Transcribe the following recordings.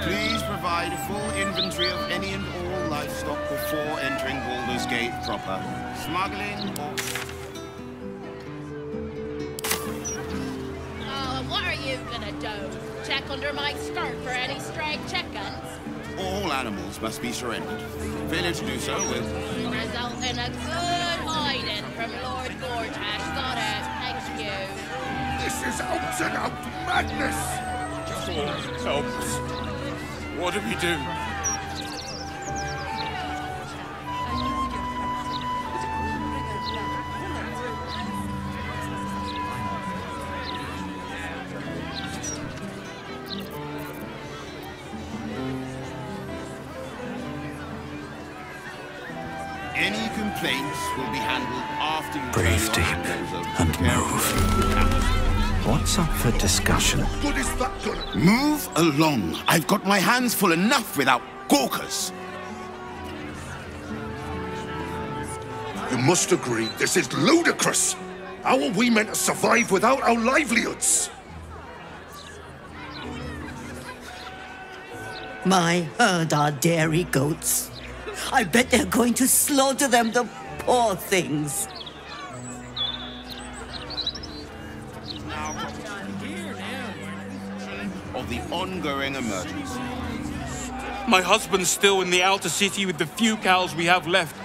Please provide a full inventory of any and all livestock before entering Baldur's Gate proper. Smuggling or... What are you gonna do? Check under my skirt for any stray chickens? All animals must be surrendered. Failure to do so will... Result in a good hiding from Lord Gortash. Got it. Thank you. This is out and out madness! Help us. What do we do? Any complaints will be handled after you... Breathe deep and move. What's up for discussion? What is that gonna... Move along. I've got my hands full enough without gawkers. You must agree, this is ludicrous! How are we meant to survive without our livelihoods? My herd are dairy goats. I bet they're going to slaughter them, the poor things. Of the ongoing emergency. My husband's still in the outer city with the few cows we have left.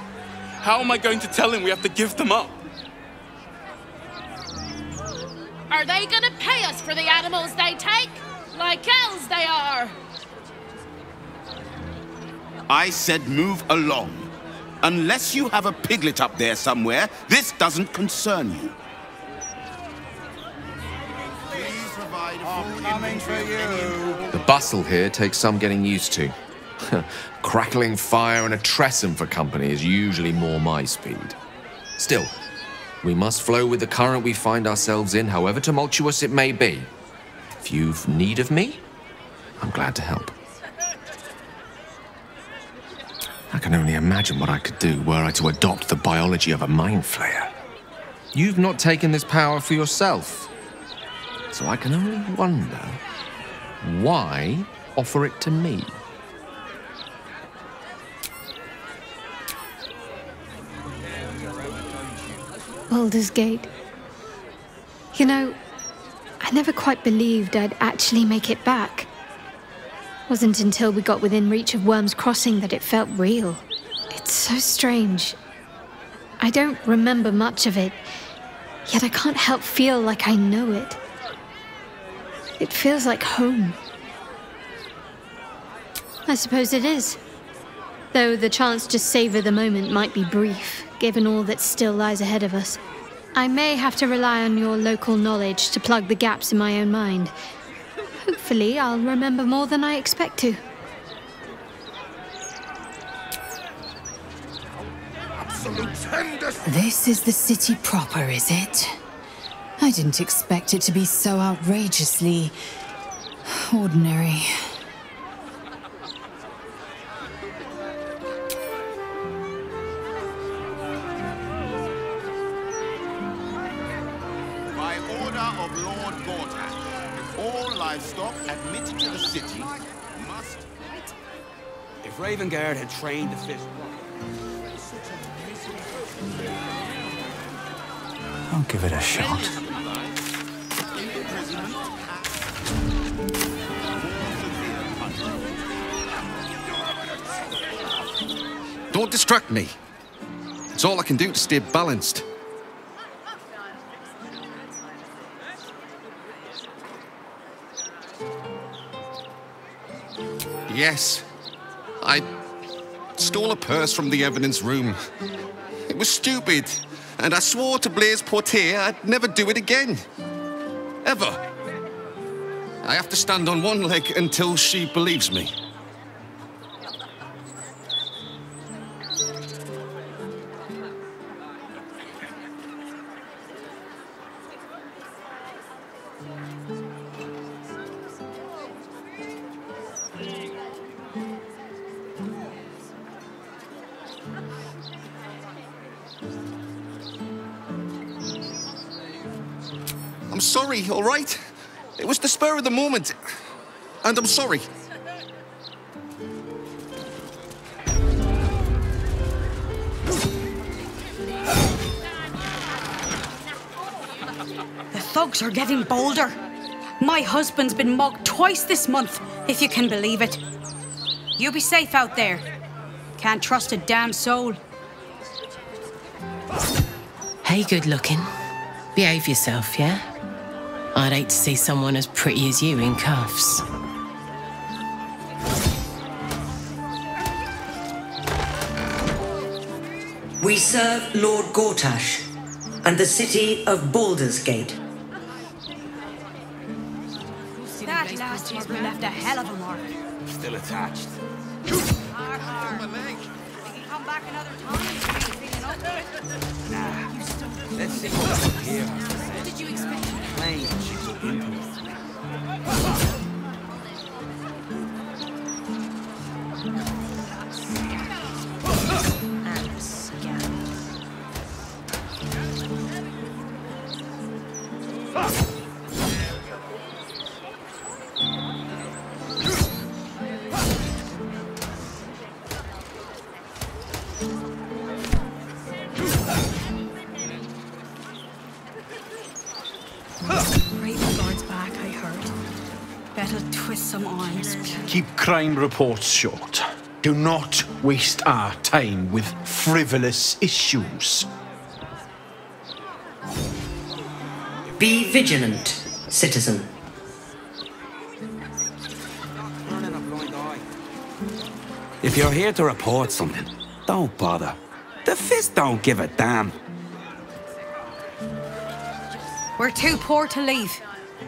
How am I going to tell him we have to give them up? Are they gonna pay us for the animals they take? Like elves they are! I said move along. Unless you have a piglet up there somewhere, this doesn't concern you. Please provide a full inventory of any... The bustle here takes some getting used to. Crackling fire and a tresson for company is usually more my speed. Still, we must flow with the current we find ourselves in, however tumultuous it may be. If you've need of me, I'm glad to help. I can only imagine what I could do were I to adopt the biology of a mind flayer. You've not taken this power for yourself, so I can only wonder, why offer it to me? Baldur's Gate. You know, I never quite believed I'd actually make it back. Wasn't until we got within reach of Worm's Crossing that it felt real. It's so strange. I don't remember much of it, yet I can't help feel like I know it. It feels like home. I suppose it is. Though the chance to savor the moment might be brief, given all that still lies ahead of us. I may have to rely on your local knowledge to plug the gaps in my own mind. Hopefully, I'll remember more than I expect to. This is the city proper, is it? I didn't expect it to be so outrageously... ordinary. By order of Lord Gortash, all livestock admitted to the city must... If Ravengard had trained the fish... I'll give it a shot. Don't distract me. It's all I can do to stay balanced. Yes, I stole a purse from the evidence room. It was stupid, and I swore to Blaise Portier I'd never do it again. Ever. I have to stand on one leg until she believes me. I'm sorry, all right? It was the spur of the moment. And I'm sorry. thugs are getting bolder. My husband's been mugged twice this month, if you can believe it. You be safe out there. Can't trust a damn soul. Hey, good looking. Behave yourself, yeah? I'd hate to see someone as pretty as you in cuffs. We serve Lord Gortash and the city of Baldur's Gate. That last mugger left a hell of a mark. Still attached. Hard, hard. We can come back another time if you ain't feeling up to it. Nah. Let's see what's up here. What did you expect? Plain she looked into it. Guard's back, I heard. Better twist some arms. Keep crime reports short. Do not waste our time with frivolous issues. Be vigilant, citizen. If you're here to report something, don't bother. The Fist don't give a damn. We're too poor to leave,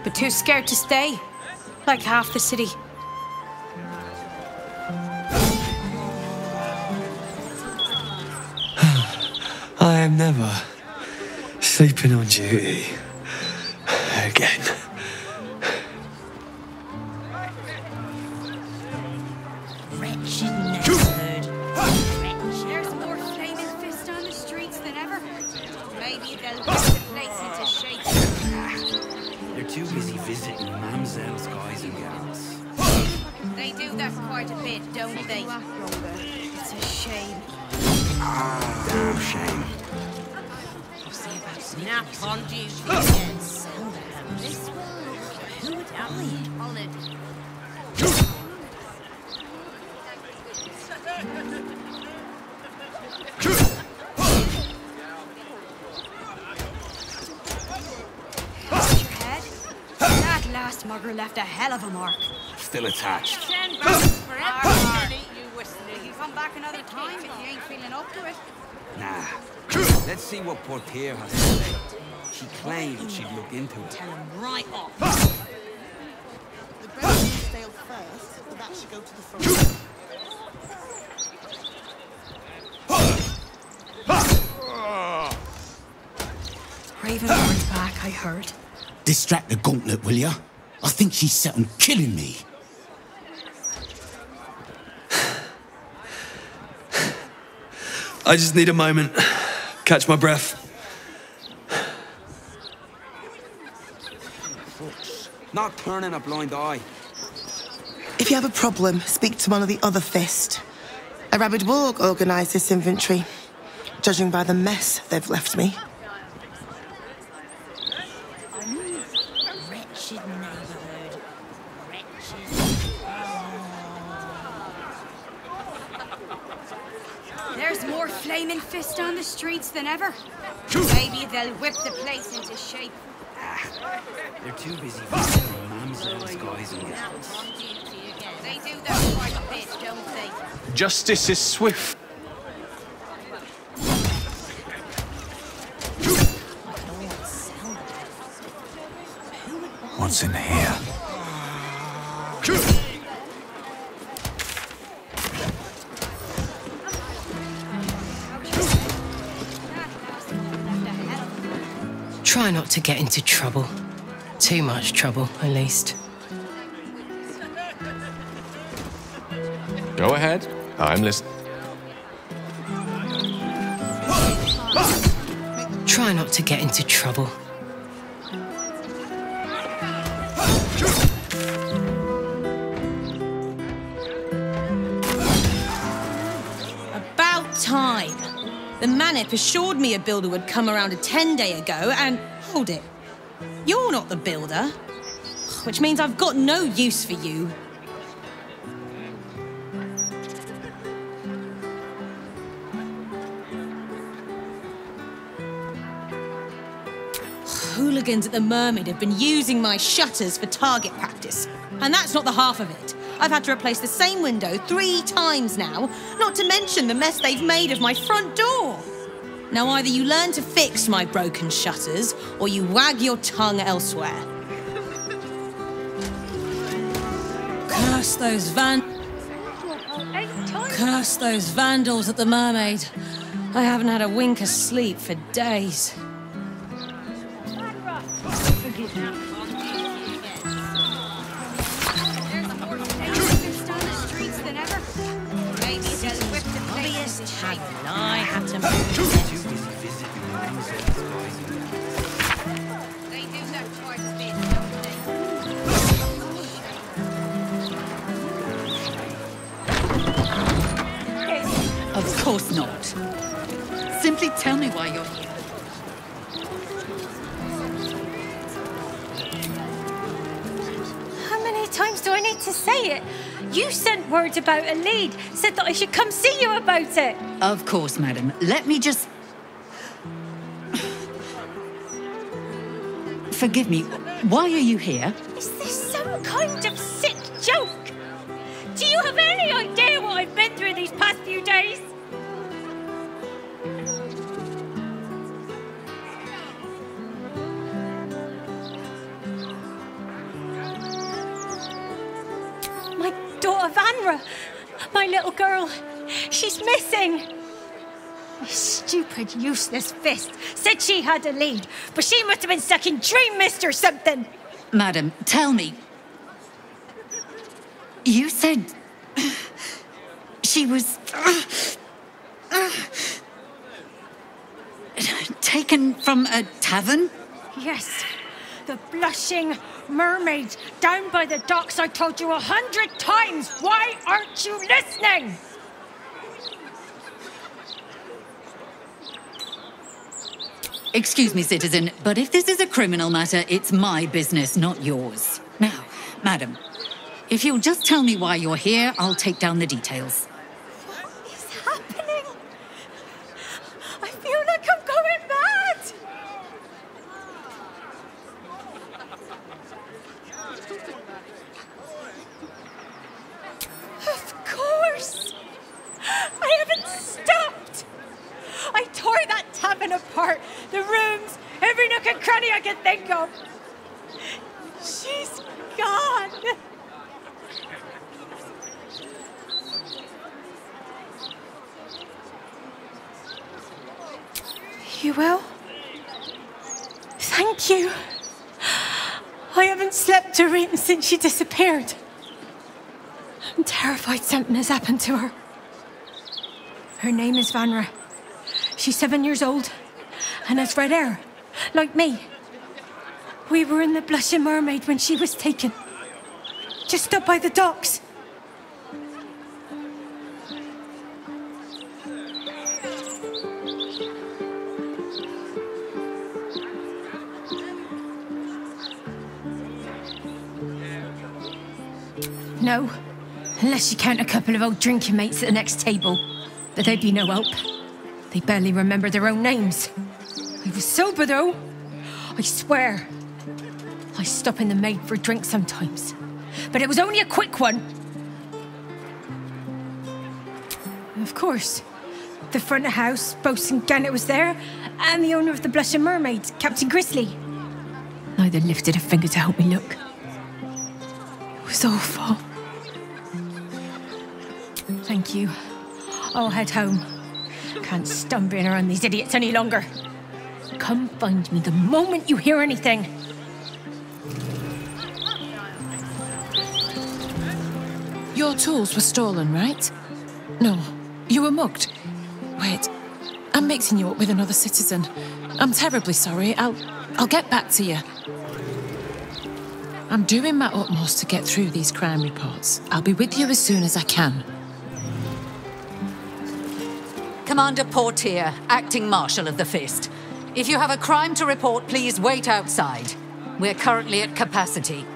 but too scared to stay. Like half the city. I am never sleeping on duty again. Wretched neighborhood. There's more flaming fists on the streets than ever. Maybe they'll put the place into shape. They're too busy visiting mamsells, guys and gals. They do that quite a bit, don't they? It's a shame. Ah, damn shame. Snap on duty again, Soundham. This one. Who would I? On it. That last mugger left a hell of a mark. Still attached. Send back forever. You whistling. You come back another time if you ain't feeling up to it. Nah. Let's see what Portier has to say. She claimed she'd look into it. Tell him right off. The bread should stale first, but that should go to the front. Ravenguard's back, I heard. Distract the gauntlet, will ya? I think she's set on killing me. I just need a moment. Catch my breath. Not turning a blind eye. If you have a problem, speak to one of the other Fist. A rabid warg organised this inventory, judging by the mess they've left me. Wretched neighborhood. Wretched. There's more flaming fists on the streets than ever. Maybe they'll whip the place into shape. They're too busy visiting mamsells, guys and gals. They do that quite a bit, don't they? Justice is swift. What's in here? Try not to get into trouble. Too much trouble, at least. Go ahead. I'm listening. Try not to get into trouble. About time. The Manip assured me a builder would come around a 10-day ago, and hold it. You're not the builder, which means I've got no use for you. Hooligans at the Mermaid have been using my shutters for target practice. And that's not the half of it. I've had to replace the same window 3 times now, not to mention the mess they've made of my front door. Now either you learn to fix my broken shutters, or you wag your tongue elsewhere. Curse those vandals at the Mermaid. I haven't had a wink of sleep for days. I had to move. Of course not. Simply tell me why you're here. How many times do I need to say it? You sent word about a lead, said that I should come see you about it. Of course, madam. Let me just... Forgive me, why are you here? Is this some kind of sick joke? Do you have any idea what I've been through these past few days? My daughter Vanra, my little girl, she's missing. This stupid, useless fist said she had a lead, but she must have been stuck in Dream Mist or something. Madam, tell me. You said... she was... taken from a tavern? Yes. The blushing mermaid down by the docks. I told you 100 times. Why aren't you listening? Excuse me, citizen, but if this is a criminal matter, it's my business, not yours. Now, madam, if you'll just tell me why you're here, I'll take down the details. What is happening? I feel like I'm going mad. Of course. I haven't stopped. I tore that tavern apart. The rooms, every nook and cranny I can think of. She's gone. You will? Thank you. I haven't slept or eaten since she disappeared. I'm terrified something has happened to her. Her name is Vanra. She's 7 years old and has red hair, like me. We were in the Blushing Mermaid when she was taken. Just up by the docks. No, unless you count a couple of old drinking mates at the next table. But they'd be no help. They barely remember their own names. I was sober, though. I swear. I stop in the maid for a drink sometimes. But it was only a quick one. Of course. The front of house, Bosun Gannet was there, and the owner of the Blushing Mermaid, Captain Grizzly. Neither lifted a finger to help me look. It was awful. Thank you. I'll head home. Can't stand being around these idiots any longer. Come find me the moment you hear anything. Your tools were stolen, right? No, you were mugged. Wait, I'm mixing you up with another citizen. I'm terribly sorry. I'll get back to you. I'm doing my utmost to get through these crime reports. I'll be with you as soon as I can. Commander Portier, acting marshal of the Fist. If you have a crime to report, please wait outside. We're currently at capacity.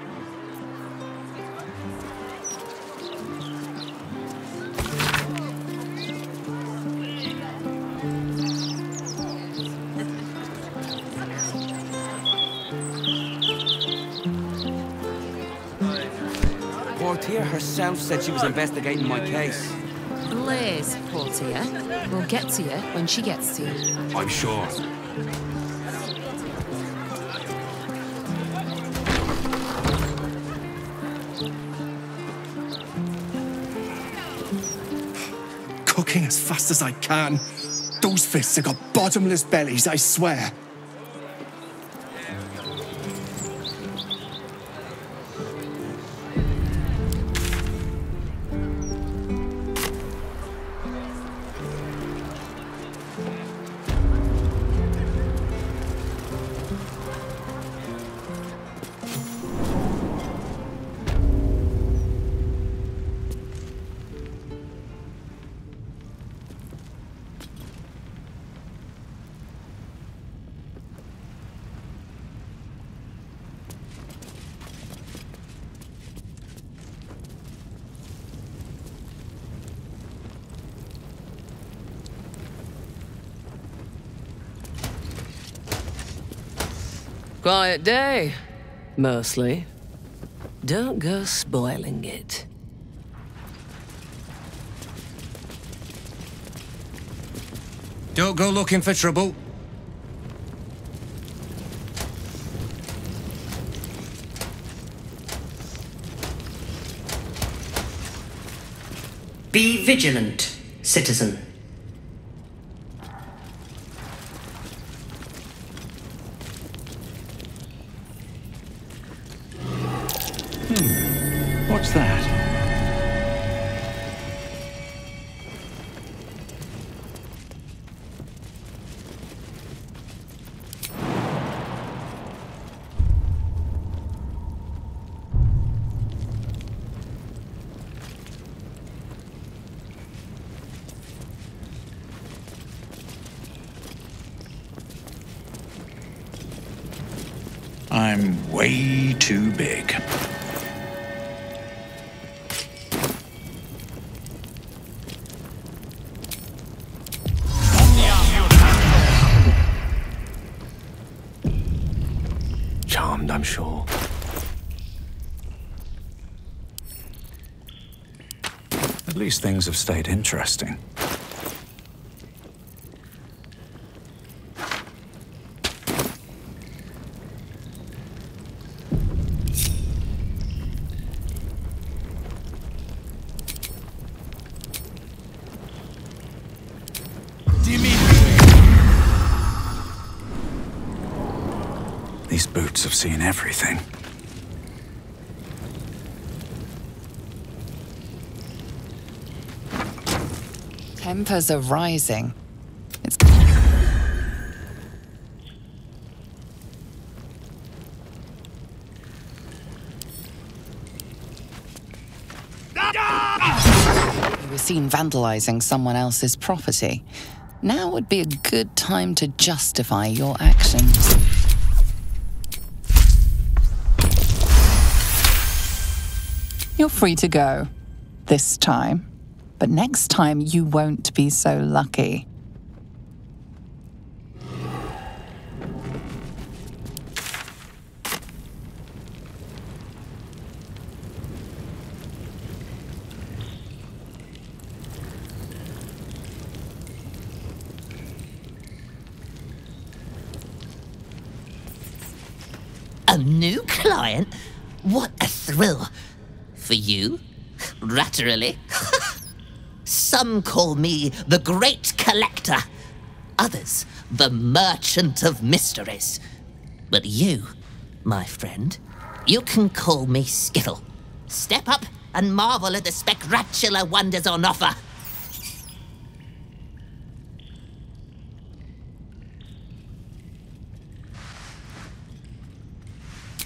Portier herself said she was investigating my case. Blaze, Portia. We'll get to you when she gets to you. I'm sure. Cooking as fast as I can. Those fists have got bottomless bellies, I swear. Quiet day, mostly. Don't go spoiling it. Don't go looking for trouble. Be vigilant, citizen. What's that? I'm way too big. Charmed, I'm sure. At least things have stayed interesting. These boots have seen everything. Tempers are rising. It's... You were seen vandalizing someone else's property. Now would be a good time to justify your actions. You're free to go. This time. But next time you won't be so lucky. A new client? What a thrill. For you? Laterally? Some call me the Great Collector. Others, the Merchant of Mysteries. But you, my friend, you can call me Skittle. Step up and marvel at the spectacular wonders on offer.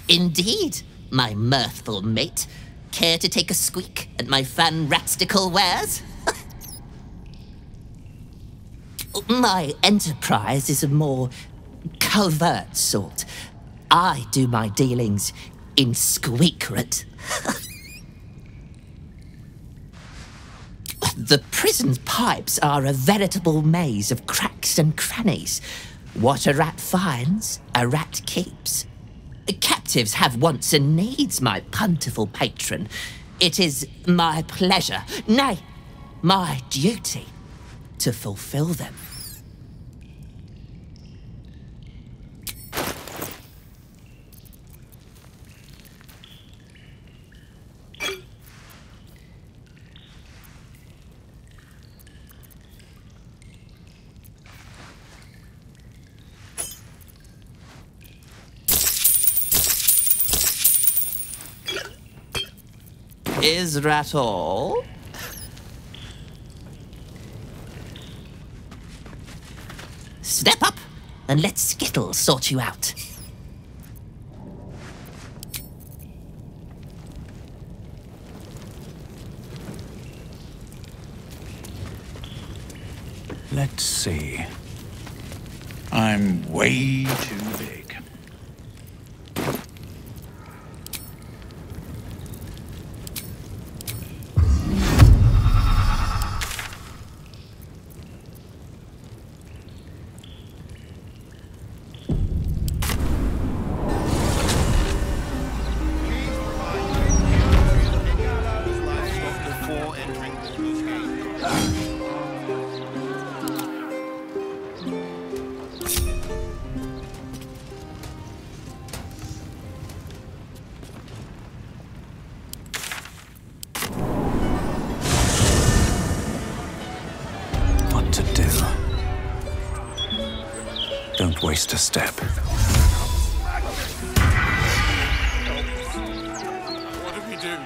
Indeed, my mirthful mate. Care to take a squeak at my fan-ratstical wares? My enterprise is a more covert sort. I do my dealings in squeakret. The prison's pipes are a veritable maze of cracks and crannies. What a rat finds, a rat keeps. Captives have wants and needs, my plentiful patron. It is my pleasure, nay, my duty, to fulfill them. Is that all? Step up and let Skittles sort you out. Let's see. I'm way too big. Don't waste a step. What did we do?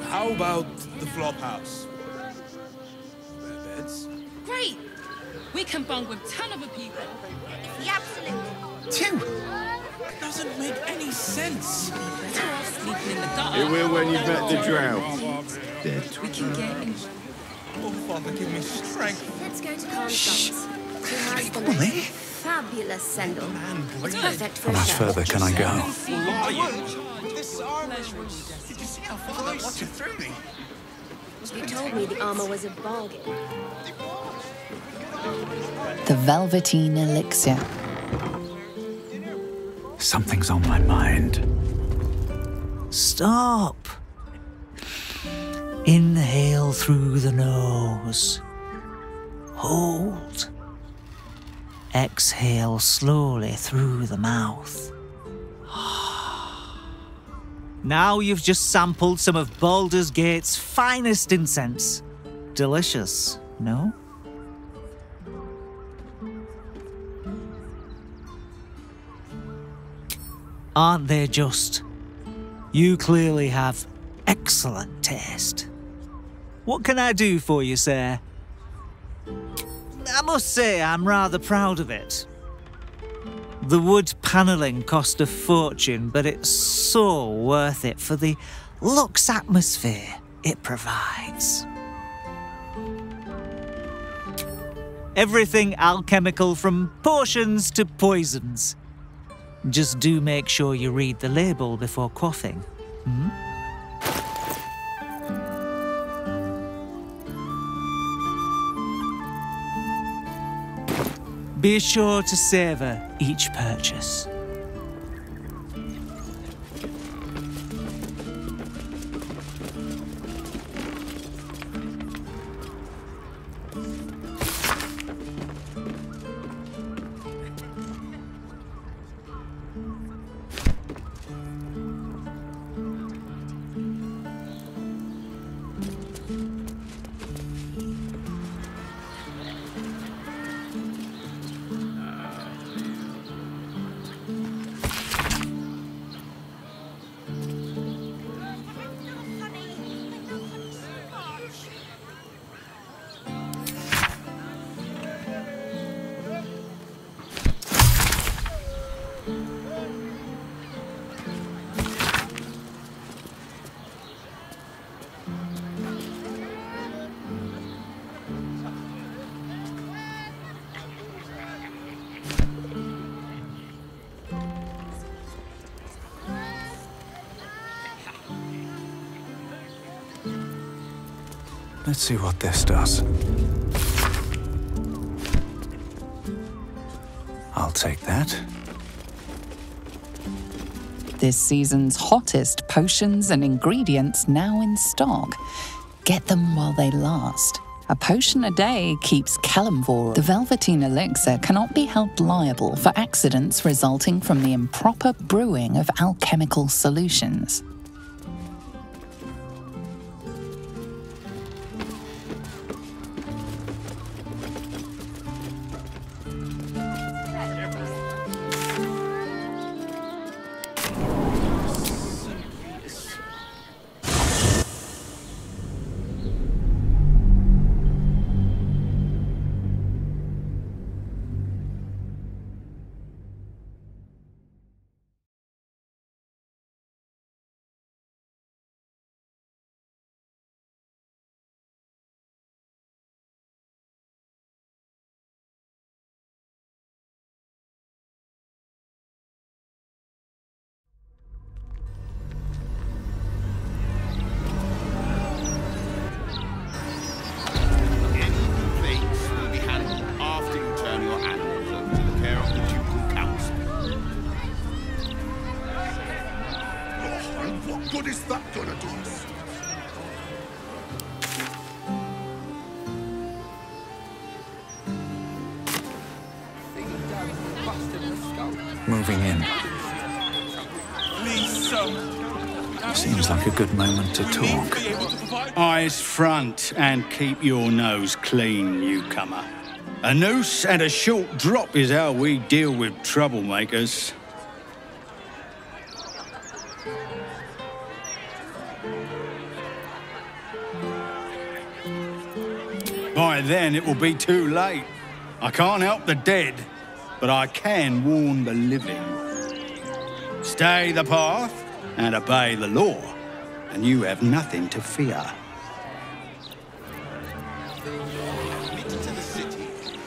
How about the flop house? Spare beds? Great! We can bunk with 10 other people. The absolute. 2? That doesn't make any sense. Better off sleeping in the gutter. It will when you've met the drought. Dead. We can get in. Oh, Father, give me strength. Let's go to Constance, who has the Come on, most eh? fabulous sandal. It's perfect for How much show. further can I go? This armor. Did you see how far they watched it through me? You told me the armor was a bargain. The Velveteen Elixir. Something's on my mind. Stop. Inhale through the nose. Hold. Exhale slowly through the mouth. Now you've just sampled some of Baldur's Gate's finest incense. Delicious, no? Aren't they just? You clearly have excellent taste. What can I do for you, sir? I must say I'm rather proud of it. The wood panelling cost a fortune, but it's so worth it for the luxe atmosphere it provides. Everything alchemical from potions to poisons. Just do make sure you read the label before quaffing. Be sure to savor each purchase. Let's see what this does. I'll take that. This season's hottest potions and ingredients now in stock. Get them while they last. A potion a day keeps Kalimvor. The Velveteen elixir cannot be held liable for accidents resulting from the improper brewing of alchemical solutions. What is that gonna do? Moving in. Seems like a good moment to talk. Eyes front and keep your nose clean, newcomer. A noose and a short drop is how we deal with troublemakers. By then, it will be too late. I can't help the dead, but I can warn the living. Stay the path and obey the law, and you have nothing to fear.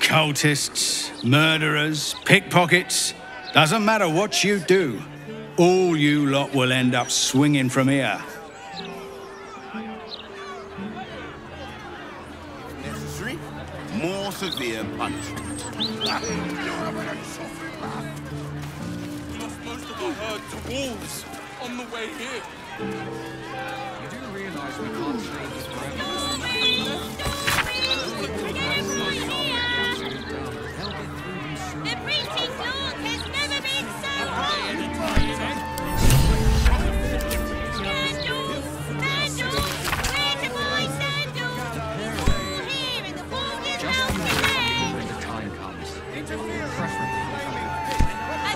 Cultists, murderers, pickpockets, doesn't matter what you do, all you lot will end up swinging from here. More severe punishment. We lost most of our herd to wolves on the way here. You do realize we can't stay here forever. The preaching Lord has never been so hot! Sandals! Sandals! Where's my sandals? All here in the warden house today! When the time comes. At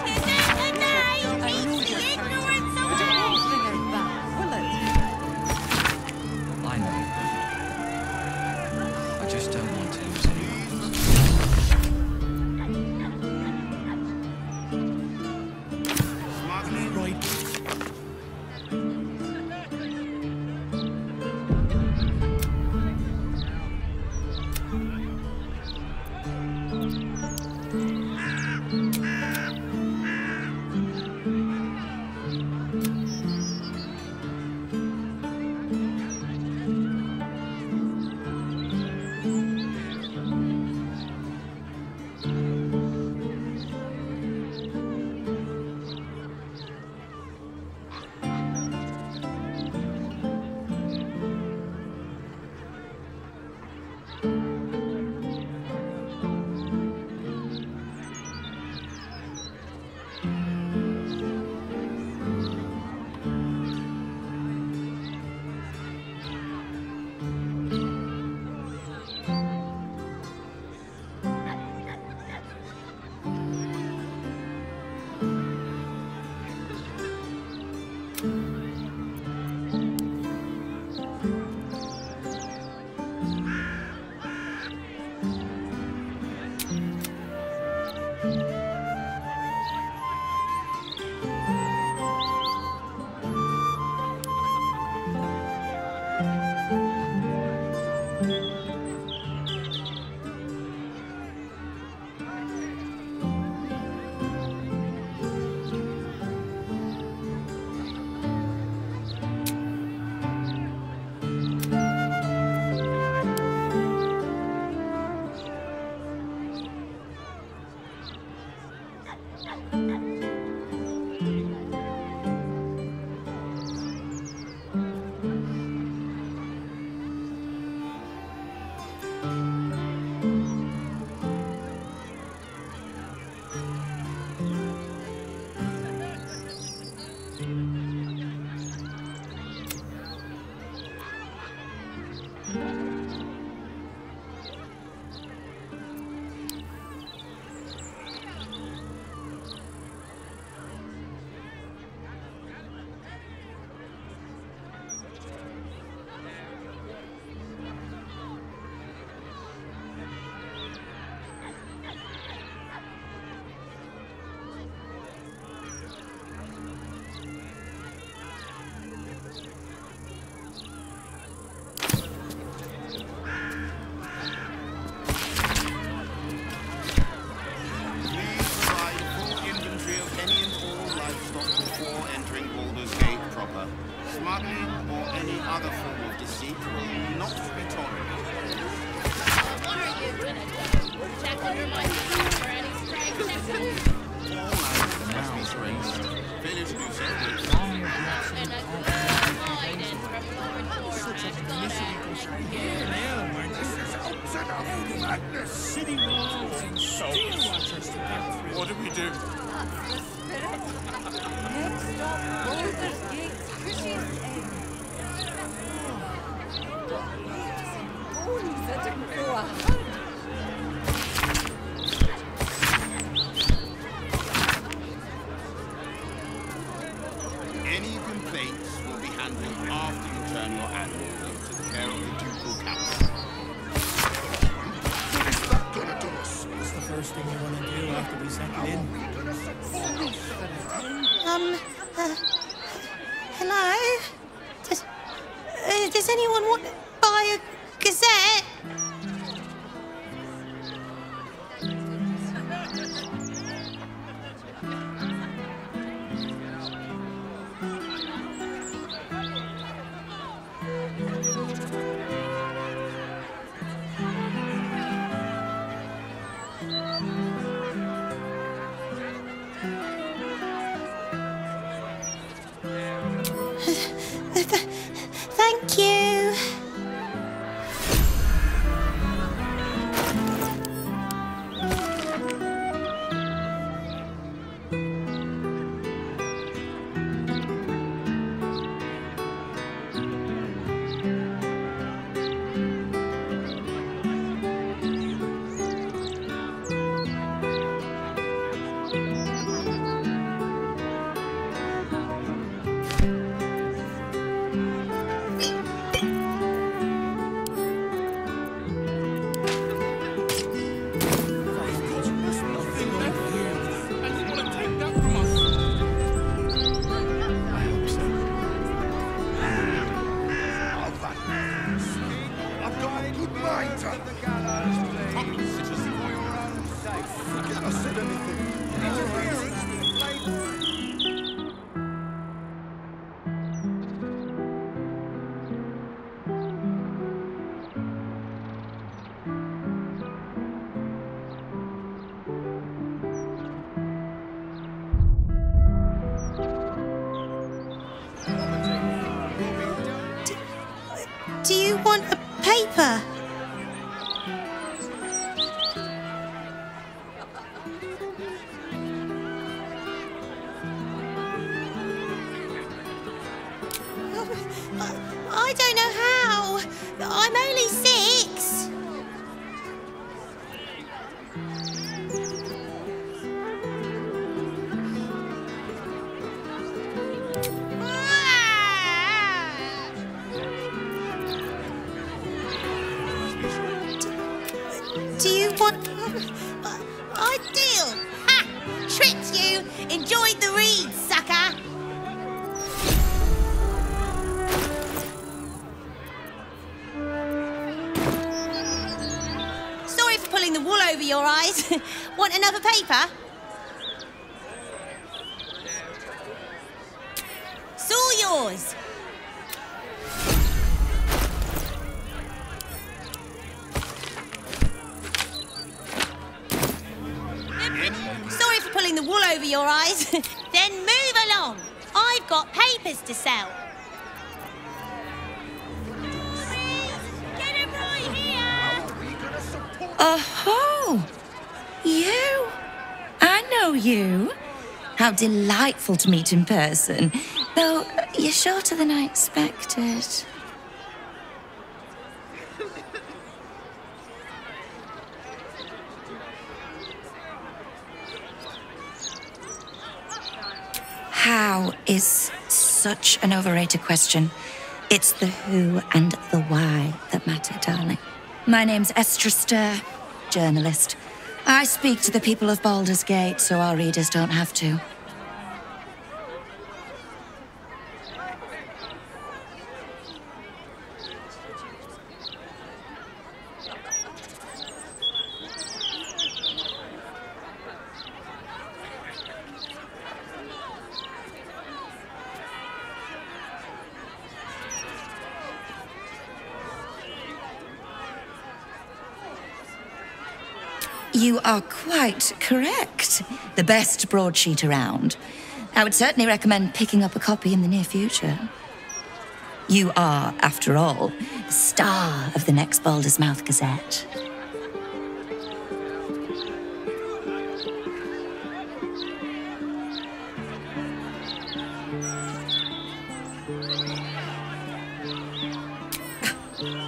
the end of the day, teach the ignorance away! I know. I just don't want to lose anyone. improper. Smuggling or any other form of deceit will not be tolerated. What are you gonna do? Check under my feet for any stray checkers? All animals must be traced. Failure to do so will And a good hiding from madness. City walls and steel watchers to get through. What do we do? Next stop, Baldur's Gate, Fishing End. Holy, such a cool hunt. Any complaints will be handled after you turn your animal to the care of the ducal council. What is that gonna do us? What's the first thing you want to do after we settle in? Hello? Does anyone want to buy a gazette? Thank you. Do you want a paper? I don't know how. I'm only 6. Do you want... Ideal! Ha! Tricked you! Enjoyed the read, sucker! Sorry for pulling the wool over your eyes. Want another paper? It's all yours. Sorry for pulling the wool over your eyes. Then move along. I've got papers to sell. Get him right here. Oh, you? I know you. How delightful to meet in person. Though you're shorter than I expected. How is such an overrated question. It's the who and the why that matter, darling. My name's Estra Stir, journalist. I speak to the people of Baldur's Gate so our readers don't have to. You are quite correct. The best broadsheet around. I would certainly recommend picking up a copy in the near future. You are, after all, the star of the next Baldur's Mouth Gazette.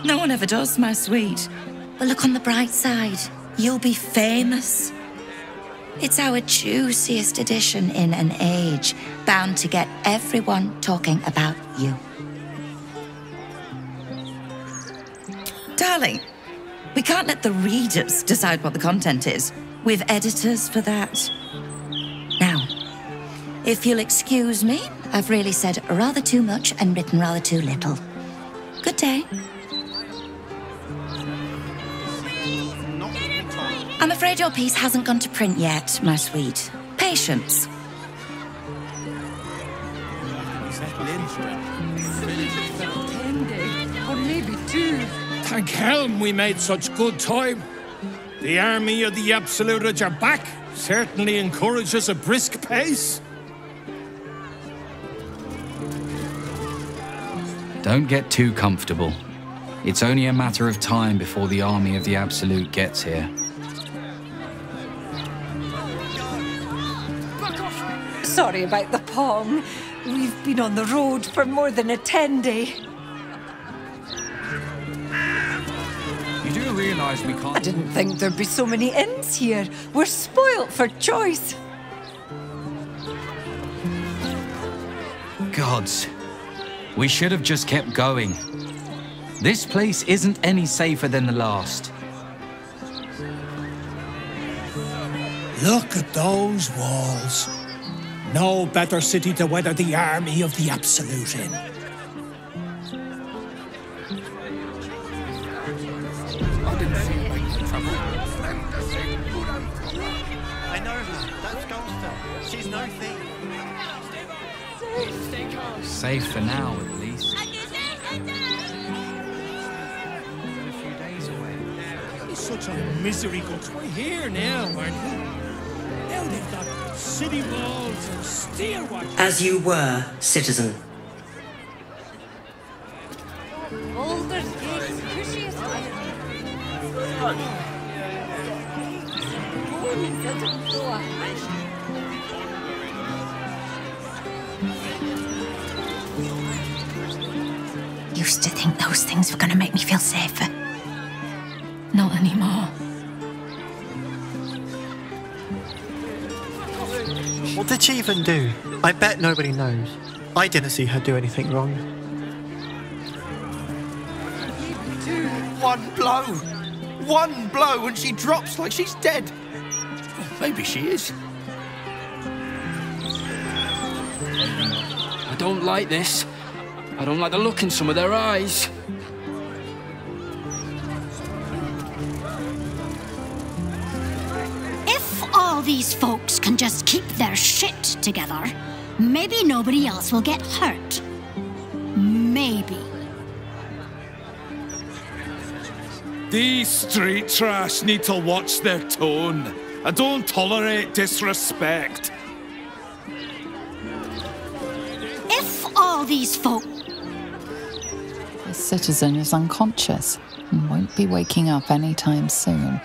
No one ever does, my sweet. But look on the bright side. You'll be famous. It's our juiciest edition in an age bound to get everyone talking about you. Darling, we can't let the readers decide what the content is. We've editors for that. Now, if you'll excuse me, I've really said rather too much and written rather too little. Good day. I'm afraid your piece hasn't gone to print yet, my sweet. Patience. Or maybe two. Thank Helm we made such good time. The army of the Absolute are back. Certainly encourages a brisk pace. Don't get too comfortable. It's only a matter of time before the army of the Absolute gets here. Sorry about the pong. We've been on the road for more than a 10-day. You do realise we can't... I didn't think there'd be so many inns here. We're spoilt for choice. Gods. We should have just kept going. This place isn't any safer than the last. Look at those walls. No better city to weather the army of the Absolute in. I know her. That's Goldster. She's no thief. Safe for now, at least. Such a misery goods. We're here now, aren't we? Now they've got city walls and steel watches. As you were, citizen. Baldur's Gate's cushiest Used to think those things were going to make me feel safer. Not anymore. What did she even do? I bet nobody knows. I didn't see her do anything wrong. One blow! One blow and she drops like she's dead! Maybe she is. I don't like this. I don't like the look in some of their eyes. If all these folks can just keep their shit together, maybe nobody else will get hurt. Maybe. These street trash need to watch their tone. I don't tolerate disrespect. If all these folk... The citizen is unconscious and won't be waking up anytime soon.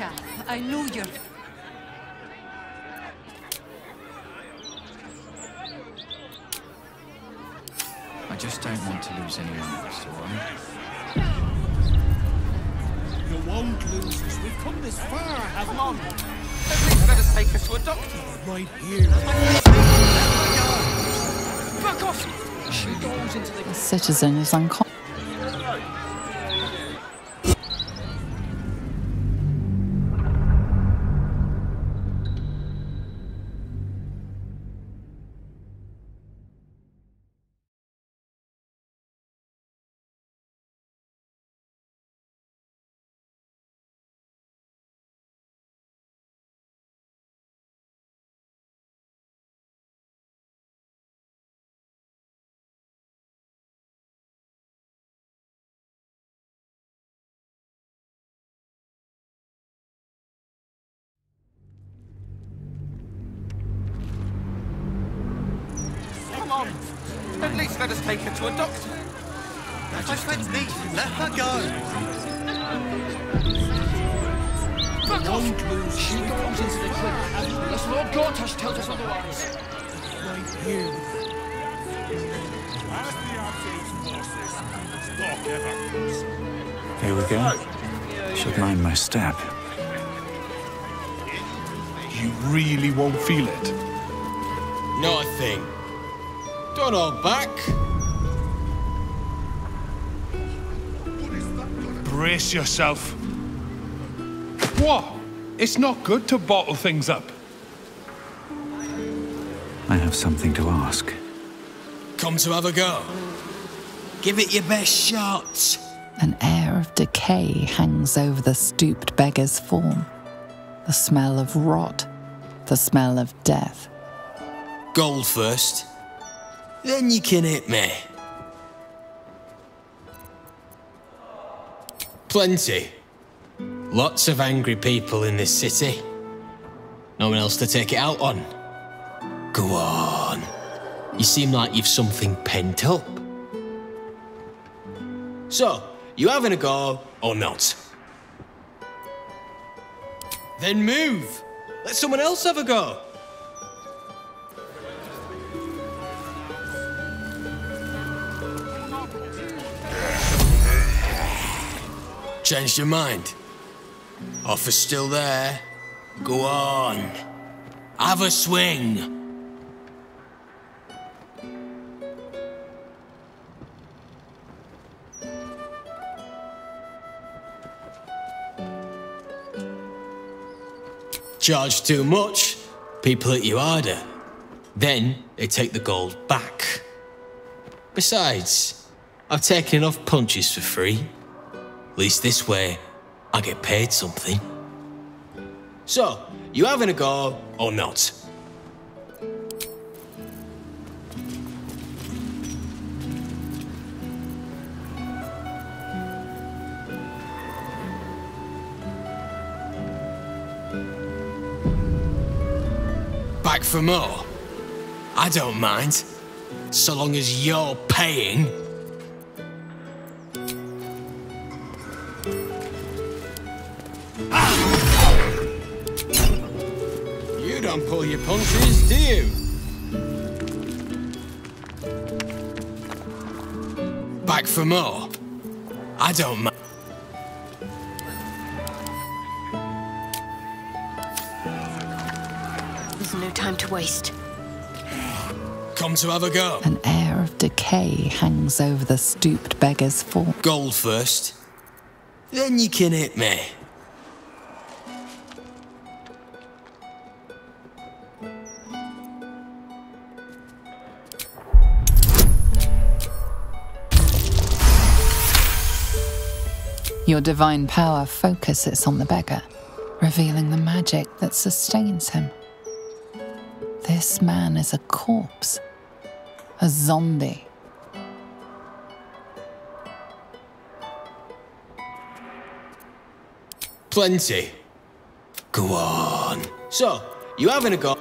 chap. I know you're... I just don't want to lose anyone else, all right? You won't lose us. We've come this far, haven't we? Let us take her to a doctor. Right here. Back off! She goes into the... The citizen is unconscious. let us take her to a doctor. That's my friend's niece. Let her go. Back off! She goes into the cliff, unless Lord Gortash tells us otherwise. Right here. As the Archae's forces stalk ever closer. Here we go. Should mind my step. You really won't feel it? Not a thing. Don't hold back. Brace yourself. What? It's not good to bottle things up. I have something to ask. Come to have a go. Give it your best shot. An air of decay hangs over the stooped beggar's form. The smell of rot, the smell of death. Gold first. Then you can hit me. Plenty. Lots of angry people in this city. No one else to take it out on. Go on. You seem like you've something pent up. So, you having a go or not? Then move. Let someone else have a go. Changed your mind? Offer's still there. Go on. Have a swing. Charge too much, people hit you harder. Then they take the gold back. Besides, I've taken enough punches for free. At least this way, I get paid something. So, you having a go or not? Back for more? I don't mind, so long as you're paying. You don't pull your punches, do you? Back for more? I don't mind. There's no time to waste. Come to have a go. An air of decay hangs over the stooped beggar's form. Gold first. Then you can hit me. Your divine power focuses on the beggar, revealing the magic that sustains him. This man is a corpse, a zombie. Plenty. Go on. So, you having a go?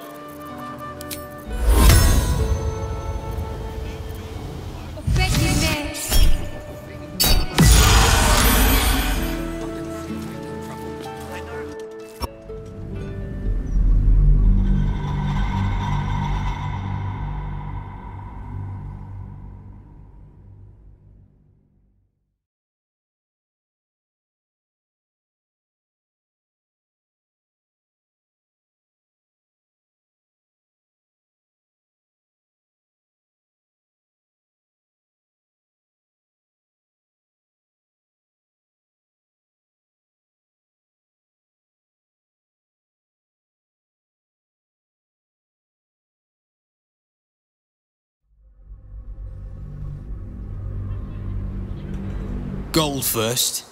Gold first.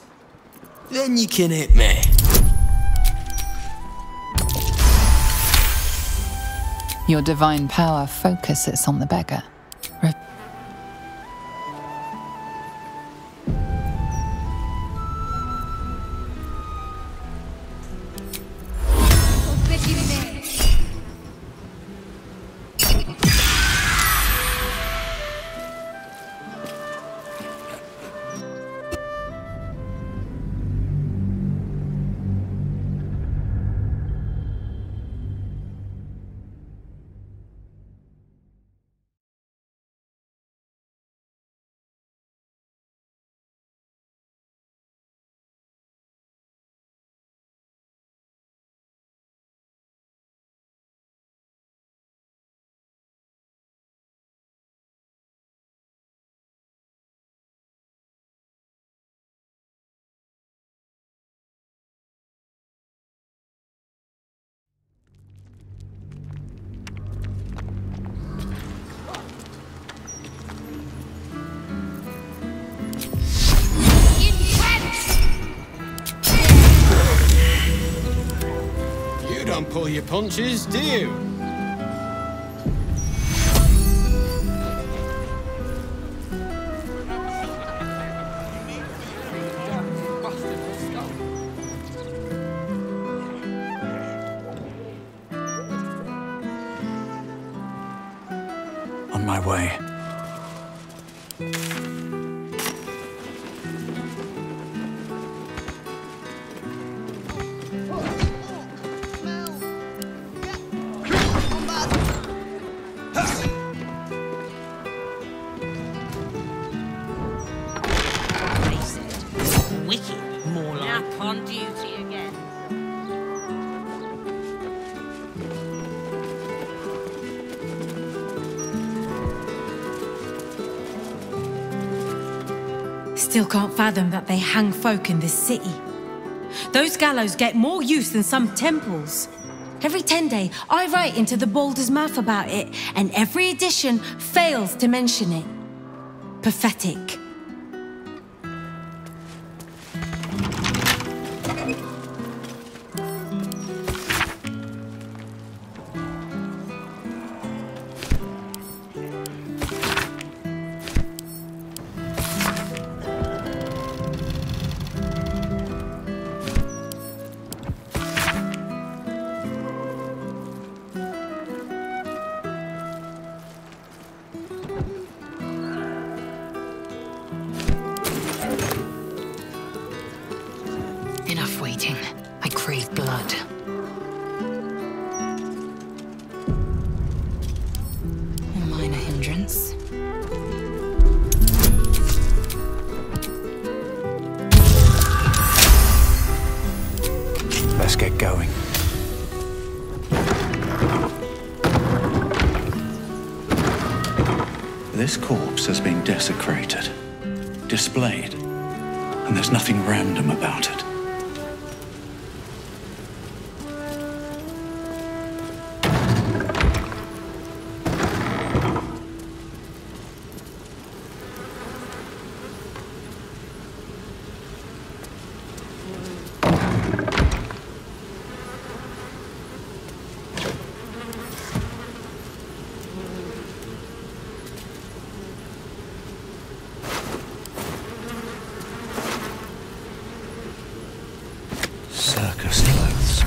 Then you can hit me. Your divine power focuses on the beggar. can't pull your punches, do you? On my way. Wicked, more like. Nap on duty again. Still can't fathom that they hang folk in this city. Those gallows get more use than some temples. Every 10 day, I write into the Baldur's mouth about it, and every edition fails to mention it. Pathetic. Enough waiting. I crave blood. A minor hindrance. Let's get going. This corpse has been desecrated, displayed, and there's nothing random about it. Circus clothes.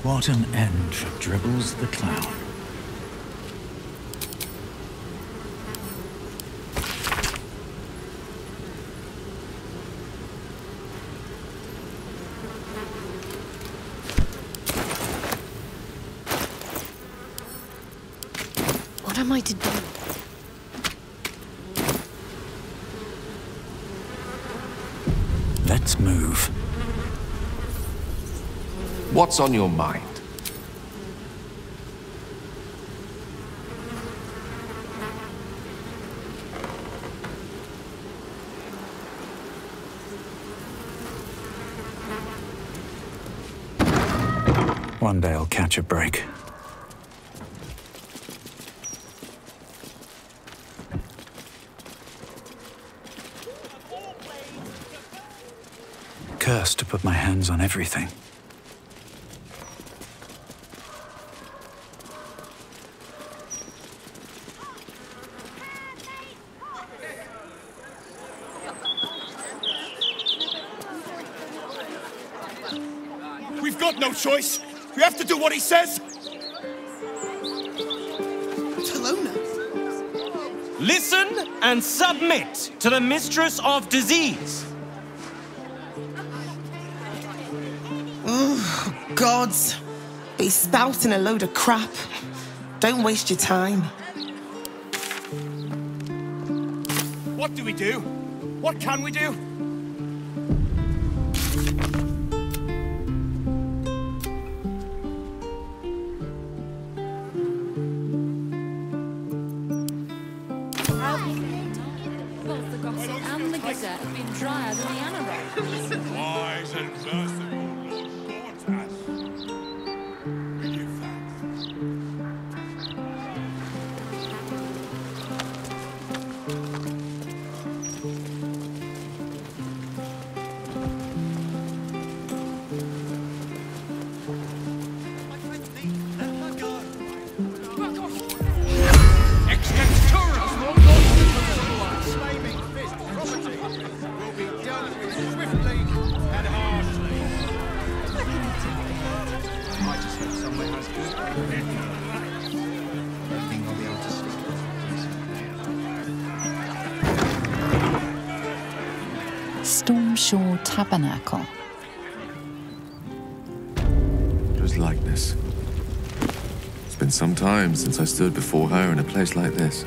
What an end for Dribbles the Clown. What am I to do? Let's move. What's on your mind? One day I'll catch a break. Cursed to put my hands on everything. We've got no choice. We have to do what he says. Talona. Listen and submit to the Mistress of Disease. Oh, gods. He's spouting a load of crap. Don't waste your time. What do we do? What can we do? Both the gossip and the gazette have been drier than the anagram. Wise and merciful Lord Gortas. seashore tabernacle. Whose likeness? It's been some time since I stood before her in a place like this.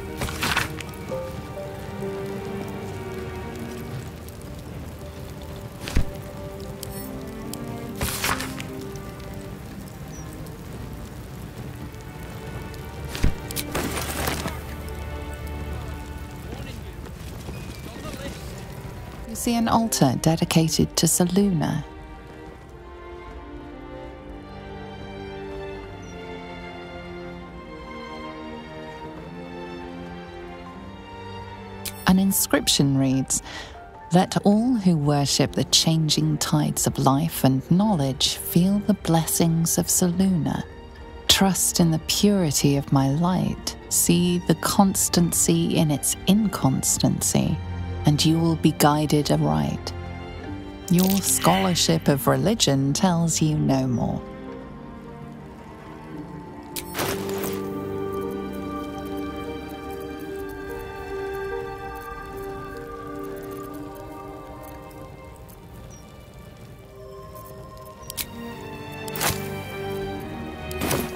You see an altar dedicated to Selûne. An inscription reads, "Let all who worship the changing tides of life and knowledge feel the blessings of Selûne. Trust in the purity of my light. See the constancy in its inconstancy, and you will be guided aright. Your scholarship of religion tells you no more."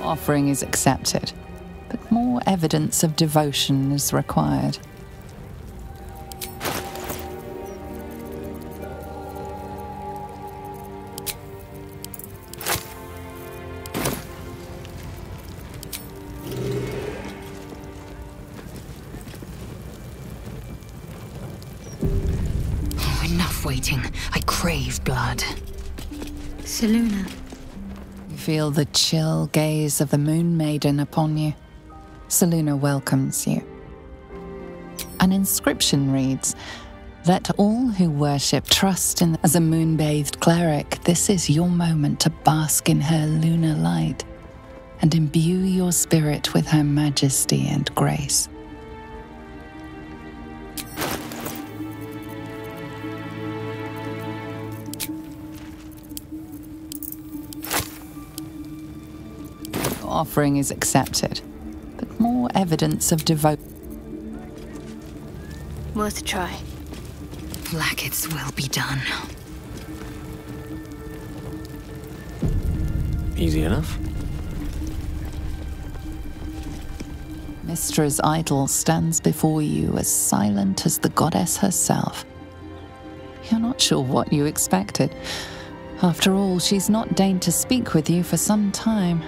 Offering is accepted, but more evidence of devotion is required. Oh, enough waiting. I crave blood. Selûne. You feel the chill gaze of the Moon Maiden upon you. Selûne welcomes you. An inscription reads, "Let all who worship trust in." As a moon-bathed cleric, this is your moment to bask in her lunar light and imbue your spirit with her majesty and grace. Offering is accepted, but more evidence of devotion. Worth a try. Blackets will be done. Easy enough. Mistra's idol stands before you as silent as the goddess herself. You're not sure what you expected. After all, she's not deigned to speak with you for some time.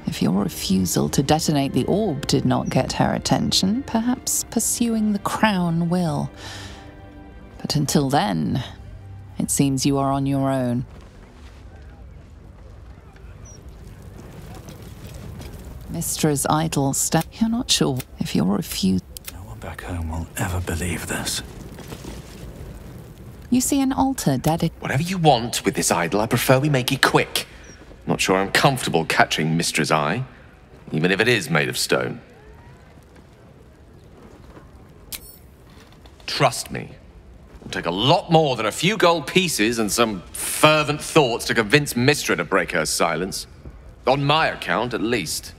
If your refusal to detonate the orb did not get her attention, perhaps pursuing the crown will. But until then, it seems you are on your own. Mistra's idol You're not sure if your refusal. No one back home will ever believe this. You see an altar dedicated. Whatever you want with this idol, I prefer we make it quick. Not sure I'm comfortable catching Mistra's eye, even if it is made of stone. Trust me, it'll take a lot more than a few gold pieces and some fervent thoughts to convince Mistra to break her silence. On my account, at least.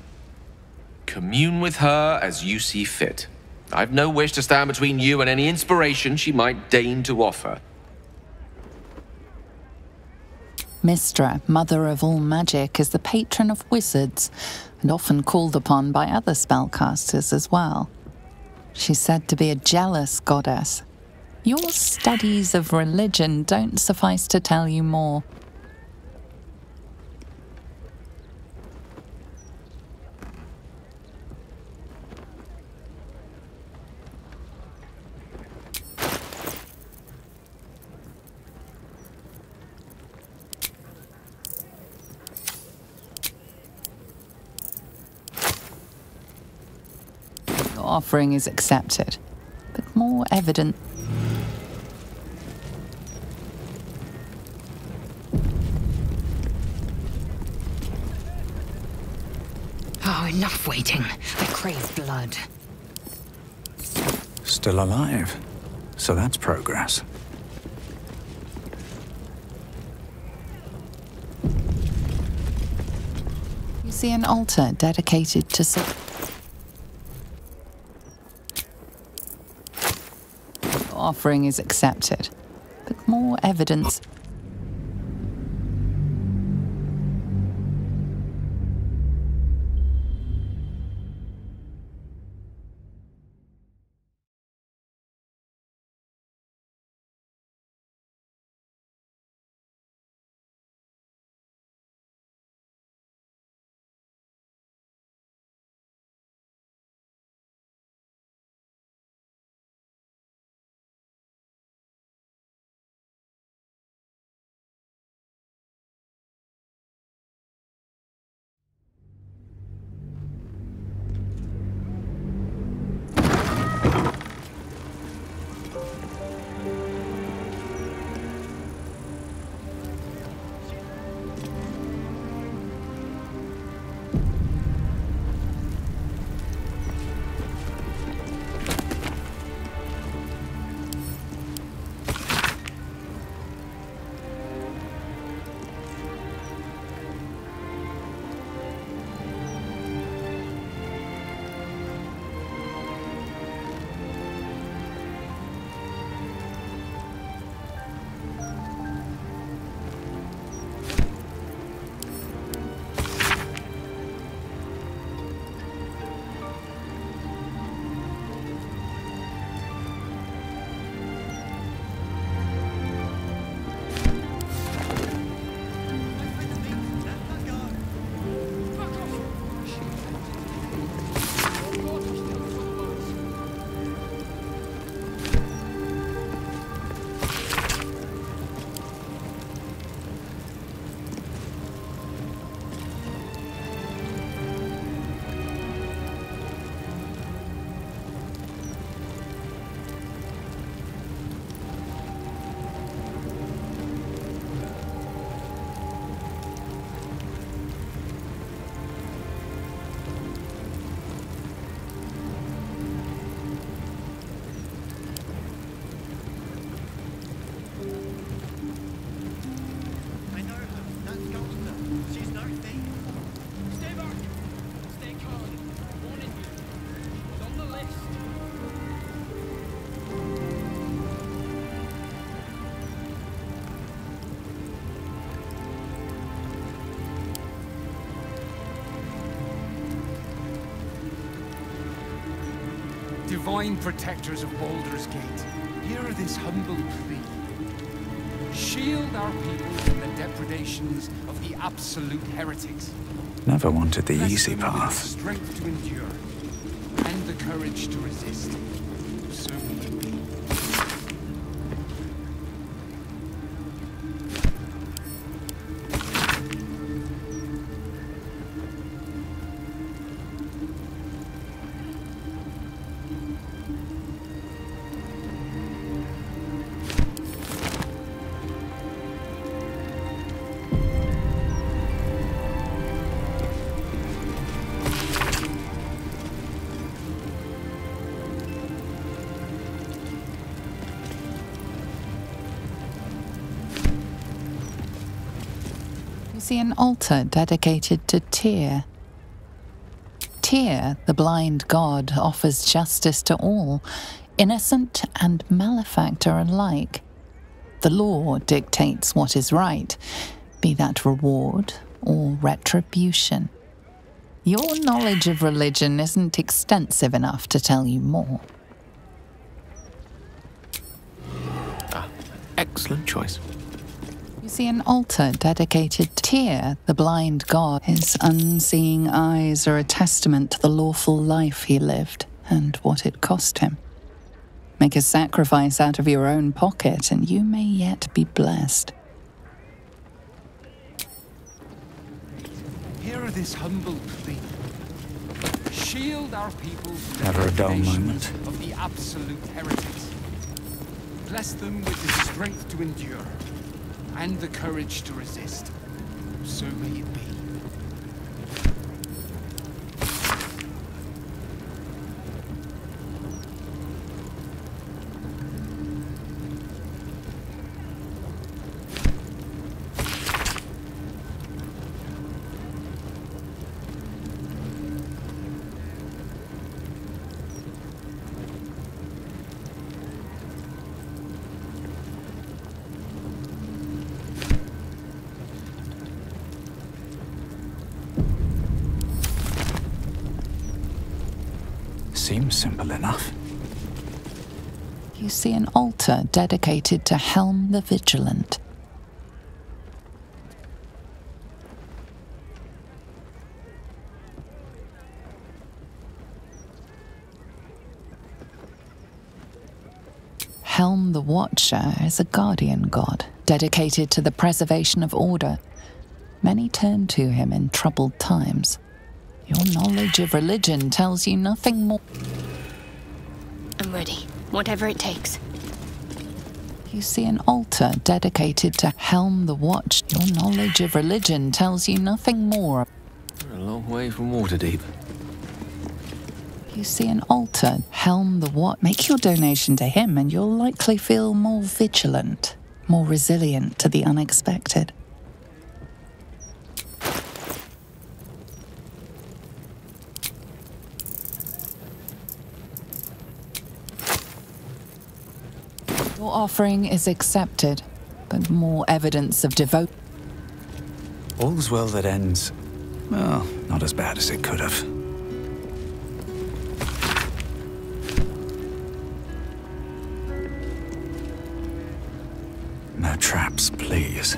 Commune with her as you see fit. I've no wish to stand between you and any inspiration she might deign to offer. Mistra, mother of all magic, is the patron of wizards and often called upon by other spellcasters as well. She's said to be a jealous goddess. Your studies of religion don't suffice to tell you more. Offering is accepted, but more evident. Oh, enough waiting. I crave blood. Still alive. So that's progress. You see an altar dedicated to Offering is accepted, but more more evidence. Divine protectors of Baldur's Gate, hear this humble plea. Shield our people from the depredations of the absolute heretics. Never wanted the Bless easy them with the path. strength to endure and the courage to resist. So may it be. See an altar dedicated to Tyr. Tyr, the blind god, offers justice to all, innocent and malefactor alike. The law dictates what is right, be that reward or retribution. Your knowledge of religion isn't extensive enough to tell you more. Excellent choice. You see an altar dedicated to Tyr, the blind god. His unseeing eyes are a testament to the lawful life he lived and what it cost him. Make a sacrifice out of your own pocket and you may yet be blessed. Hear this humble plea. Shield our people from Never the a dull depredations moment. of the absolute heretics. Bless them with the strength to endure and the courage to resist. So may it be. seems simple enough. You see an altar dedicated to Helm the Vigilant. Helm the Watcher is a guardian god, dedicated to the preservation of order. Many turn to him in troubled times. Your knowledge of religion tells you nothing more. I'm ready. Whatever it takes. You see an altar dedicated to Helm the Watch. Your knowledge of religion tells you nothing more. We're a long way from Waterdeep. You see an altar, Helm the Watch. Make your donation to him and you'll likely feel more vigilant, more resilient to the unexpected. Your offering is accepted, but more evidence of devotion. All's well that ends, well, not as bad as it could have. No traps, please.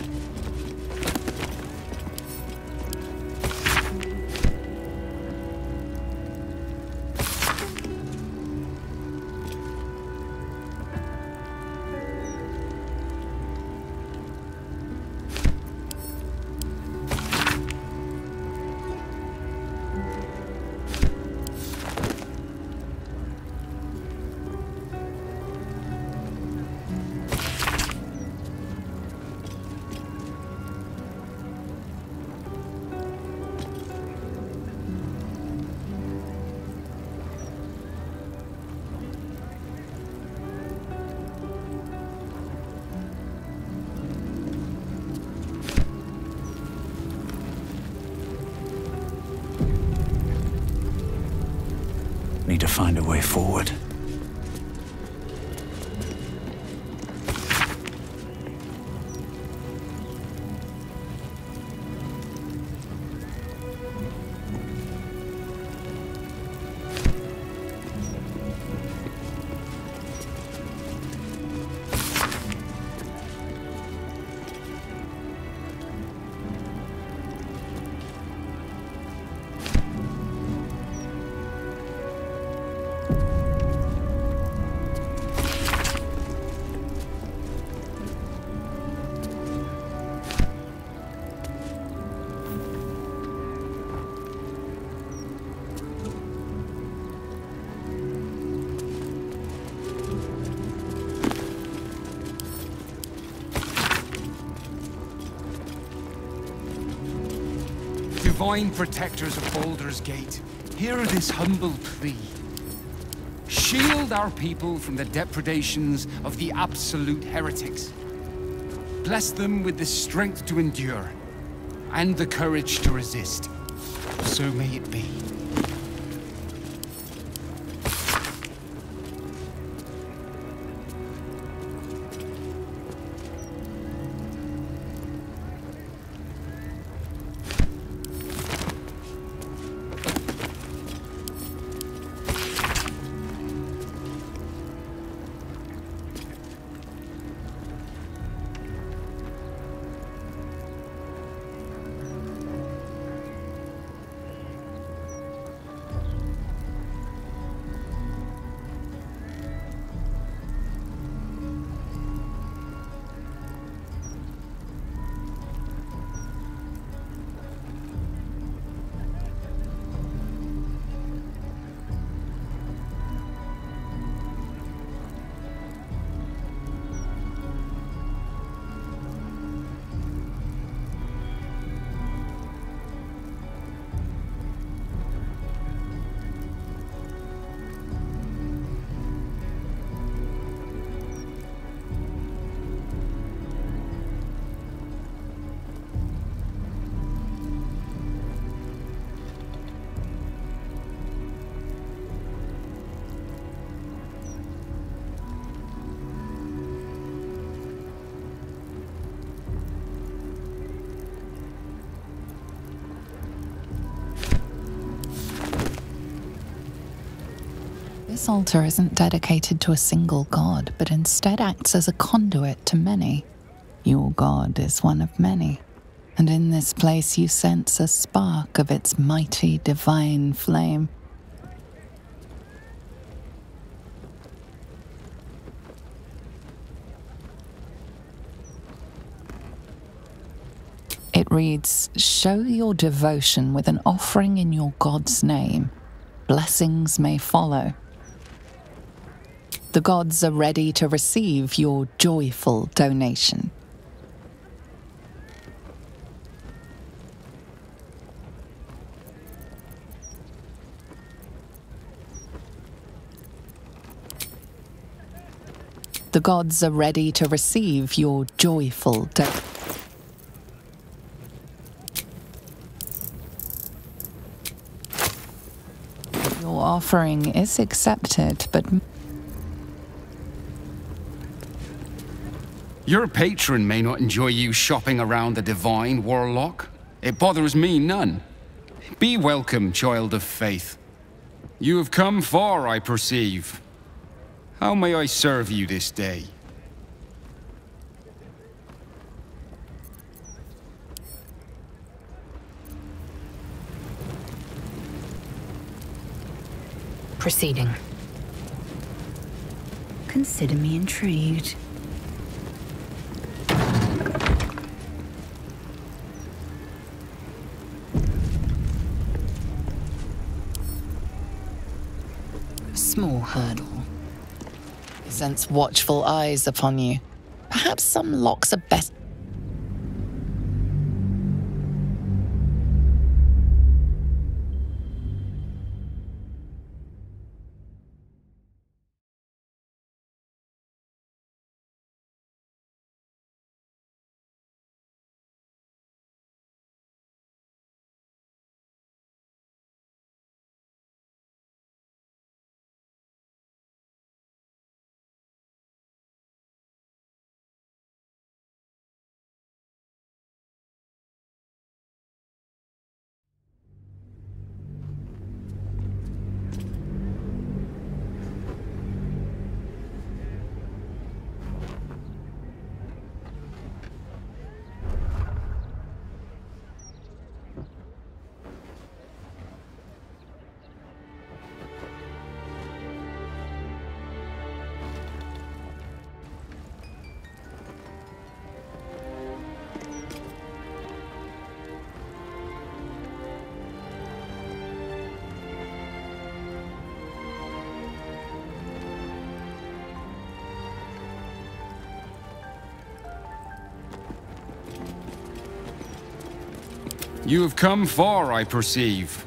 Need to find a way forward. Divine protectors of Baldur's Gate, hear this humble plea. Shield our people from the depredations of the absolute heretics. Bless them with the strength to endure and the courage to resist. So may it be. This altar isn't dedicated to a single god, but instead acts as a conduit to many. Your god is one of many, and in this place you sense a spark of its mighty divine flame. It reads, "Show your devotion with an offering in your god's name. Blessings may follow." The gods are ready to receive your joyful donation. The gods are ready to receive your joyful donation. Your offering is accepted, but your patron may not enjoy you shopping around the divine, Warlock. It bothers me none. Be welcome, child of faith. You have come far, I perceive. How may I serve you this day? Proceeding. Consider me intrigued. Small hurdle. I sense watchful eyes upon you. Perhaps some locks are better. You have come far, I perceive.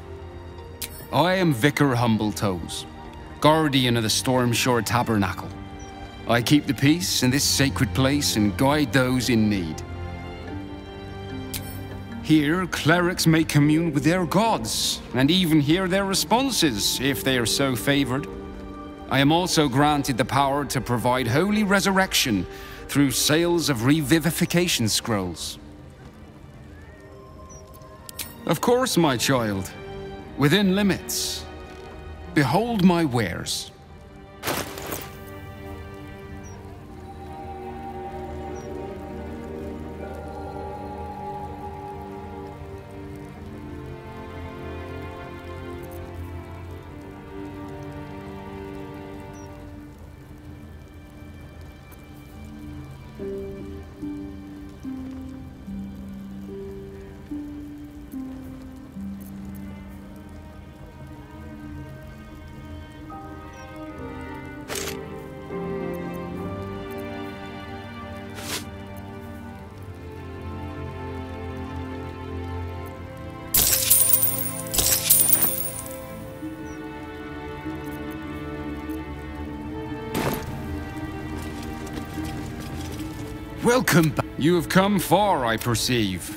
I am Vicar Humbletoes, guardian of the Stormshore Tabernacle. I keep the peace in this sacred place and guide those in need. Here, clerics may commune with their gods, and even hear their responses, if they are so favored. I am also granted the power to provide holy resurrection through sales of revivification scrolls. Of course, my child. Within limits. Behold my wares. Welcome back. You have come far, I perceive.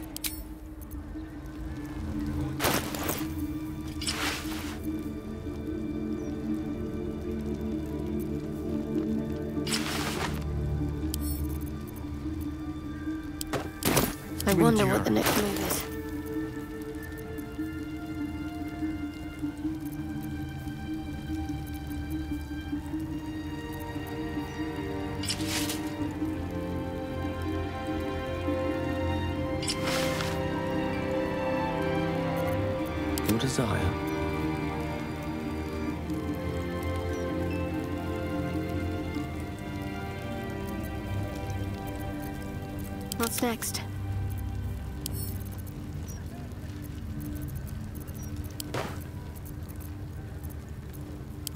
I wonder what the next move is. your desire. What's next?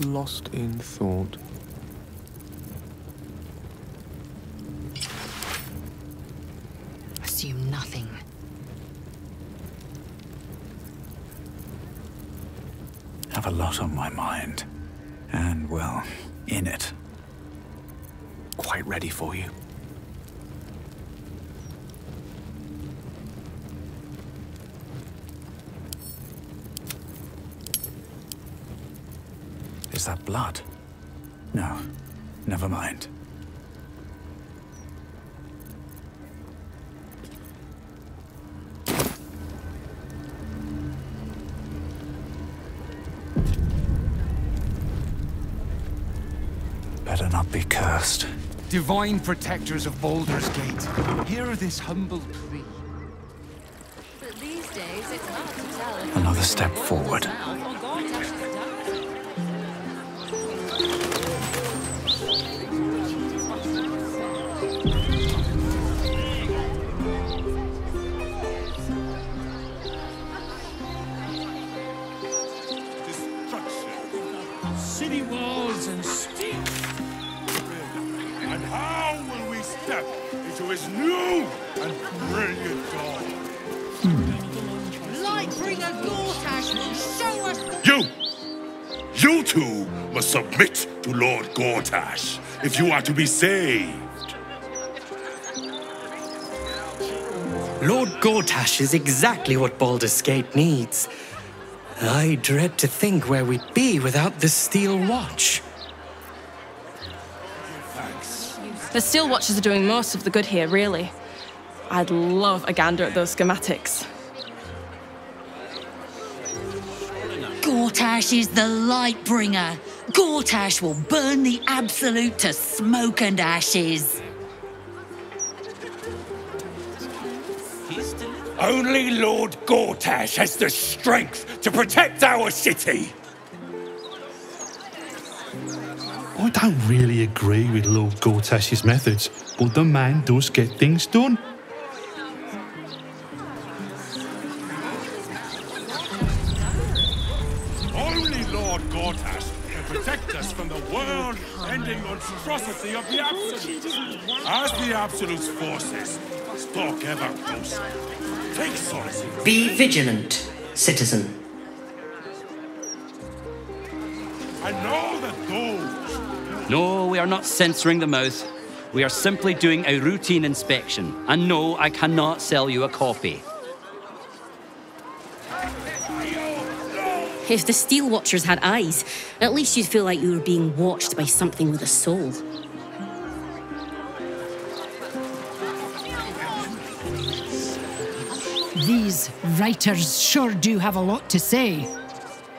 Lost in thought. Assume nothing. Have a lot on my mind. And, well, in it. Quite ready for you. Is that blood? No, never mind. Better not be cursed. Divine protectors of Baldur's Gate, hear this humble plea. But these days, it's hard to tell if Another step forward. City walls and steel. And how will we step into his new and brilliant dawn? Lightbringer Gortash will show us the... You two must submit to Lord Gortash if you are to be saved. Lord Gortash is exactly what Baldur's Gate needs. I dread to think where we'd be without the Steel Watch. The Steel Watchers are doing most of the good here, really. I'd love a gander at those schematics. Gortash is the Lightbringer. Gortash will burn the Absolute to smoke and ashes. Only Lord Gortash has the strength to protect our city. I don't really agree with Lord Gortash's methods, but the man does get things done. Only Lord Gortash can protect us from the world-ending monstrosity of the Absolute. As the Absolute's forces stalk ever closer, take solace. Be vigilant, citizen. I know that those... No, we are not censoring the mouth. We are simply doing a routine inspection. And no, I cannot sell you a copy. If the Steel Watchers had eyes, at least you'd feel like you were being watched by something with a soul. These writers sure do have a lot to say.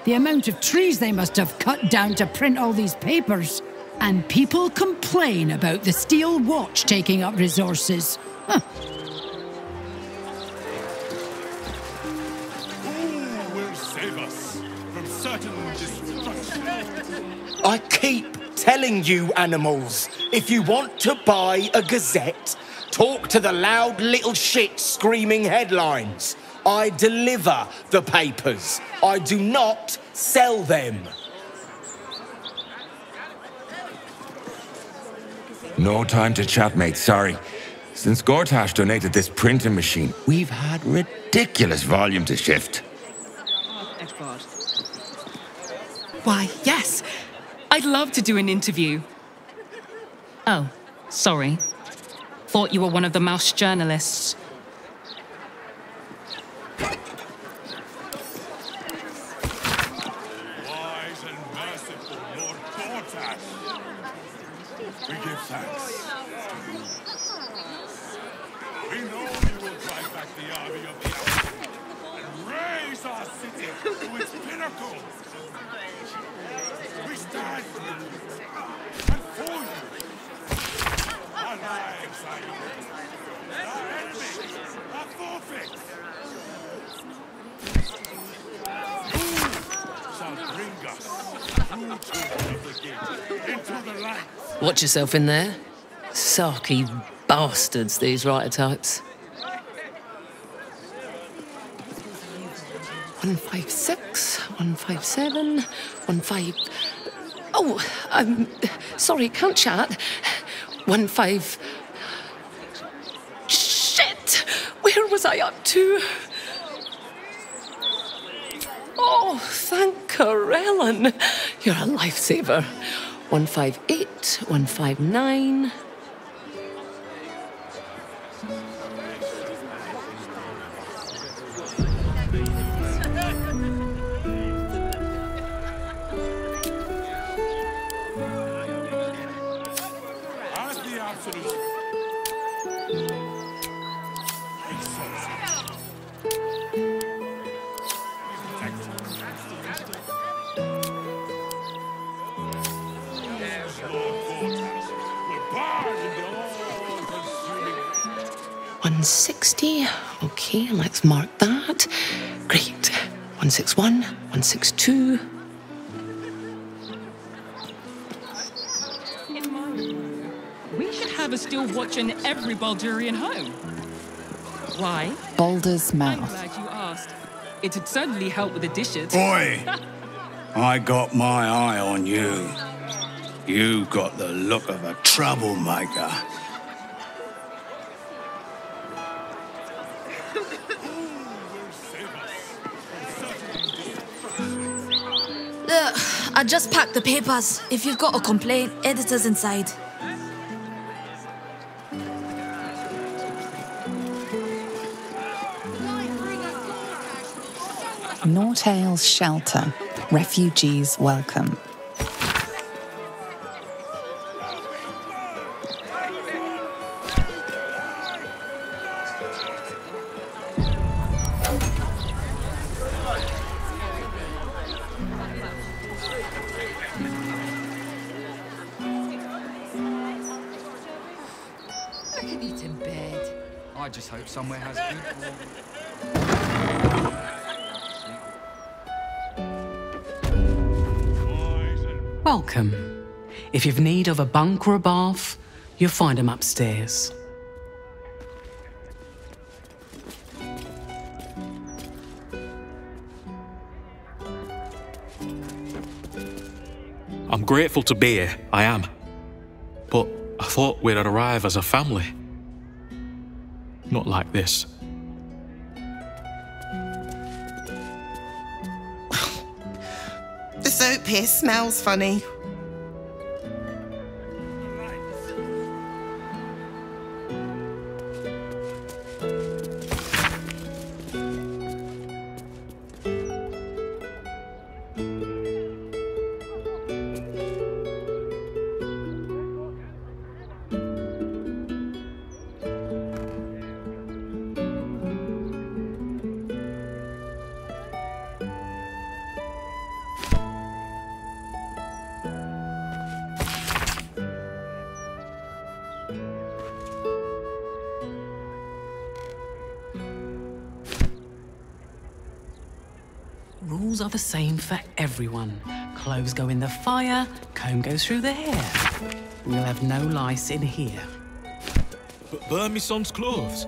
The amount of trees they must have cut down to print all these papers. And people complain about the Steel Watch taking up resources. Huh. Who will save us from certain destruction? I keep telling you, animals, if you want to buy a gazette, talk to the loud little shit screaming headlines. I deliver the papers. I do not sell them. No time to chat, mate, sorry. Since Gortash donated this printing machine, we've had ridiculous volume to shift. Why, yes. I'd love to do an interview. Oh, sorry. Thought you were one of the mouse journalists. Wise and merciful Lord Gortash, we give thanks. We know you will drive back the army of the Absolute and raise our city to its pinnacle. We stand with you and for you. Our lives are yours. Our enemies are forfeit. Watch yourself in there. Sarky bastards, these writer types. 156, 157, 15... Oh, sorry, can't chat. 15... Shit! Where was I up to? Oh, thank Corellin. You're a lifesaver. 158, 159... $160. Okay, let's mark that. Great. 161, 162. We should have a steel watch in every Baldurian home. Why? Baldur's I'm mouth. glad you asked. It'd certainly help with the dishes. Boy, I got my eye on you. You got the look of a troublemaker. Look, I just packed the papers. If you've got a complaint, editor's inside. Nortale's shelter. Refugees welcome. I can eat in bed. I just hope somewhere has good Welcome. If you've need of a bunk or a bath, you'll find them upstairs. I'm grateful to be here, I am. But I thought we'd arrive as a family. Not like this. The soap here smells funny. Rules are the same for everyone. Clothes go in the fire, comb goes through the hair. We'll have no lice in here. But burn me son's clothes.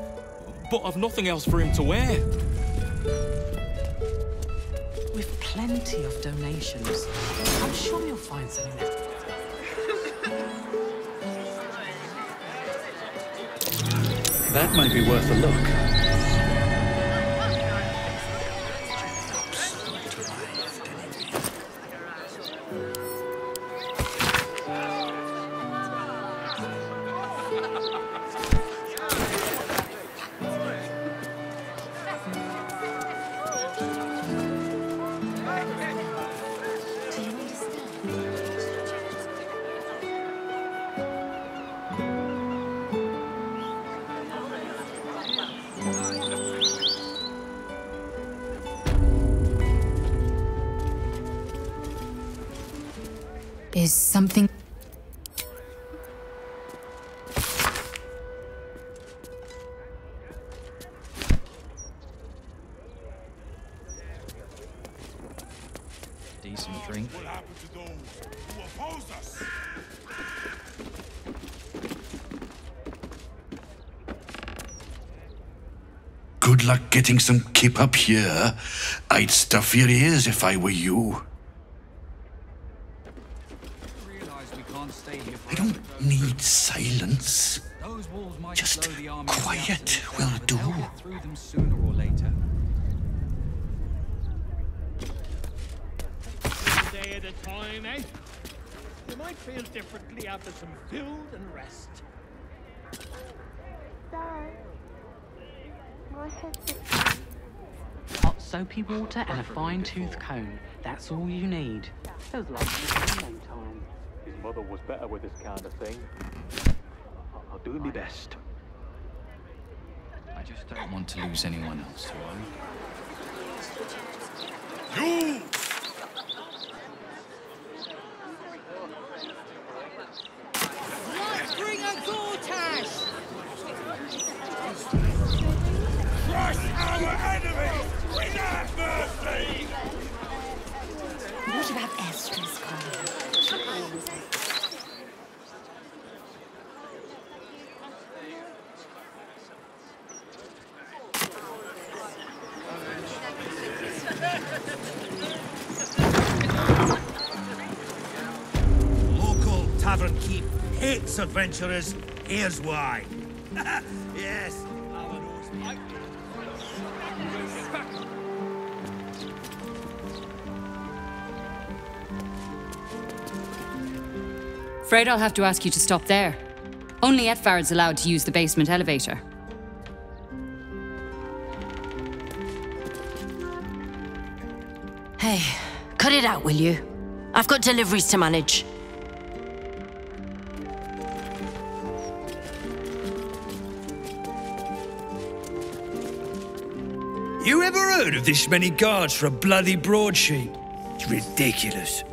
But I've nothing else for him to wear. With plenty of donations, I'm sure you'll find something there. That might be worth a look. Is something... decent drink. What happened to those who oppose us? Good luck getting some kip up here. I'd stuff your ears if I were you. I don't need silence. Just quiet will do. Through them sooner or later. One day at a time, eh? You might feel differently after some food and rest. Hot soapy water and a fine-tooth comb. That's all you need. Feels like no time. His mother was better with this kind of thing. I'll do my best. I just don't want to lose anyone else, do I? You! Let's bring a Gortash! Crush our enemies without mercy! What about Esther's calling? Local tavern keep hates adventurers. Here's why. Yes. Afraid I'll have to ask you to stop there. Only Etfard's allowed to use the basement elevator. Hey, cut it out, will you? I've got deliveries to manage. You ever heard of this many guards for a bloody broadsheet? It's ridiculous.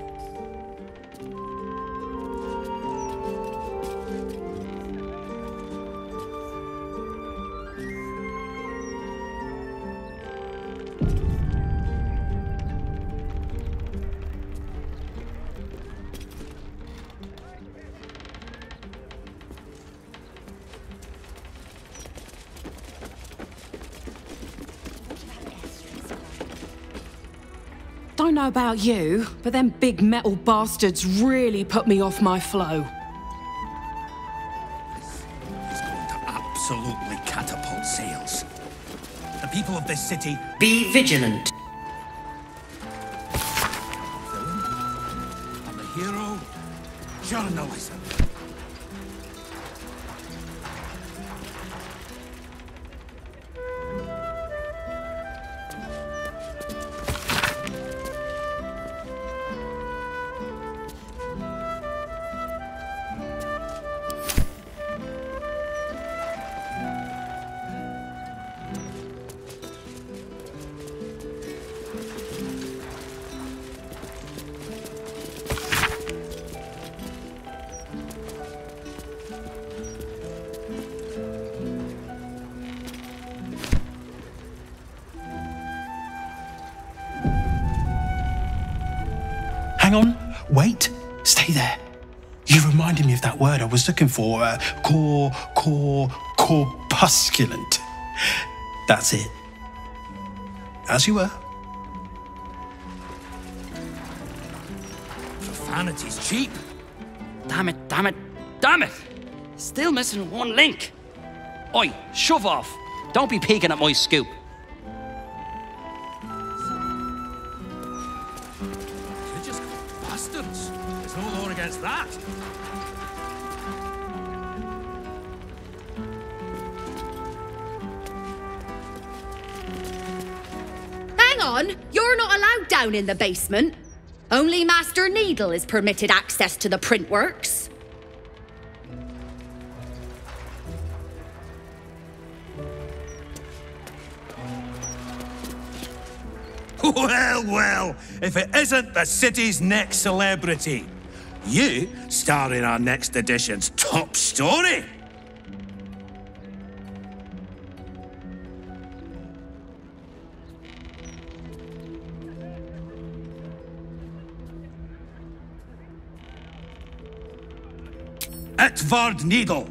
Don't know about you, but them big metal bastards really put me off my flow. It's going to absolutely catapult sales. The people of this city... Be vigilant. I'm the hero, journalism. Hang on, wait, stay there. You reminded me of that word I was looking for, corpusculent. That's it. As you were. Profanity's cheap. Damn it, damn it, damn it! Still missing one link. Oi, shove off. Don't be peeking at my scoop. You're just bastards. There's no law against that. Hang on, you're not allowed down in the basement. Only Master Needle is permitted access to the printworks. Well, well, if it isn't the city's next celebrity. You star in our next edition's top story. Edvard Needle,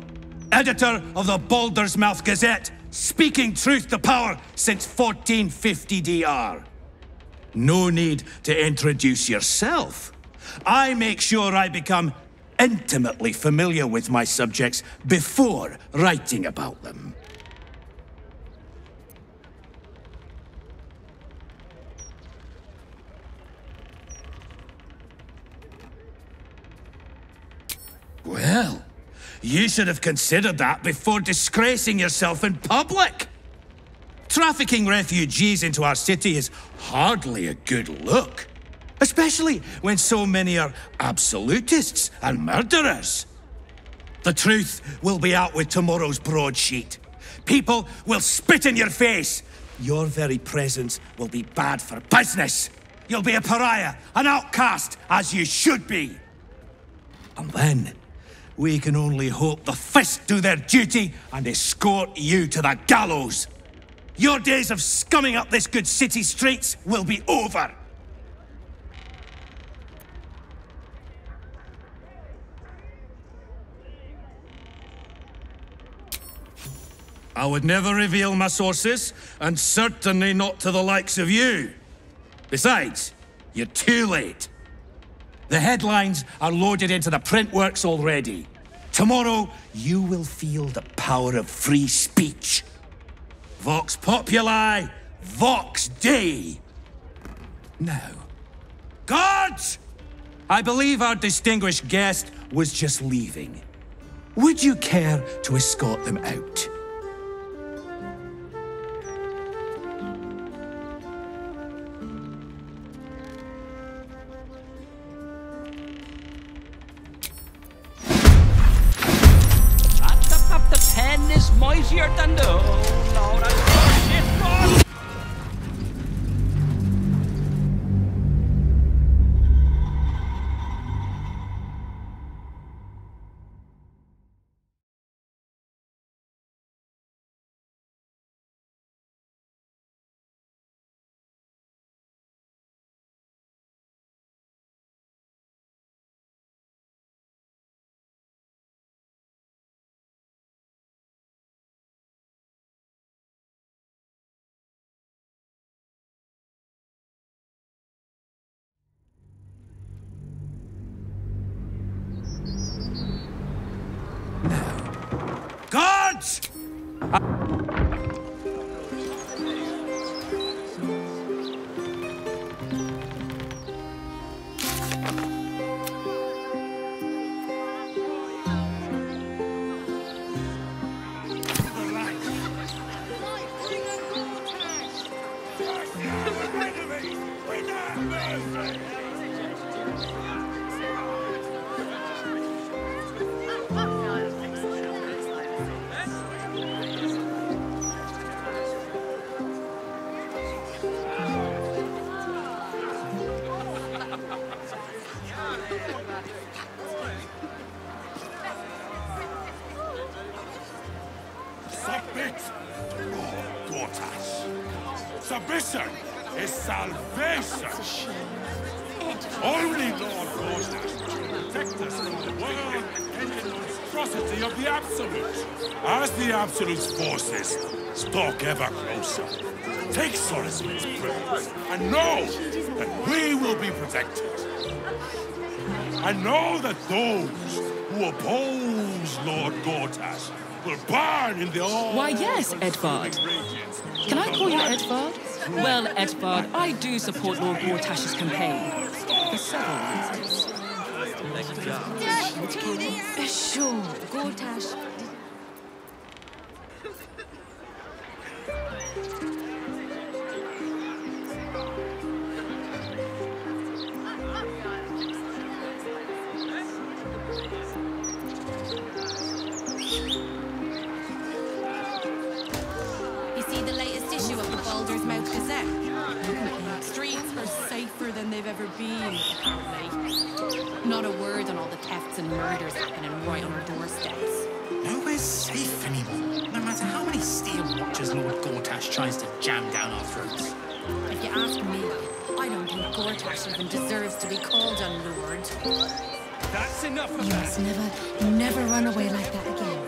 editor of the Baldur's Mouth Gazette, speaking truth to power since 1450 DR. No need to introduce yourself. I make sure I become intimately familiar with my subjects before writing about them. Well, you should have considered that before disgracing yourself in public. Trafficking refugees into our city is hardly a good look, especially when so many are absolutists and murderers. The truth will be out with tomorrow's broadsheet. People will spit in your face. Your very presence will be bad for business. You'll be a pariah, an outcast, as you should be. And then we can only hope the Fist do their duty and escort you to the gallows. Your days of scumming up this good city streets will be over. I would never reveal my sources, and certainly not to the likes of you. Besides, you're too late. The headlines are loaded into the printworks already. Tomorrow, you will feel the power of free speech. Vox Populi, Vox Dei. Now, guards! I believe our distinguished guest was just leaving. Would you care to escort them out? The pen is mightier than the whole Lord of shit, Lord. Guards! Submit, Lord Gortash. Submission is salvation. Only Lord Gortash will protect us from the world and the monstrosity of the Absolute. As the Absolute's forces stalk ever closer, take solace in his presence and know that we will be protected. And know that those who oppose Lord Gortash will burn in the all. Why, yes, Edvard. Can I call you Edvard? Well, Edvard, I do support Lord Gortash's campaign. For several reasons. Sure, Gortash. You see the latest issue of the Balder's Mouth Gazette? Streets are safer than they've ever been, apparently. Not a word on all the thefts and murders happening right on our doorsteps. Nowhere's safe anymore, no matter how many steel watchers Lord Gortash tries to jam down our throats. If you ask me, I don't think Gortash even deserves to be called a lord. That's enough of You that. must never run away like that again.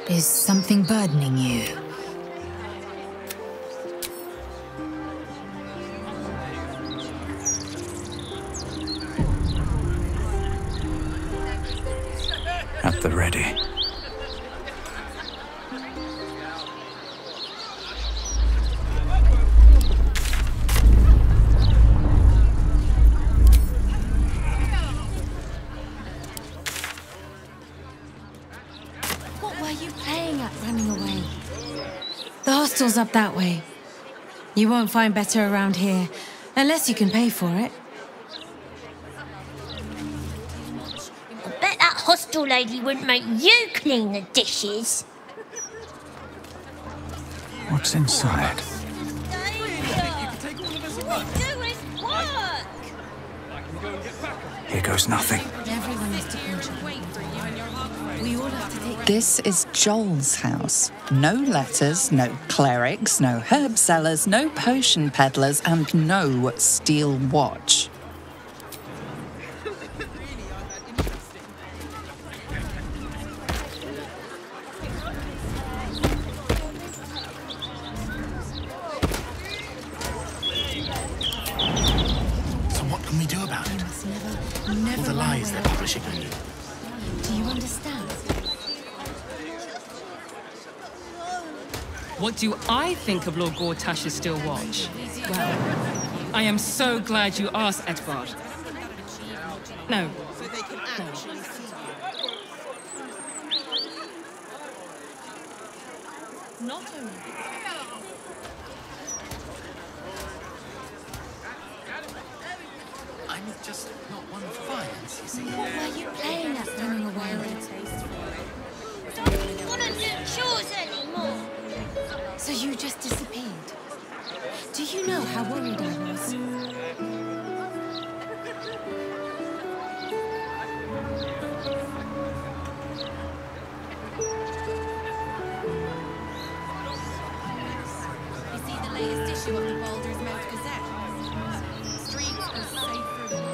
Is something burdening you? At the ready. What were you playing at running away? The hostel's up that way. You won't find better around here, unless you can pay for it. I bet that hostel lady wouldn't make you clean the dishes. What's inside? Here goes nothing. Everyone has to contribute. We all have to take... This is Joel's house. No letters, no clerics, no herb sellers, no potion peddlers, and no steel watch. So what can we do about it? Never All the lies they're publishing on you. Do you understand? What do I think of Lord Gortash's Steel Watch? Well, I am so glad you asked, Edvard. No. Not only... I'm just not one for violence, you see. What were you playing at running away? Don't want to do chores anymore. So you just disappeared? Do you know how worried I was? You see the latest issue of the Baldur Gazette? Streets are safer than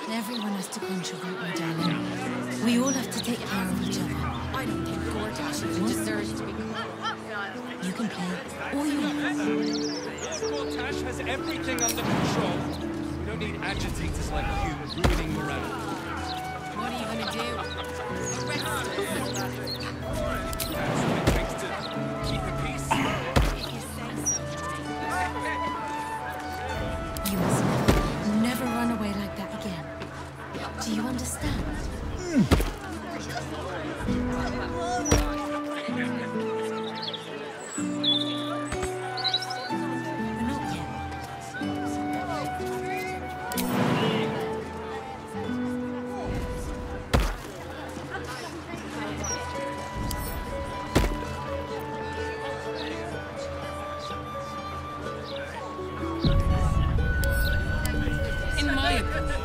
Everyone has to contribute, my darling. We all have to take care of each other. I don't think Gortash deserves to be called. You can play all you want. Gortash has everything under control. We don't need agitators like you ruining morale. What are you gonna do? Arrest us? That's what it takes to keep the peace. If you say so. You must never run away like that again. Do you understand? Not yet. In my opinion...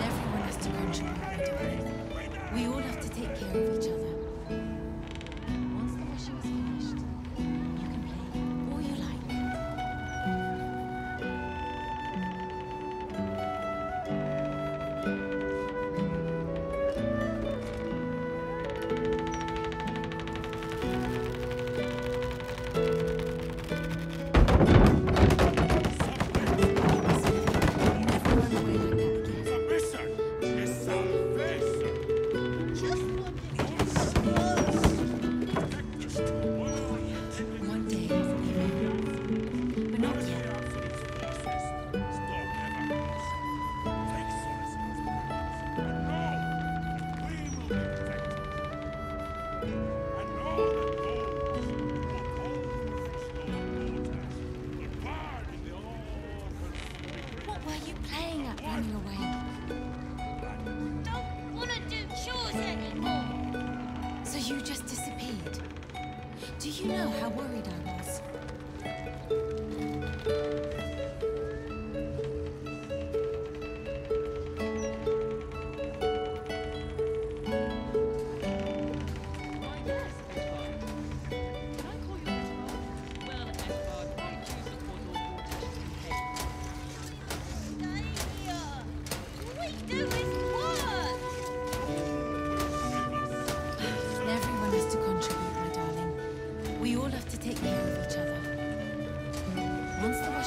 Everyone has to contribute, my darling. We all have to take care of each other. Once the washing is finished, you can play all you like.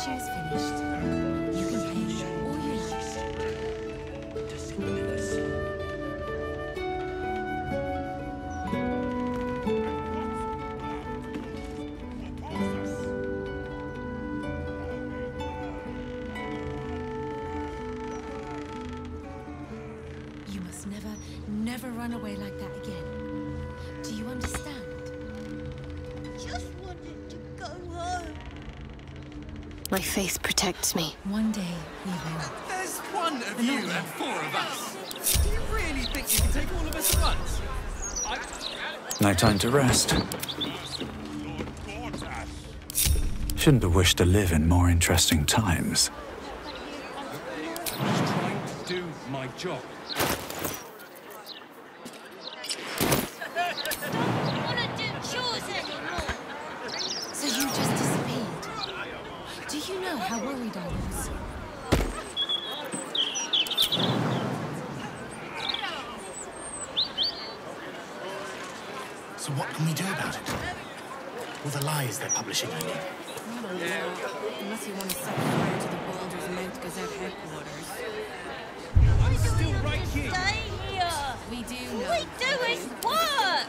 washing is finished, you can pay all you like. You must never run away like that again. Do you understand? Just wanted to go home. My faith protects me. One day we will. There's one of you and four of us. Do you really think you can take all of us at once? No time to rest. Shouldn't have wished to live in more interesting times. I'm just trying to do my job. So you just disappeared. Do you know how worried I was? So what can we do about it? All the lies they're publishing, I mean. Unless you want to set fire to the Balder's Mouth Gazette headquarters. I'm still right here. Stay here. We do All know. we do is work.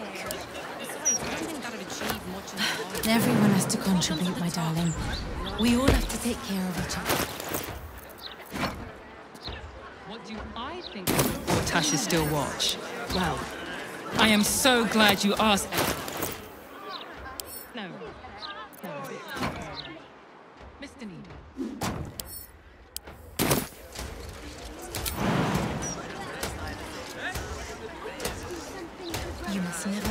Besides, I don't think that'd achieve much in the life. Everyone has to contribute, my darling. We all have to take care of each other. What do I think of Tash's still watch? Well, I am so glad you asked. No. Mr. Needle. You must never...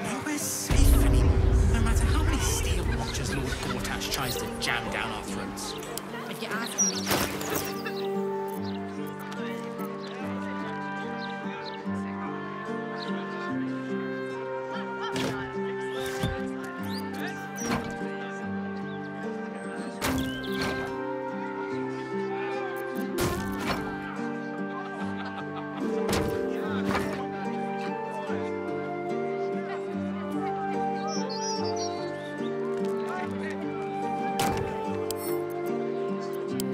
Nowhere's safe anymore. No matter how many steel watchers Lord Gortash tries to jam down our throats. If you ask me.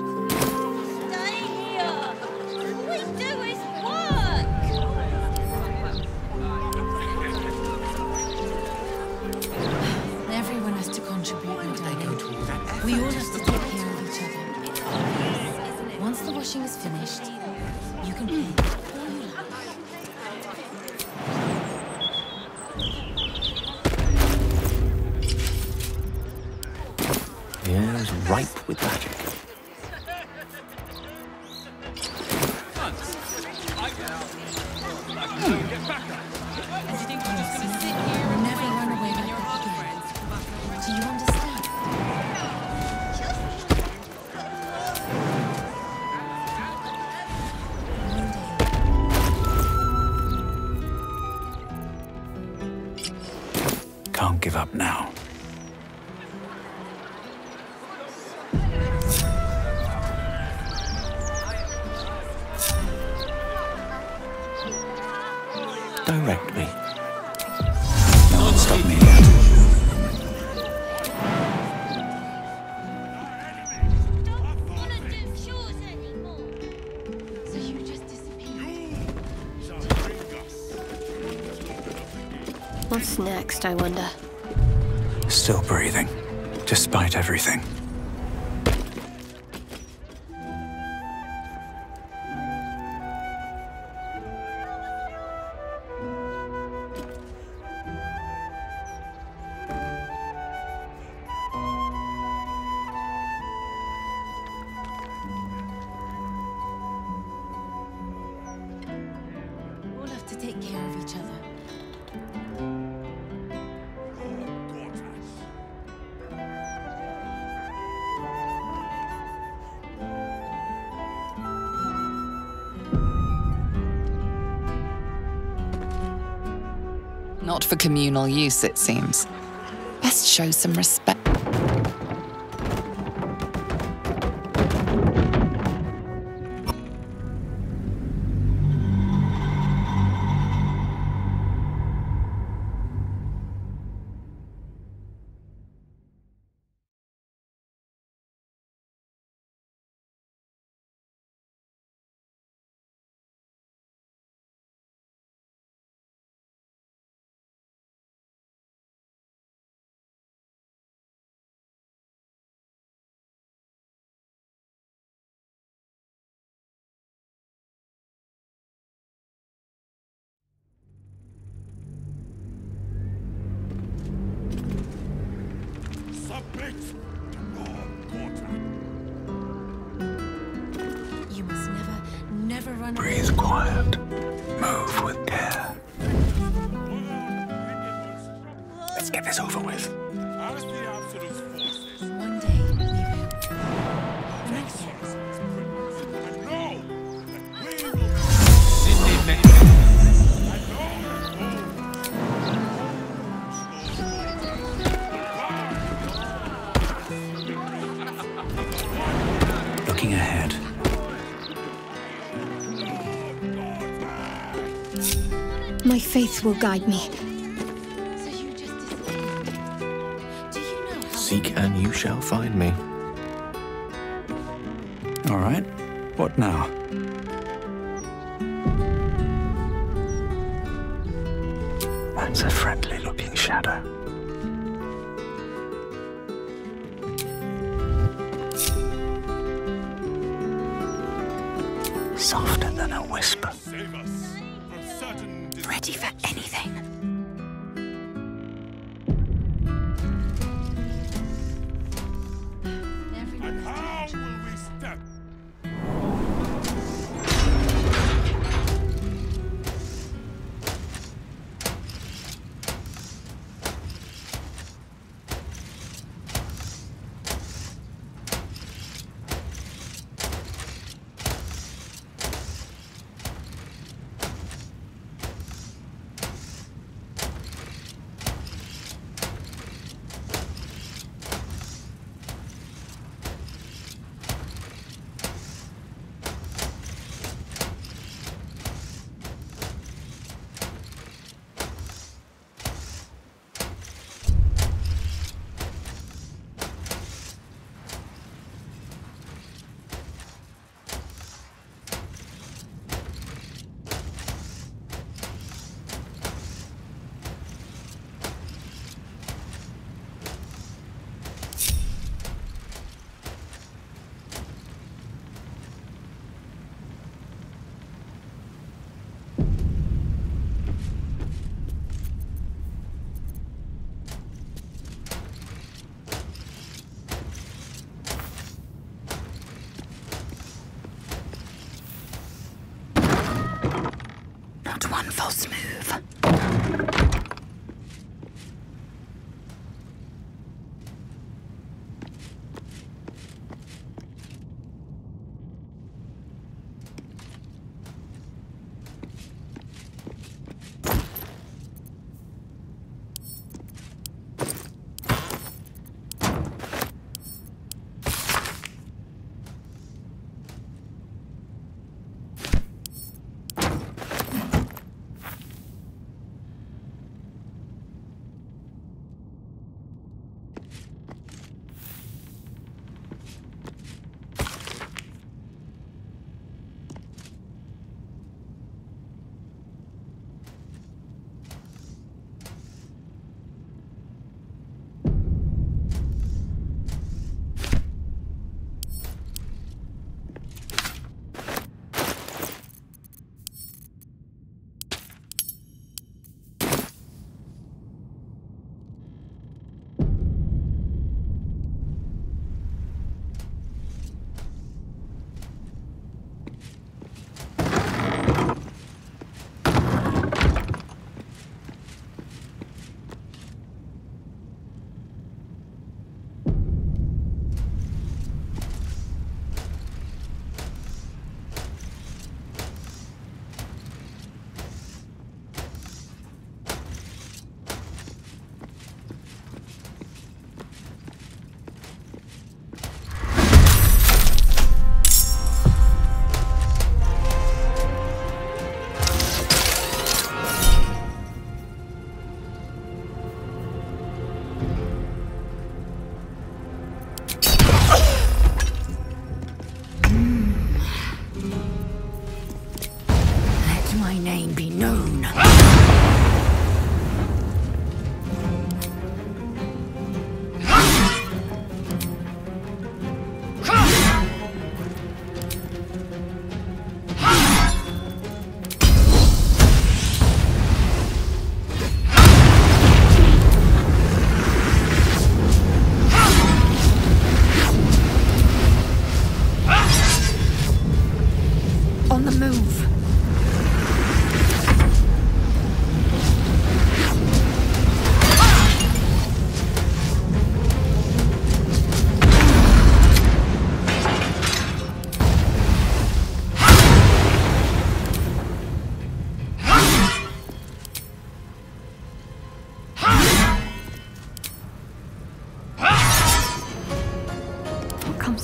Stay here. All we do is work. Everyone has to contribute, my darling. We all have to take care of each other. Once the washing is finished, you can pay all you like. The air's ripe with magic. Never run away like that again. Do you understand? Can't give up now. Direct me. No one stop me yet. So you just disappeared. What's next, I wonder? Still breathing, despite everything. We'll have to take care of each other. Not for communal use, it seems. Best show some respect. You must never run away. Breathe quiet. Move with care. Let's get this over with. One day, we will. Next year. Looking ahead. My faith will guide me. Seek and you shall find me. All right. What now? That's a friendly-looking shadow. Softer than a whisper. Ready for anything. And how will we step? Not one false move.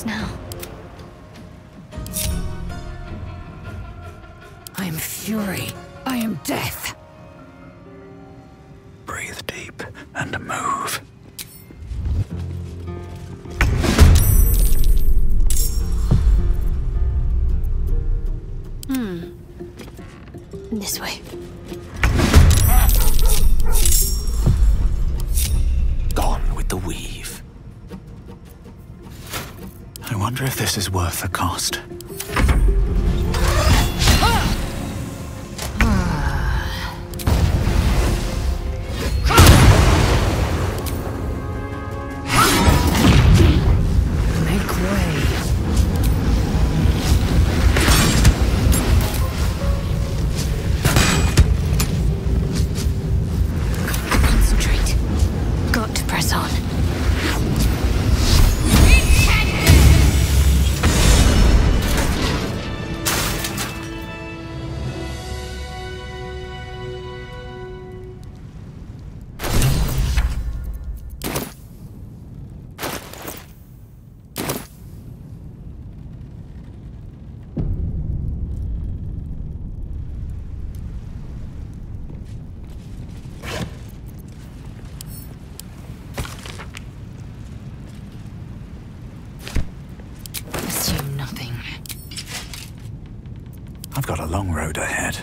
happens now? I am fury. I am death. Breathe deep and move. This way. Gone with the weave. I wonder if this is worth the cost. I've got a long road ahead.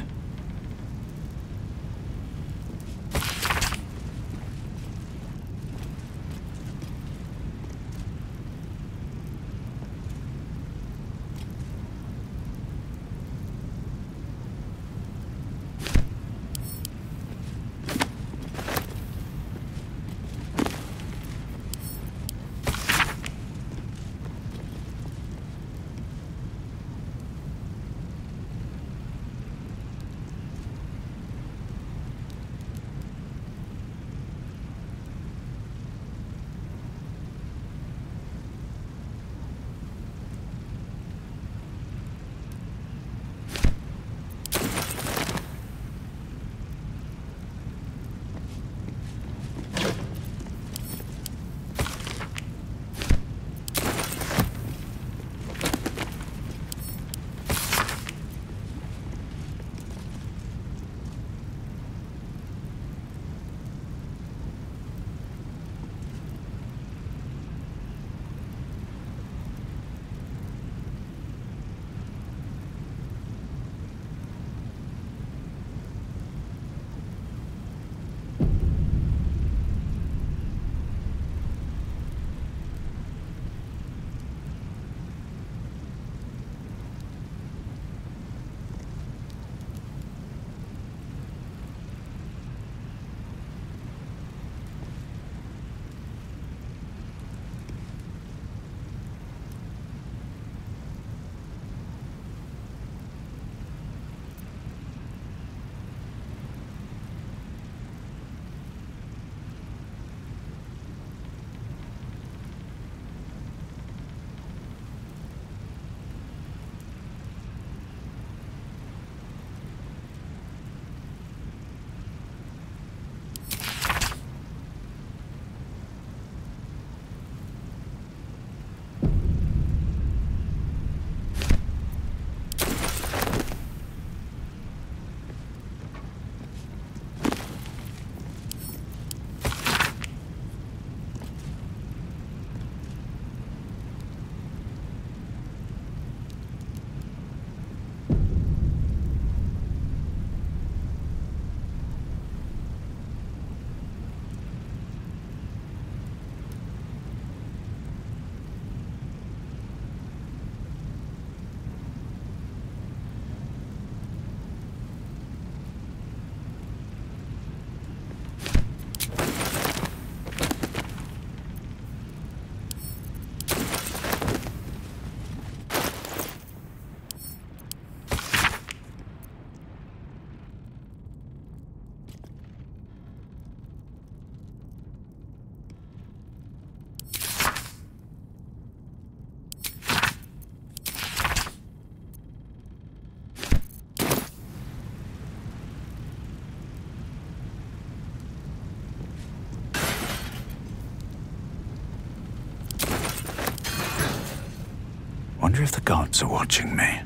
wonder if the gods are watching me.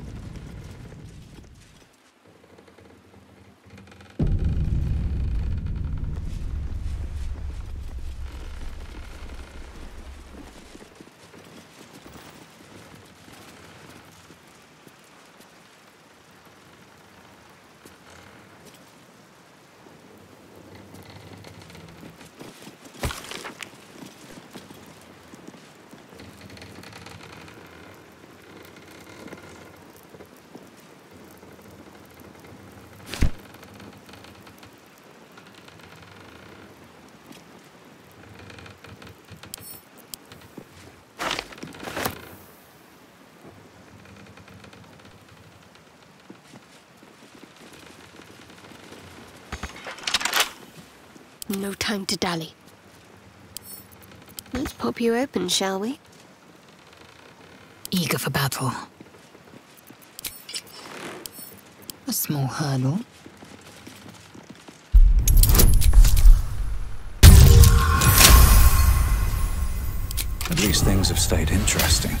No time to dally. Let's pop you open, shall we? Eager for battle. A small hurdle. At least things have stayed interesting.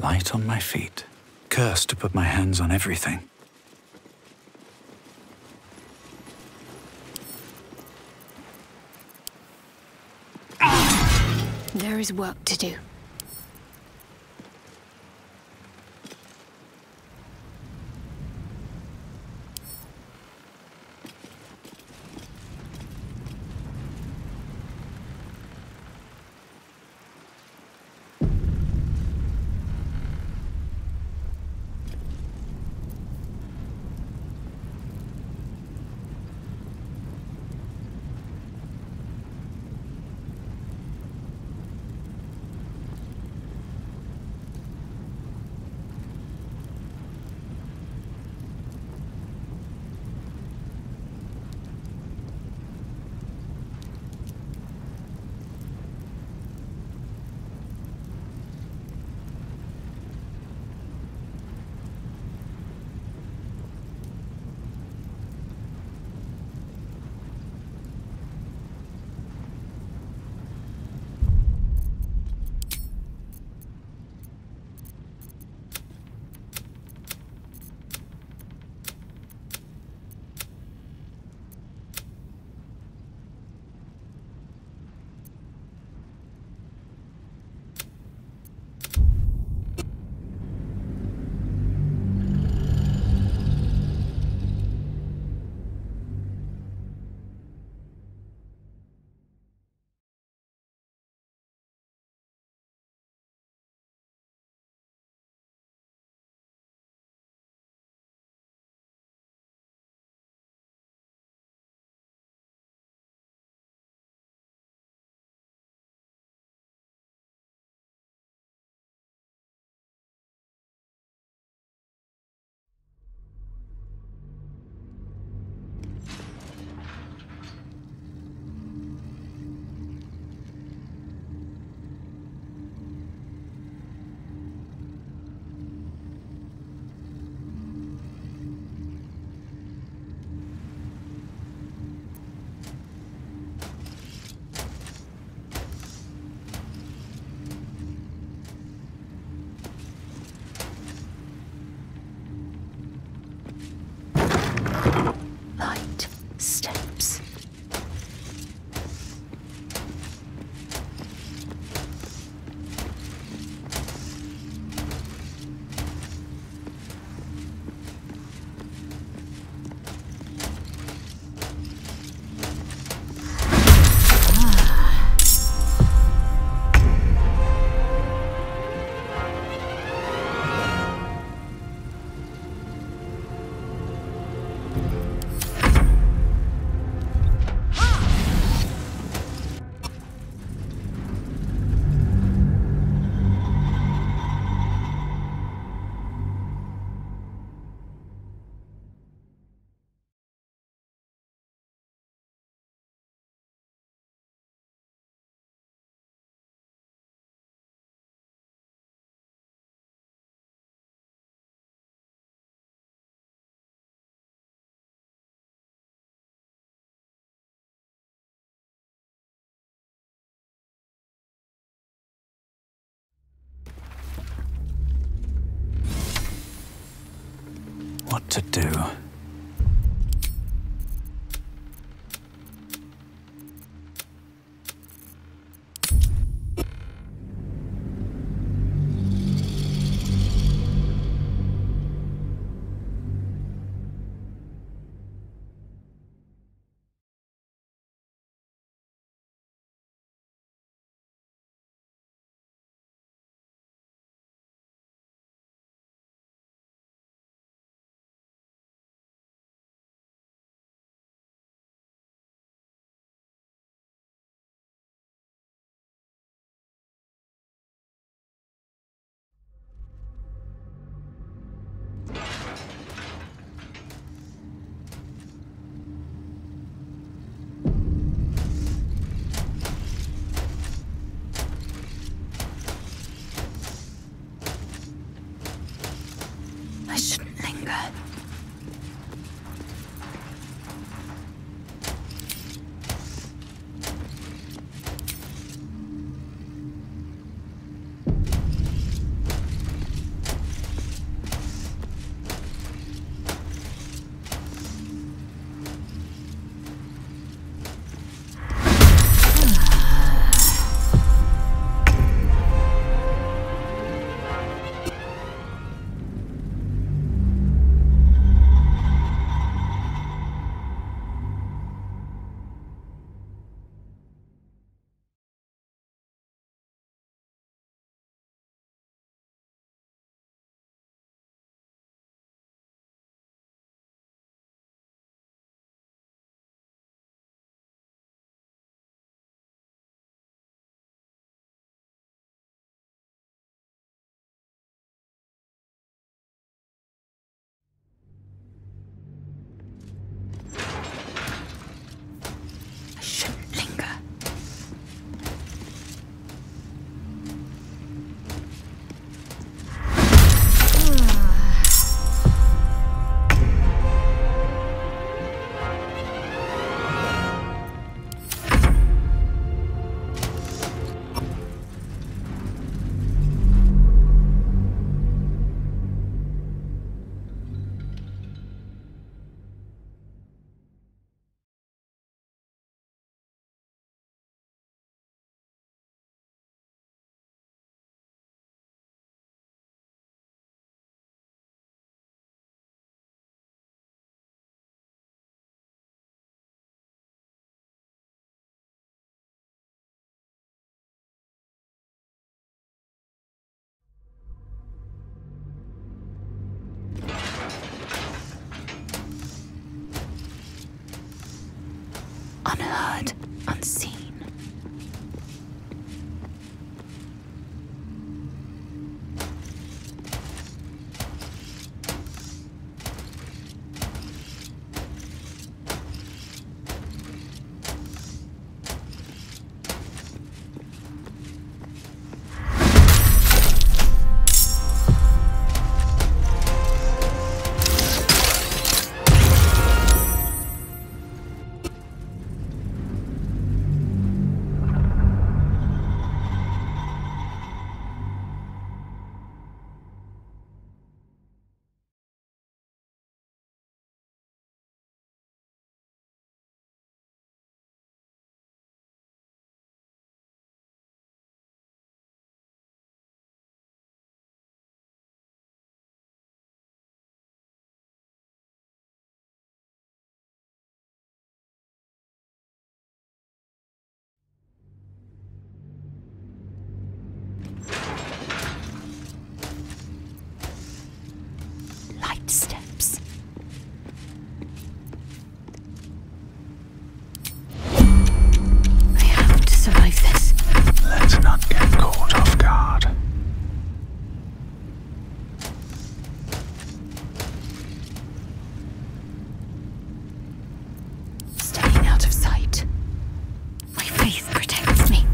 Light on my feet. Cursed to put my hands on everything. There is work to do. what to do. I shouldn't linger. Unheard, unseen. Light steps. I have to survive this. Let's not get caught off guard. Staying out of sight. My faith protects me.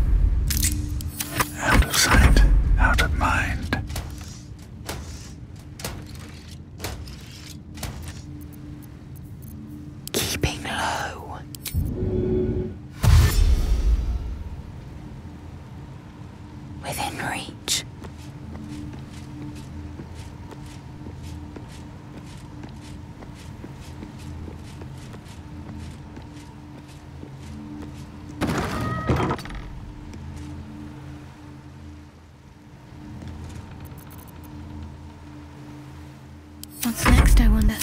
Out of sight, out of mind. What's next, I wonder?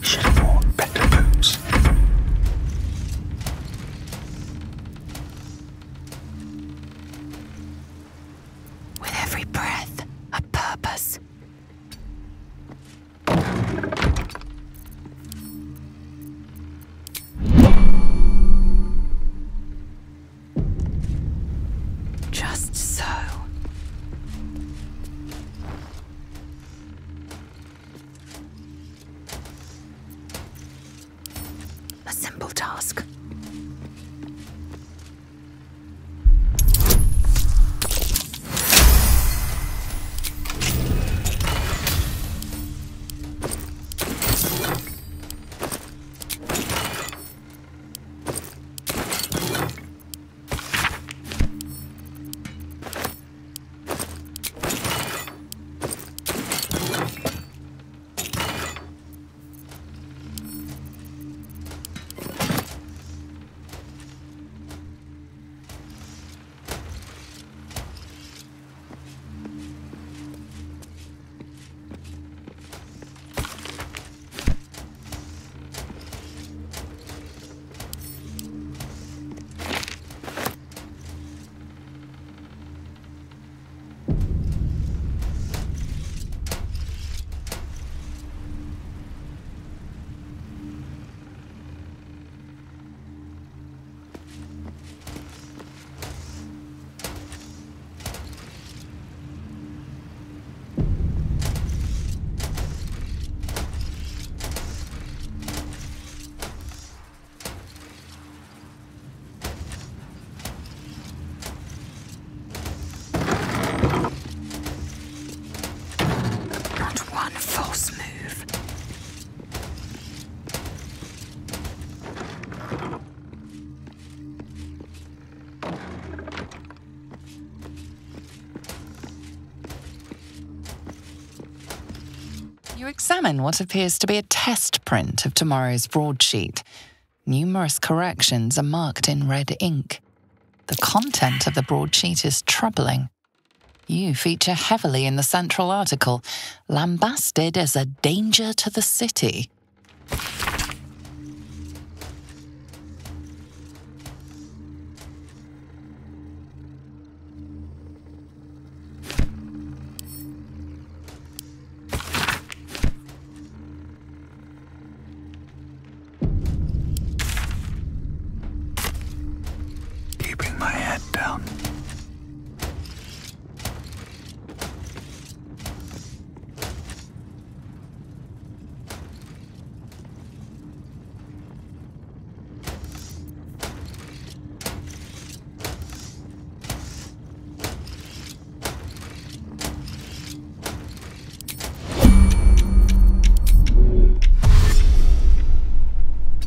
Should have worn better boots. With every breath, a purpose. Just so. A simple task. False move. You examine what appears to be a test print of tomorrow's broadsheet. Numerous corrections are marked in red ink. The content of the broadsheet is troubling. You feature heavily in the central article, lambasted as a danger to the city. Keeping my head down.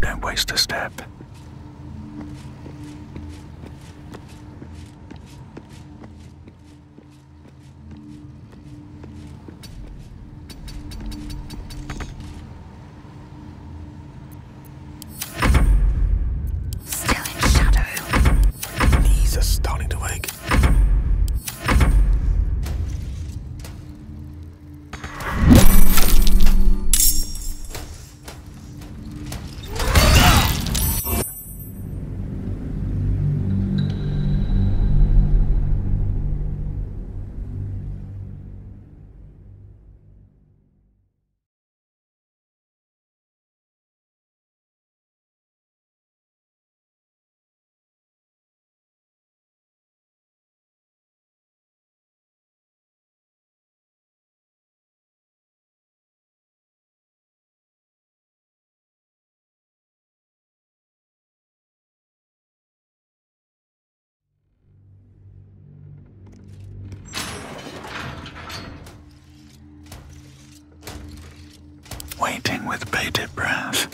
Don't waste a step. Still in shadow. My knees are starting to ache. Waiting with bated breath.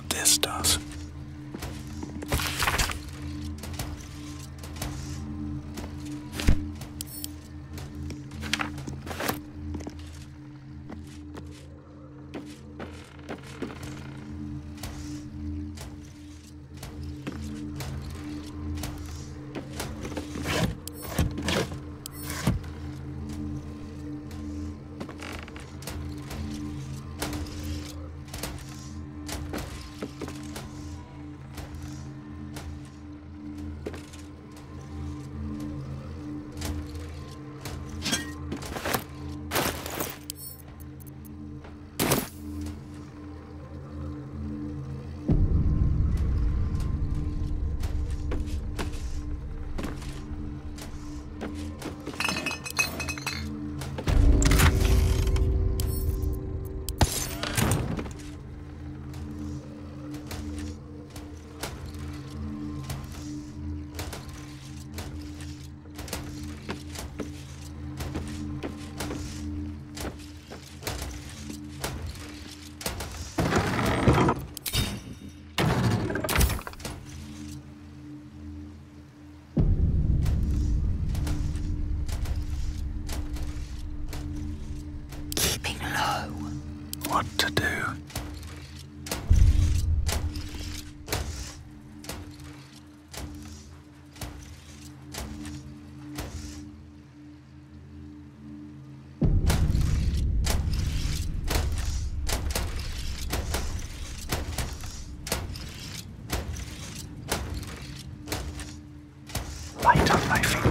what this does. What to do? Light on my feet.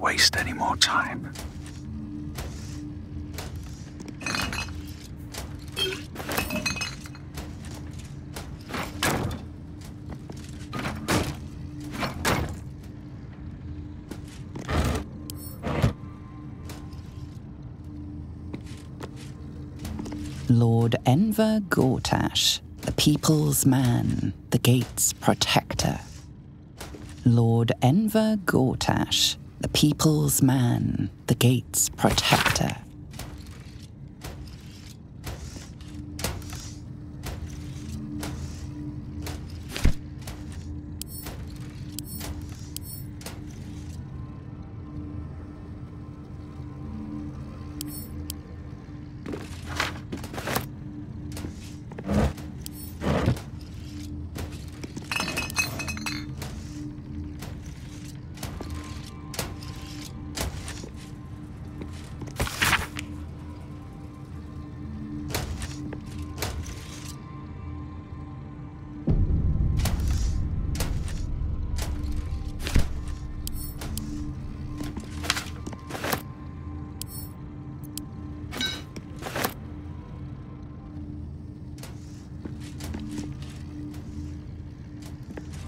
Waste any more time. Lord Enver Gortash, the people's man, the gate's protector. Lord Enver Gortash, the people's man, the gate's protector.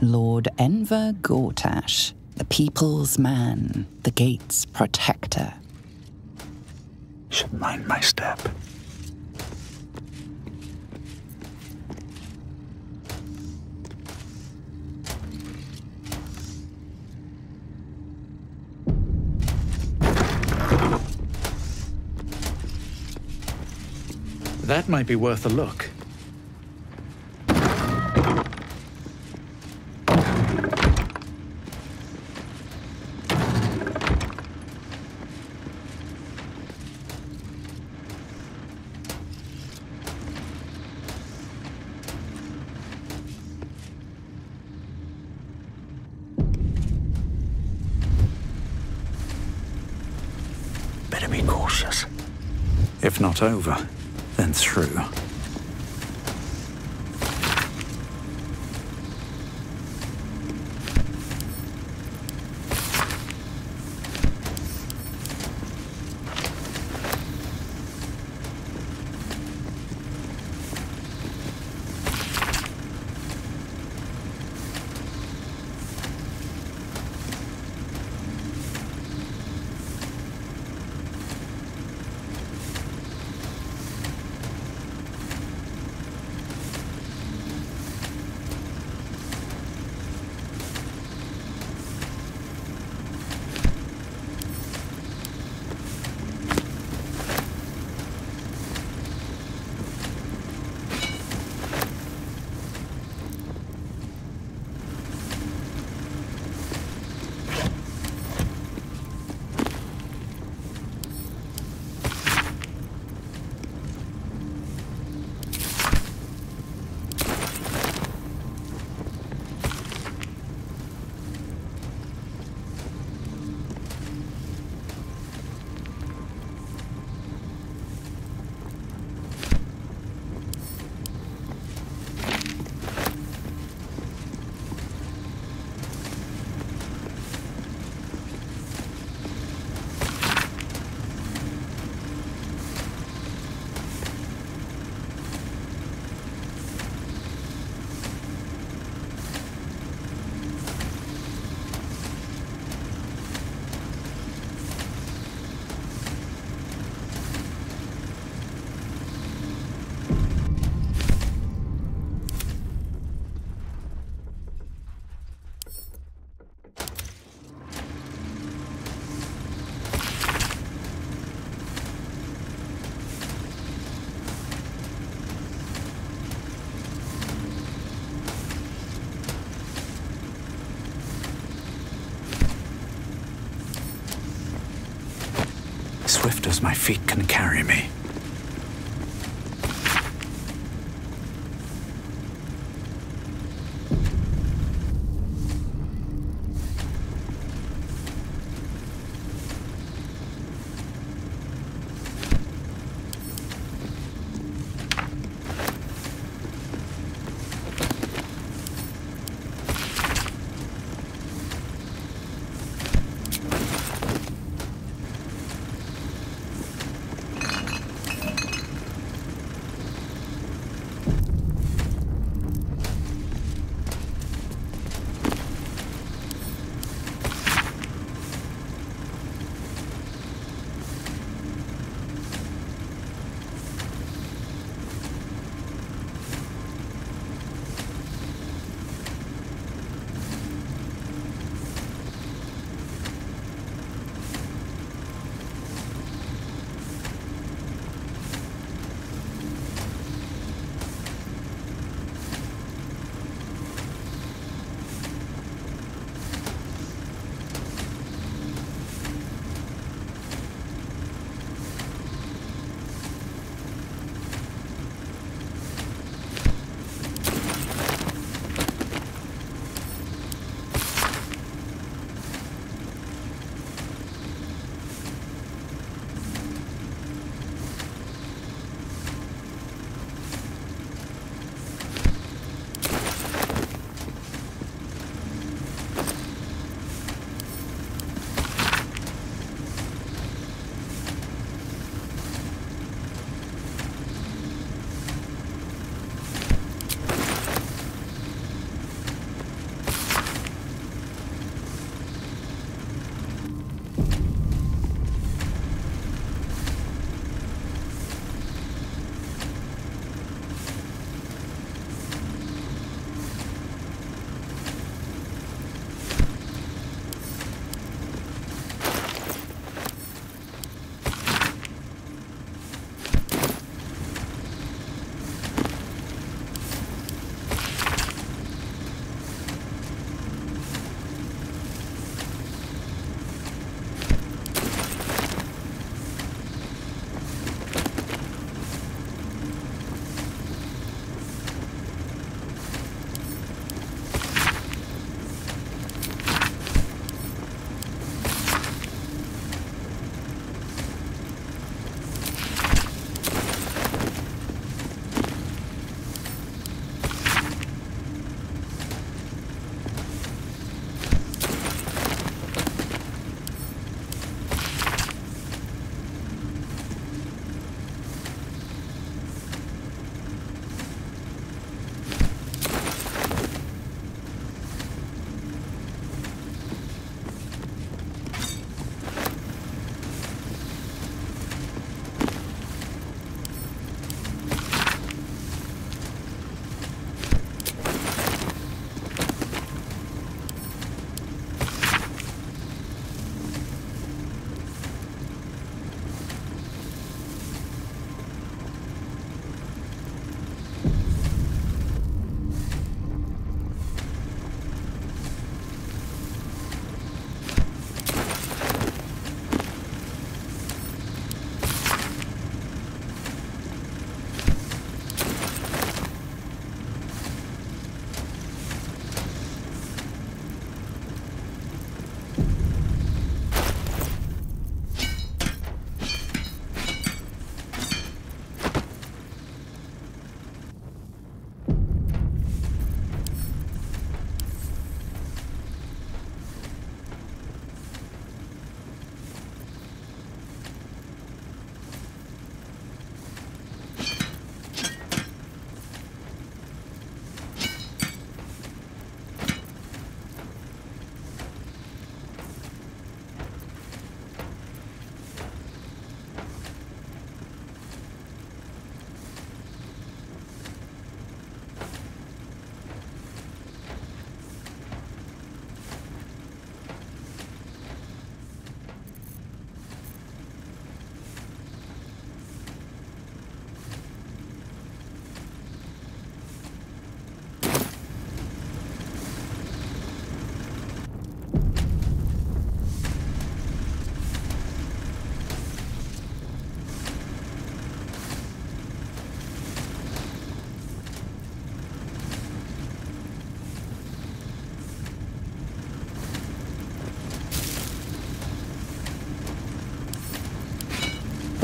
Lord Enver Gortash, the people's man, the gate's protector. Should mind my step. That might be worth a look. Better be cautious. If not over, then through. as my feet can carry me.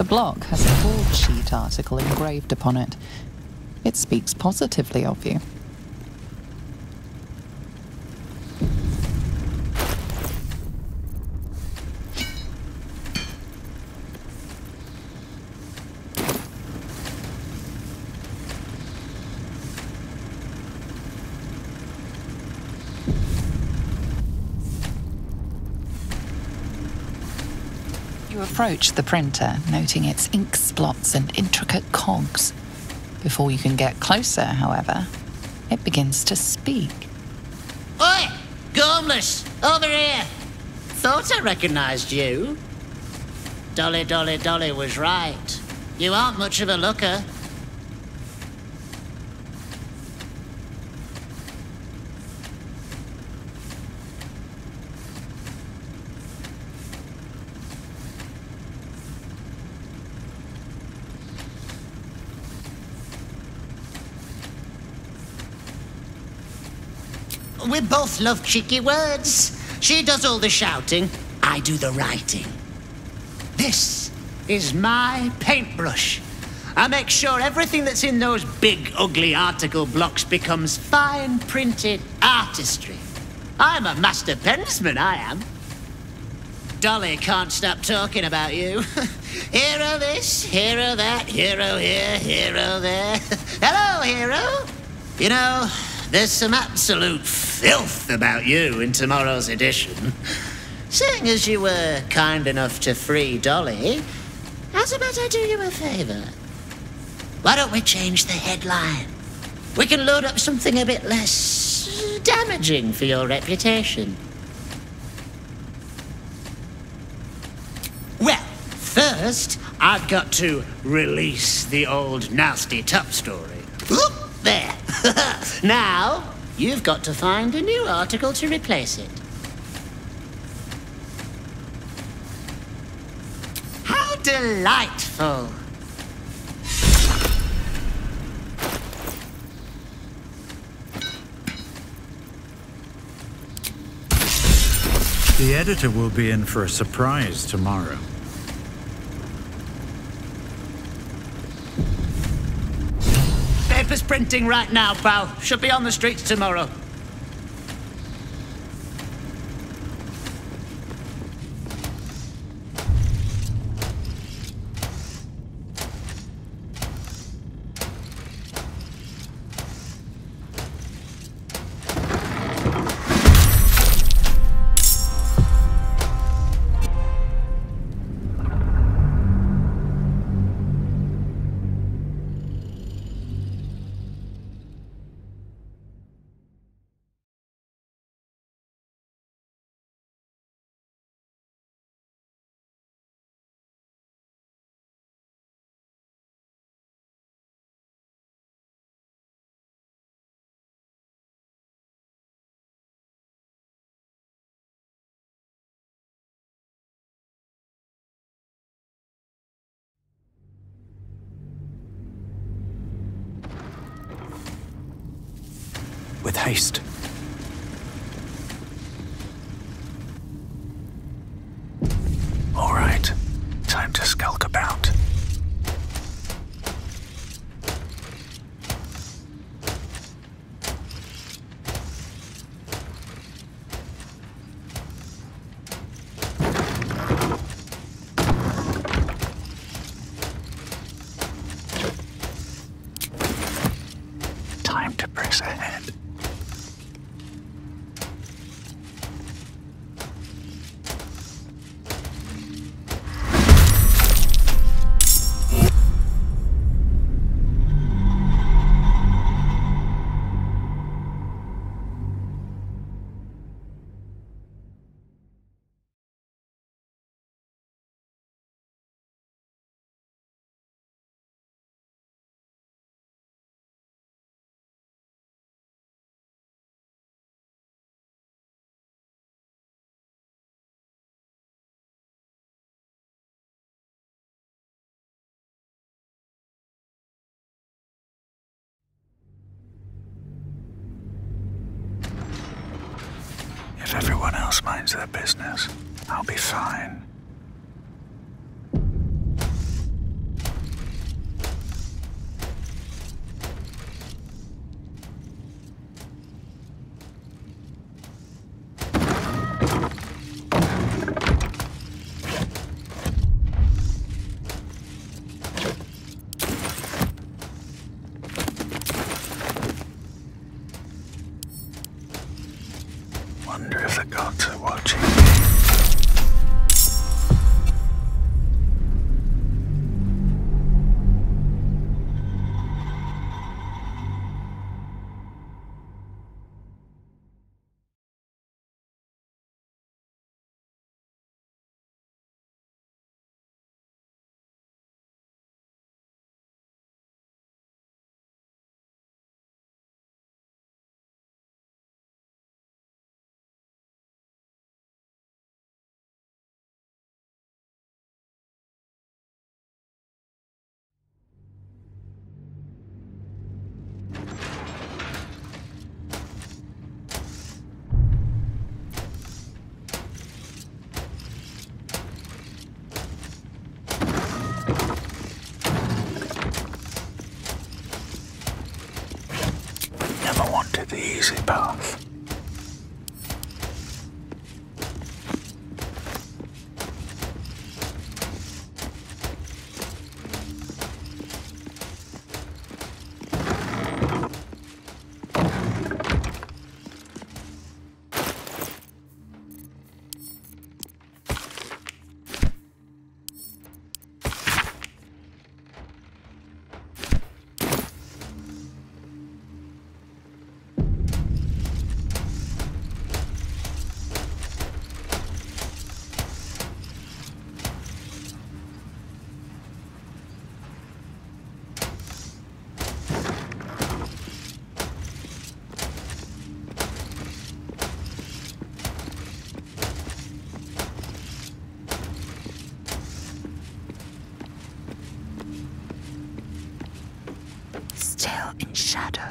block has a broadsheet article engraved upon it. It speaks positively of you. You approach the printer, noting its ink splots and intricate cogs. Before you can get closer, however, it begins to speak. Oi! Gormless! Over here! Thought I recognised you. Dolly was right. You aren't much of a looker. We both love cheeky words. She does all the shouting, I do the writing. This is my paintbrush. I make sure everything that's in those big, ugly article blocks becomes fine printed artistry. I'm a master pensman, I am. Dolly can't stop talking about you. Hero this, hero that, hero here, hero there. Hello, hero. You know, there's some absolute filth about you in tomorrow's edition. Seeing as you were kind enough to free Dolly, how's about I do you a favour? Why don't we change the headline? We can load up something a bit less damaging for your reputation. Well, first, I've got to release the old nasty top story. Oop, there. Now, you've got to find a new article to replace it. How delightful! The editor will be in for a surprise tomorrow. Paper's printing right now, pal. Should be on the streets tomorrow. With haste. All right, time to skulk about. Time to press ahead. If everyone else minds their business, I'll be fine. gods are watching. Never wanted the easy path. Still in shadow.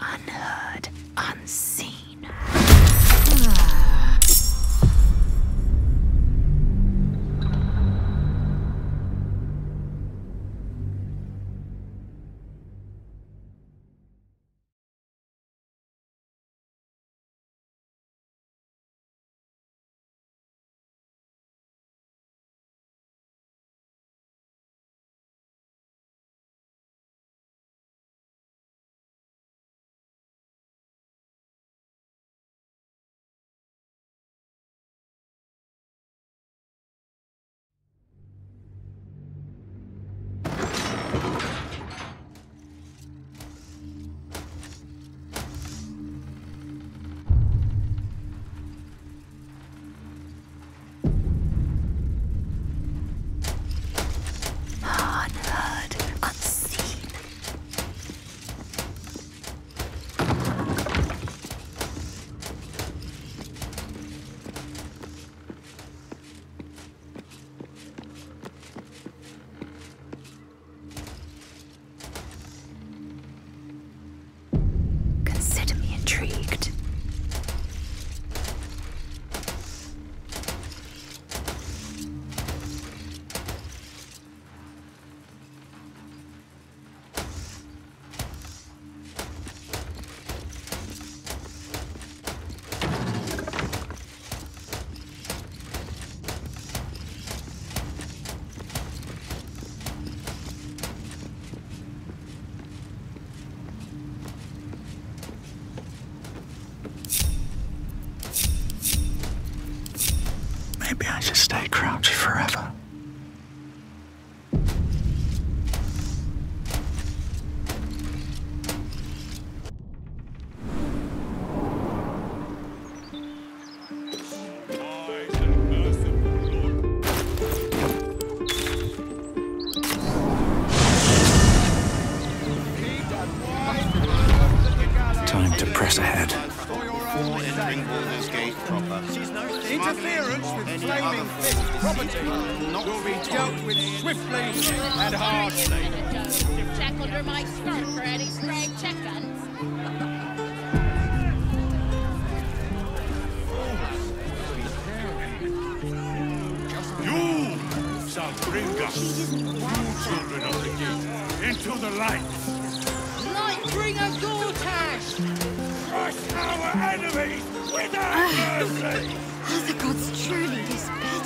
Unheard, unseen. Consider me intrigued. Maybe I should stay crouched forever. Time to press ahead. Interference with flaming fist property will be dealt with swiftly and harshly. Check under my skirt for any stray chickens. You shall bring us, you children of the gate, into the light. Lightbringer Gortash! Crush our enemies without mercy! Are the gods truly this bad?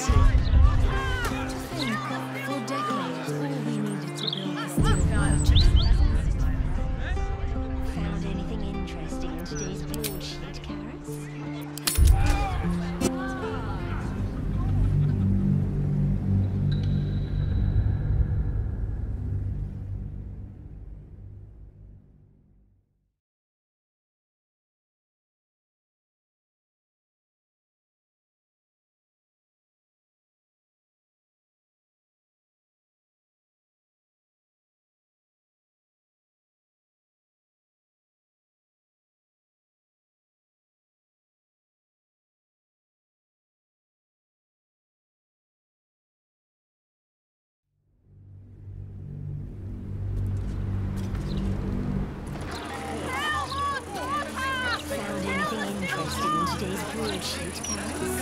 interested in today's broadsheet, Caris?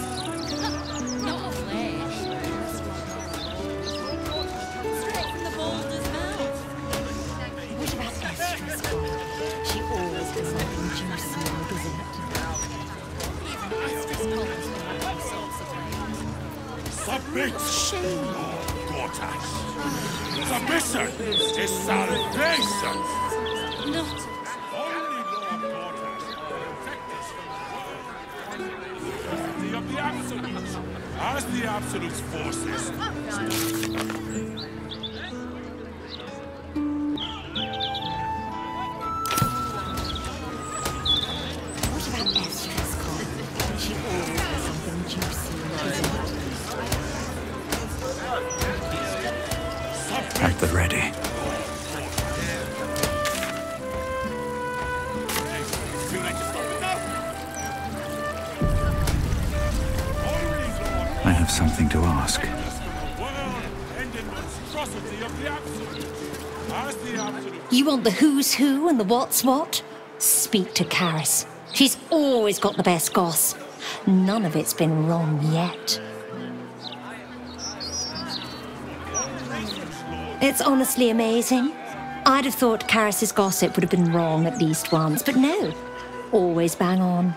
Not a flash. Straight from the Balder's mouth. What about Estra's call? She always has something juicy on dessert. Even Estra's call is one of those sorts of Submit! Lord Gortash! Submission is salvation! Not Only Lord Gortash will protect us from the world of the Absolutes. As the Absolutes' forces... What about Estra's call? She always has something juicy on dessert. At the ready. I have something to ask. You want the who's who and the what's what? Speak to Caris. She's always got the best goss. None of it's been wrong yet. It's honestly amazing. I'd have thought Caris's gossip would have been wrong at least once, but no. Always bang on.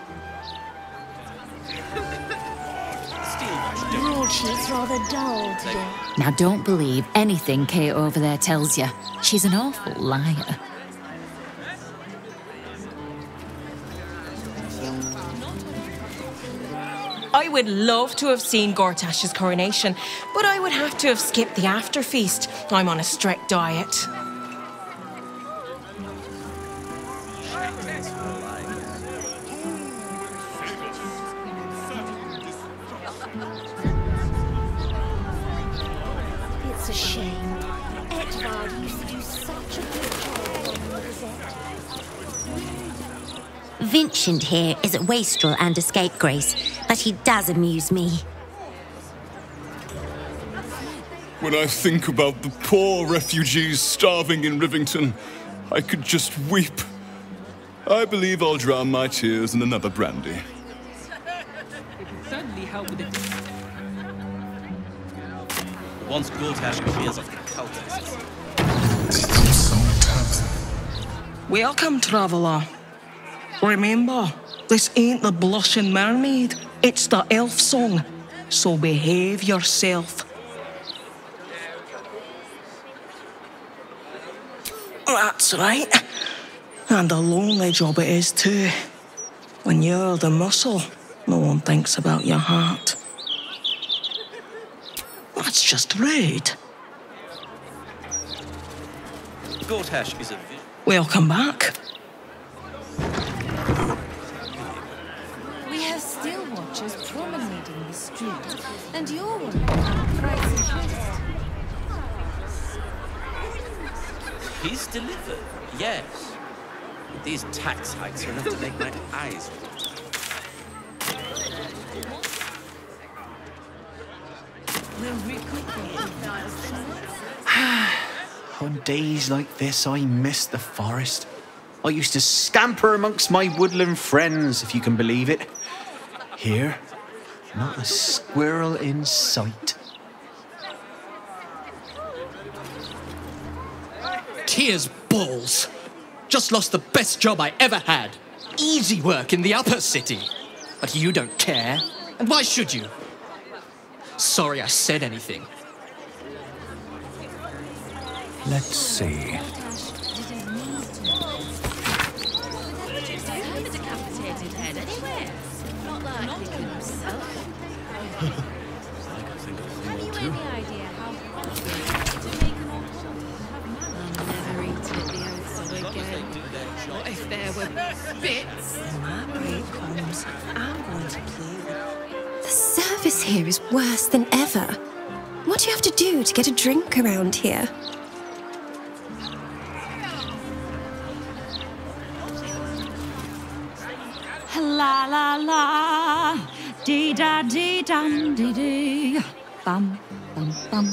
Broadsheet's rather dull today. Now don't believe anything Kate over there tells you. She's an awful liar. I would love to have seen Gortash's coronation, but I would have to have skipped the after feast. I'm on a strict diet. It's a shame. Edvard used to do such a good job on the Gazette. Vincent here is a wastrel and a scapegrace, but he does amuse me. When I think about the poor refugees starving in Rivington, I could just weep. I believe I'll drown my tears in another brandy. It can certainly help with it. Once Gortash clears off the cultists. Welcome, traveller. Remember, this ain't the Blushing Mermaid. It's the elf song. So behave yourself. That's right. And a lonely job it is too. When you're the muscle, no one thinks about your heart. That's just rude. Gortash is a... Welcome back. We have still watchers promenading the street, and you're worried about price increase. He's delivered, yes. But these tax hikes are enough to make my eyes water. On days like this, I miss the forest. I used to scamper amongst my woodland friends, if you can believe it. Here, not a squirrel in sight. Tears balls. Just lost the best job I ever had. Easy work in the upper city. But you don't care. And why should you? Sorry I said anything. Let's see. Not if there were bits. My break comes. I'm going to play with. The service here is worse than ever. What do you have to do to get a drink around here? La la la, dee da dee dum dee dee, bum bum bum.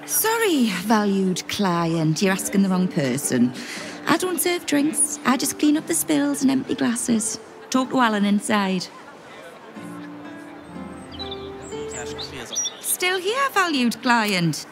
Sorry Sorry, valued client, you're asking the wrong person. I don't serve drinks. I just clean up the spills and empty glasses. Talk to Alan inside. Still here, valued client.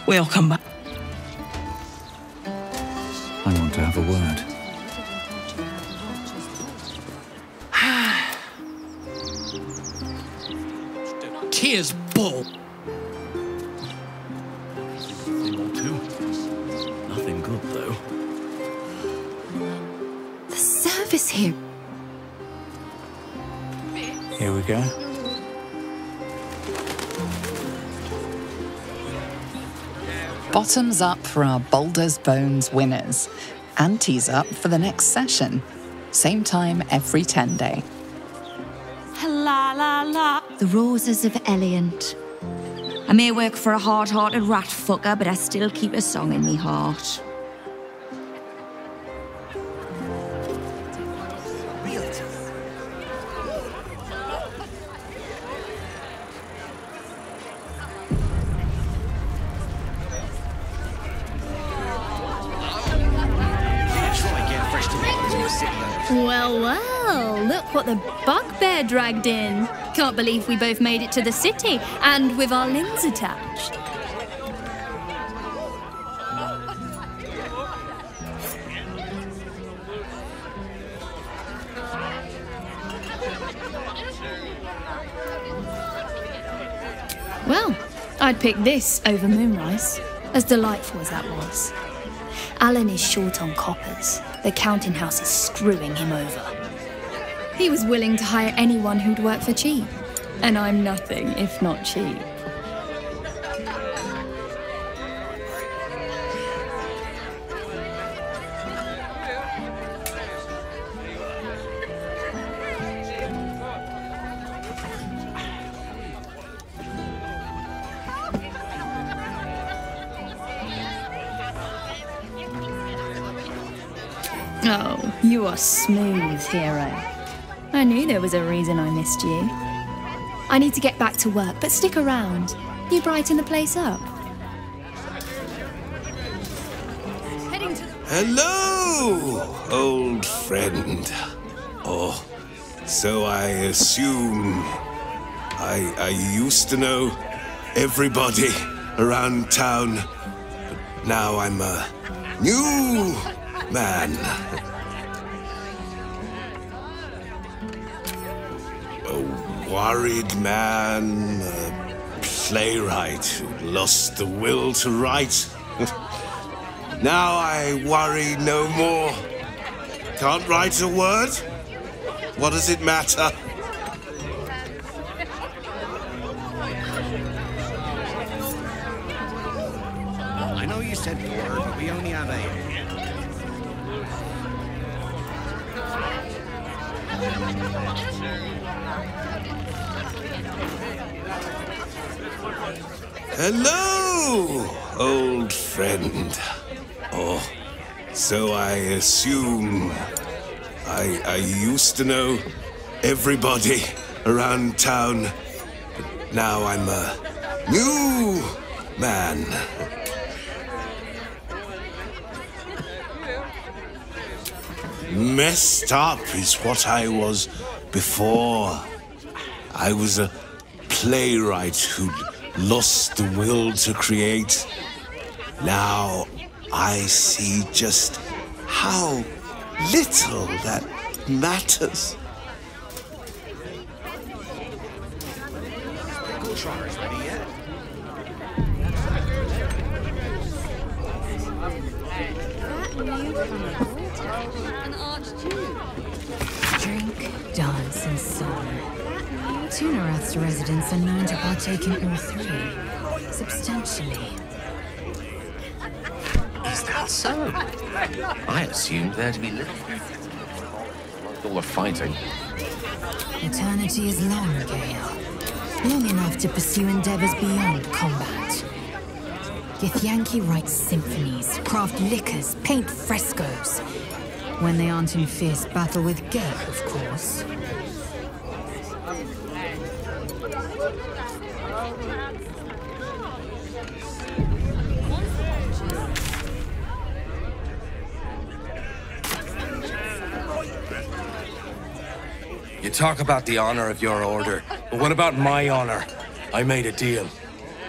Welcome back. I want to have a word. Tears ball. Thing or two. Nothing good, though. The service here. Here we go. Bottoms up for our Baldur's Bones winners. And tees up for the next session. Same time every 10 day. La la la. The Roses of Eliant. I may work for a hard-hearted rat fucker, but I still keep a song in me heart. Well, well, look what the bugbear dragged in. Can't believe we both made it to the city, and with our limbs attached. Well, I'd pick this over Moonrise, as delightful as that was. Alan is short on coppers. The counting house is screwing him over. He was willing to hire anyone who'd work for cheap. And I'm nothing if not cheap. Oh, you are smooth, hero. I knew there was a reason I missed you. I need to get back to work, but stick around. You brighten the place up. Hello, old friend. Oh, so I assume. I used to know everybody around town, but now I'm a new man. A worried man, a playwright who lost the will to write. Now I worry no more. Can't write a word? What does it matter? I know you said the word, but we only have 8. Hello, old friend. Oh, so I assume. I used to know everybody around town, but now I'm a new man. Messed up is what I was before. I was a playwright who'd lost the will to create. Now I see just how little that matters. Drink, dance, and song. Tunarath's residents are known to partake in all three, substantially. Is that so? I assumed there to be little. All the fighting. Eternity is long, Gale. Long enough to pursue endeavors beyond combat. Githyanki writes symphonies, craft liquors, paint frescoes. When they aren't in fierce battle with Gale, of course. You talk about the honor of your order, but what about my honor? I made a deal.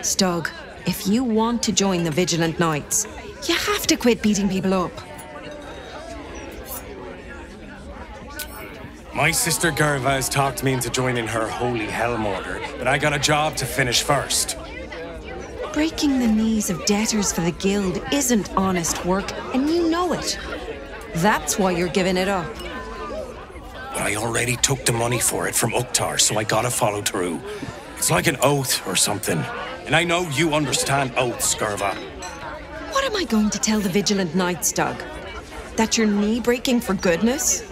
Stug, if you want to join the Vigilant Knights, you have to quit beating people up. My sister Gerva has talked me into joining her Holy Helm Order, but I got a job to finish first. Breaking the knees of debtors for the Guild isn't honest work, and you know it. That's why you're giving it up. But I already took the money for it from Uktar, so I gotta follow through. It's like an oath or something. And I know you understand oaths, Gerva. What am I going to tell the Vigilant Knights, Doug? That you're knee-breaking for goodness?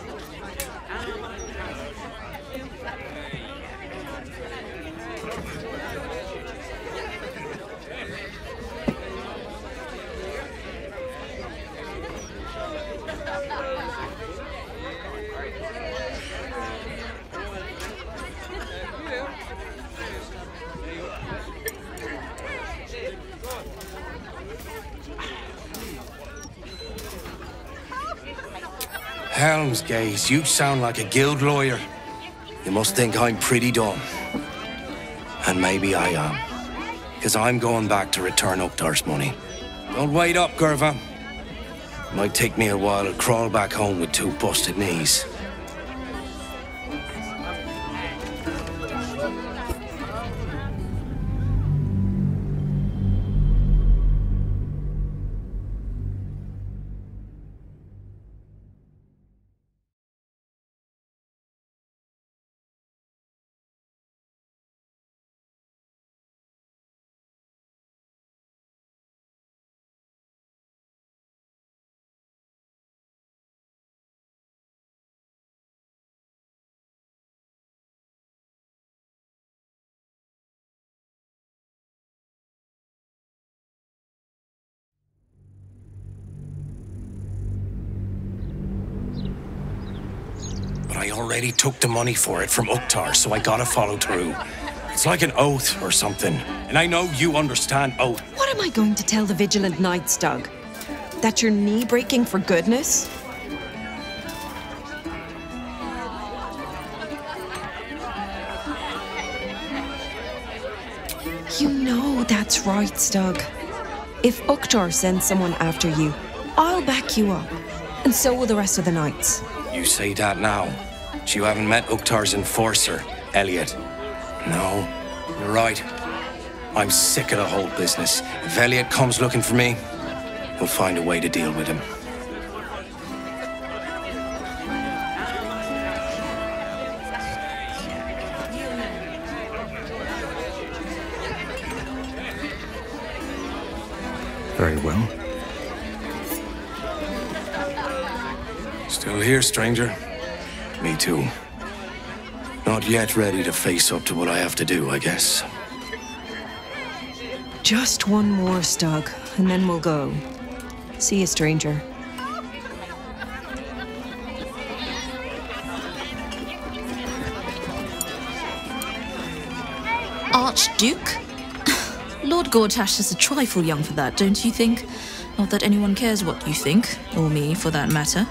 Helmsgaze, you sound like a guild lawyer. You must think I'm pretty dumb. And maybe I am. Because I'm going back to return Uktar's money. Don't wait up, Gerva. Might take me a while to crawl back home with 2 busted knees. I already took the money for it from Uktar, so I gotta follow through. It's like an oath or something. And I know you understand oath. What am I going to tell the Vigilant Knights, Doug? That you're knee-breaking for goodness? You know that's right, Stug. If Uktar sends someone after you, I'll back you up. And so will the rest of the Knights. You say that now. But you haven't met Uktar's enforcer, Elliot. No, you're right. I'm sick of the whole business. If Elliot comes looking for me, we'll find a way to deal with him. Very well. Still here, stranger? Me too. Not yet ready to face up to what I have to do, I guess. Just one more, Stug, and then we'll go. See you, stranger. Archduke? Lord Lord Gortash is a trifle young for that, don't you think? Not that anyone cares what you think, or me, for that matter.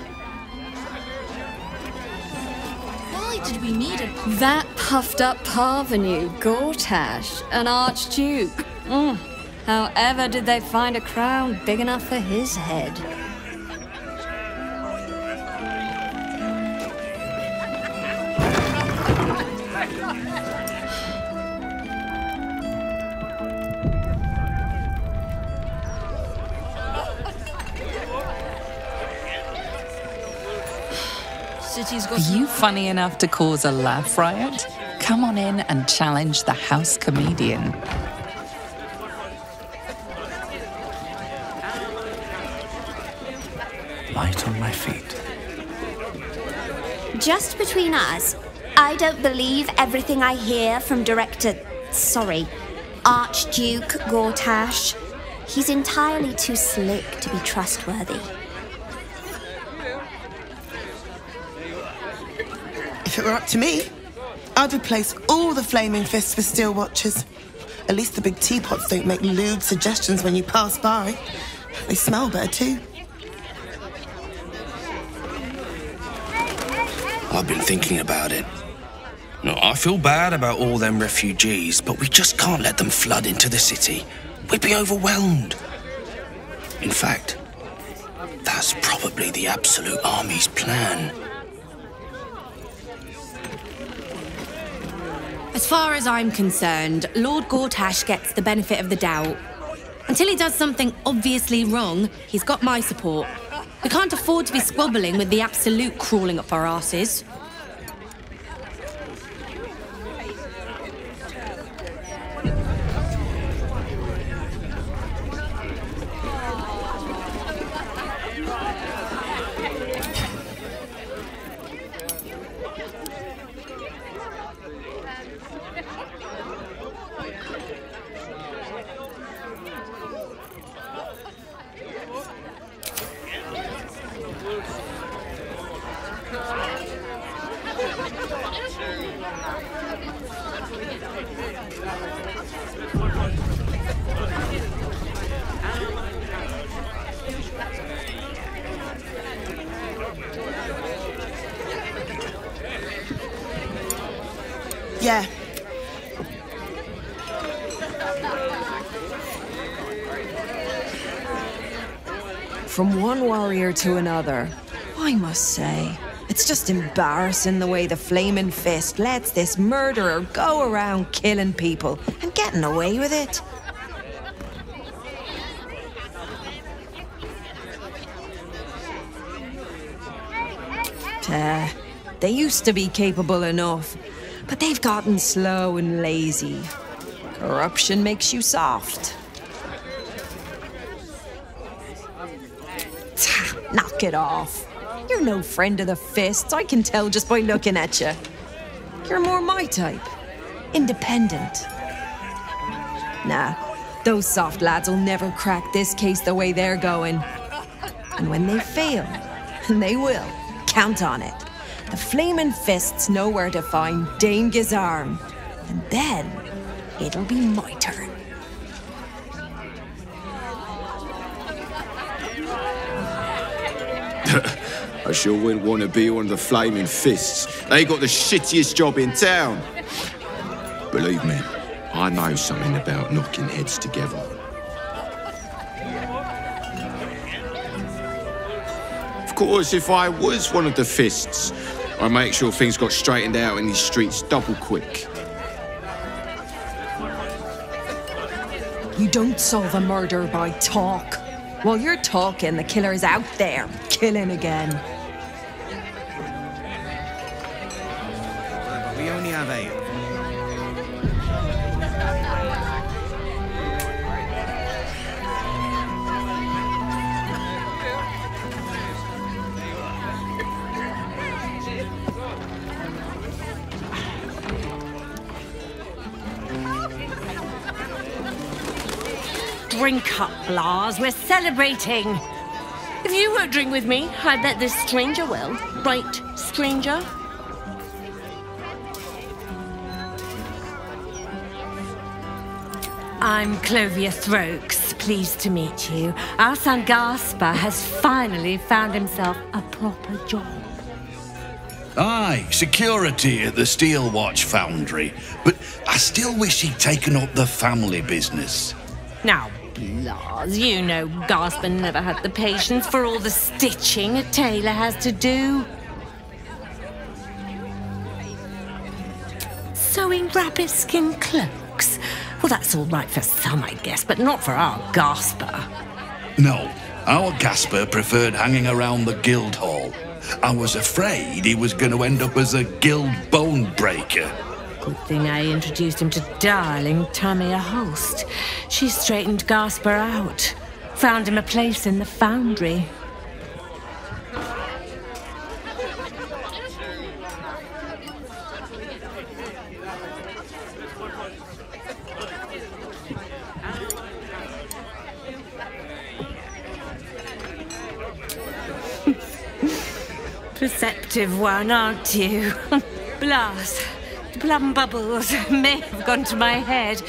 Why did we need a... That puffed-up parvenu, Gortash, an archduke. However did they find a crown big enough for his head? Are you funny enough to cause a laugh riot? Come on in and challenge the house comedian. Light on my feet. Just between us, I don't believe everything I hear from Archduke Gortash. He's entirely too slick to be trustworthy. If it were up to me, I'd replace all the flaming fists with steel watchers. At least the big teapots don't make lewd suggestions when you pass by. They smell better too. I've been thinking about it. No, I feel bad about all them refugees, but we just can't let them flood into the city. We'd be overwhelmed. In fact, that's probably the Absolute Army's plan. As far as I'm concerned, Lord Gortash gets the benefit of the doubt. Until he does something obviously wrong, he's got my support. We can't afford to be squabbling with the Absolute crawling up our arses. Yeah. From one warrior to another, I must say, it's just embarrassing the way the Flaming Fist lets this murderer go around killing people and getting away with it. They used to be capable enough, but they've gotten slow and lazy. Corruption makes you soft. Knock it off. You're no friend of the Fists, I can tell just by looking at you. You're more my type. Independent. Nah, those soft lads will never crack this case the way they're going. And when they fail, and they will, count on it, the Flaming Fists know where to find Dame Gizarm. And then, it'll be my turn. I sure wouldn't want to be one of the Flaming Fists. They got the shittiest job in town. Believe me, I know something about knocking heads together. Of course, if I was one of the Fists, I'd make sure things got straightened out in these streets double quick. You don't solve a murder by talk. While you're talking, the killer's out there, killing again. But we only have 8. Drink up, Lars. We're celebrating. If you won't drink with me, I bet this stranger will. Right, stranger? I'm Clovia Throaks. Pleased to meet you. Our son Gaspar has finally found himself a proper job. Aye, security at the Steel Watch Foundry. But I still wish he'd taken up the family business. Now, Blas, you know Gaspar never had the patience for all the stitching a tailor has to do. Sewing rabbit-skin cloaks? Well, that's all right for some, I guess, but not for our Gaspar. No, our Gaspar preferred hanging around the guild hall. I was afraid he was going to end up as a guild bone breaker. Good thing I introduced him to darling Tamia Holst. She straightened Gaspar out, found him a place in the foundry. Perceptive one, aren't you? Blas. Plum bubbles may have gone to my head,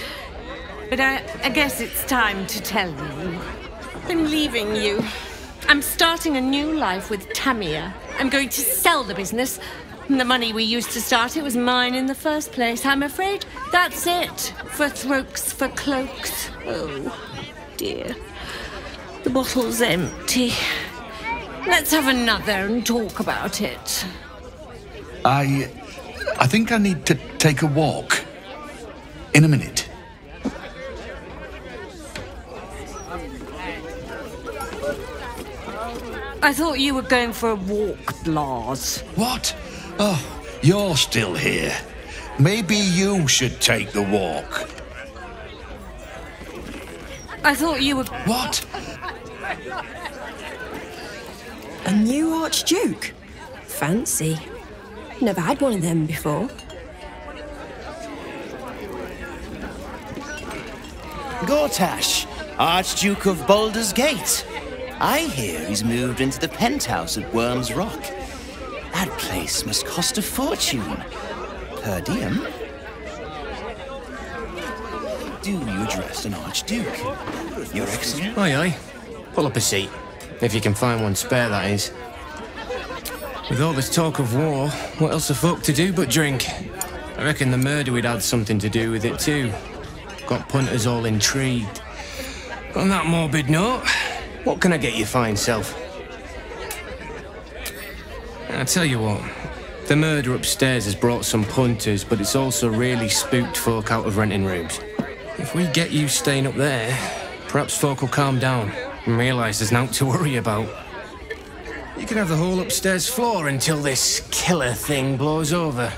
but I guess it's time to tell you. I'm leaving you. I'm starting a new life with Tamia. I'm going to sell the business. The money we used to start it was mine in the first place. I'm afraid that's it for Throaks for Cloaks. Oh, dear. The bottle's empty. Let's have another and talk about it. I think I need to take a walk. In a minute. I thought you were going for a walk, Blas. What? Oh, you're still here. Maybe you should take the walk. I thought you were... What? A new Archduke? Fancy. Never had one of them before. Gortash, Archduke of Baldur's Gate. I hear he's moved into the penthouse at Worm's Rock. That place must cost a fortune. Per diem? Do you address an Archduke? Your Excellency? Aye, aye. Pull up a seat. If you can find one spare, that is. With all this talk of war, what else are folk to do but drink? I reckon the murder would had something to do with it too. Got punters all intrigued. On that morbid note, what can I get you fine self? I tell you what, the murder upstairs has brought some punters, but it's also really spooked folk out of renting rooms. If we get you staying up there, perhaps folk will calm down and realise there's naught to worry about. You can have the whole upstairs floor until this killer thing blows over.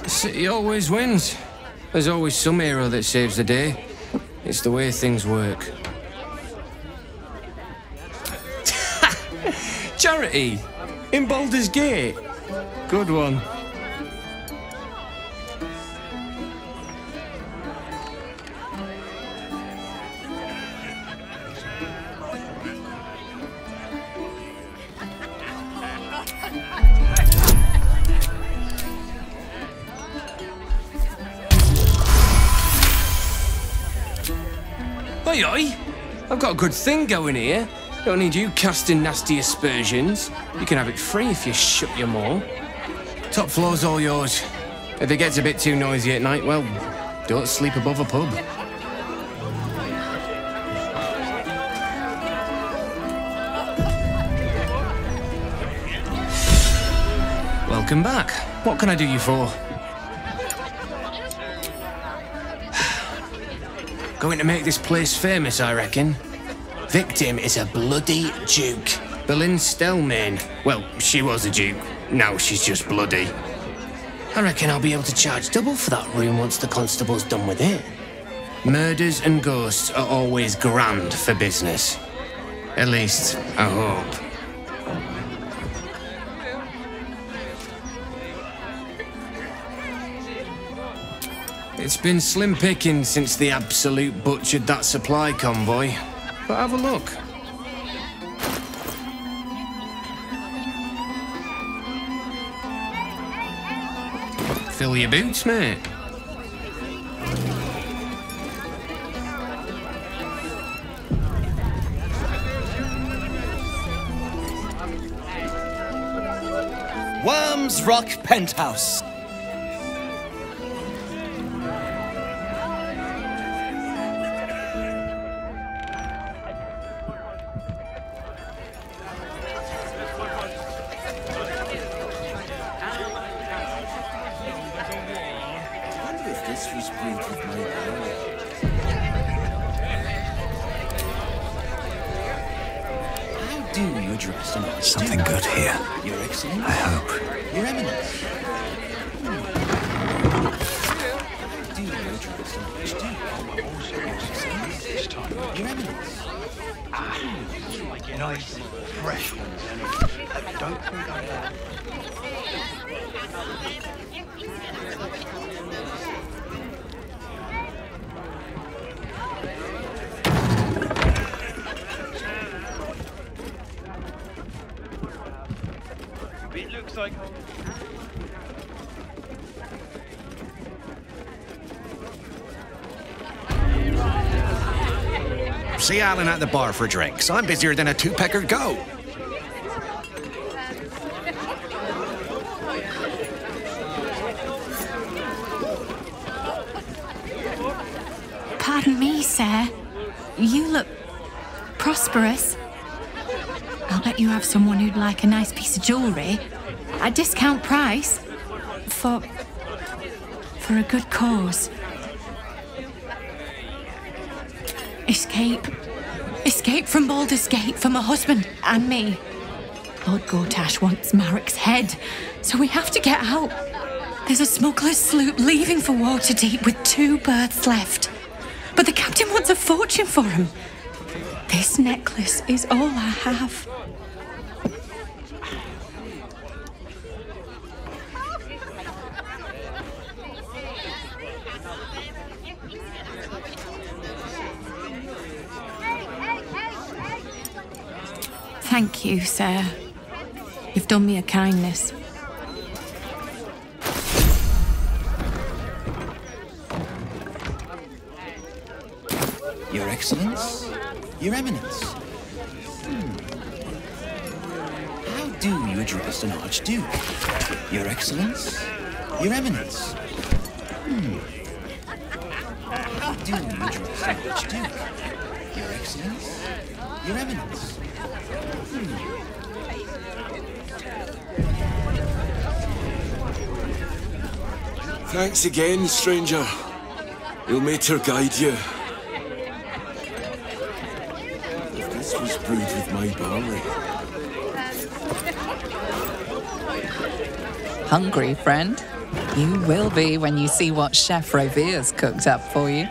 The city always wins. There's always some hero that saves the day. It's the way things work. Charity! In Baldur's Gate! Good one. Oi, oi! I've got a good thing going here. Don't need you casting nasty aspersions. You can have it free if you shut your maw. Top floor's all yours. If it gets a bit too noisy at night, well, don't sleep above a pub. Welcome back. What can I do you for? Going to make this place famous, I reckon. Victim is a bloody duke. Boleyn Stelmane. Well, she was a duke. Now she's just bloody. I reckon I'll be able to charge double for that room once the constable's done with it. Murders and ghosts are always grand for business. At least, I hope. It's been slim pickings since the Absolute butchered that supply convoy. But have a look. fill your boots, mate. Worms Rock Penthouse. Something good here. Your Excellency. I hope. Your Eminence. Do you address an archduke? Your Eminence. Nice, fresh ones. Don't think I It looks like... See Alan at the bar for drinks. I'm busier than a two-pecker goat. Pardon me, sir. You look prosperous. I'll bet you have someone who'd like a nice piece of jewellery at discount price for a good cause. Escape. Escape from Baldur's Gate for my husband and me. Lord Gortash wants Marek's head, so we have to get out. There's a smuggler's sloop leaving for Waterdeep with 2 berths left. But the captain wants a fortune for him. This necklace is all I have. Thank you, sir. You've done me a kindness. Your Excellence? Your Eminence? How do you address an archduke? Your Excellence? Your Eminence? How do you address an archduke? Your Excellence? Your Eminence? Thanks again, stranger. Your mater guide you. If this was brewed with my barley. Hungry, friend? You will be when you see what Chef Rovere's cooked up for you.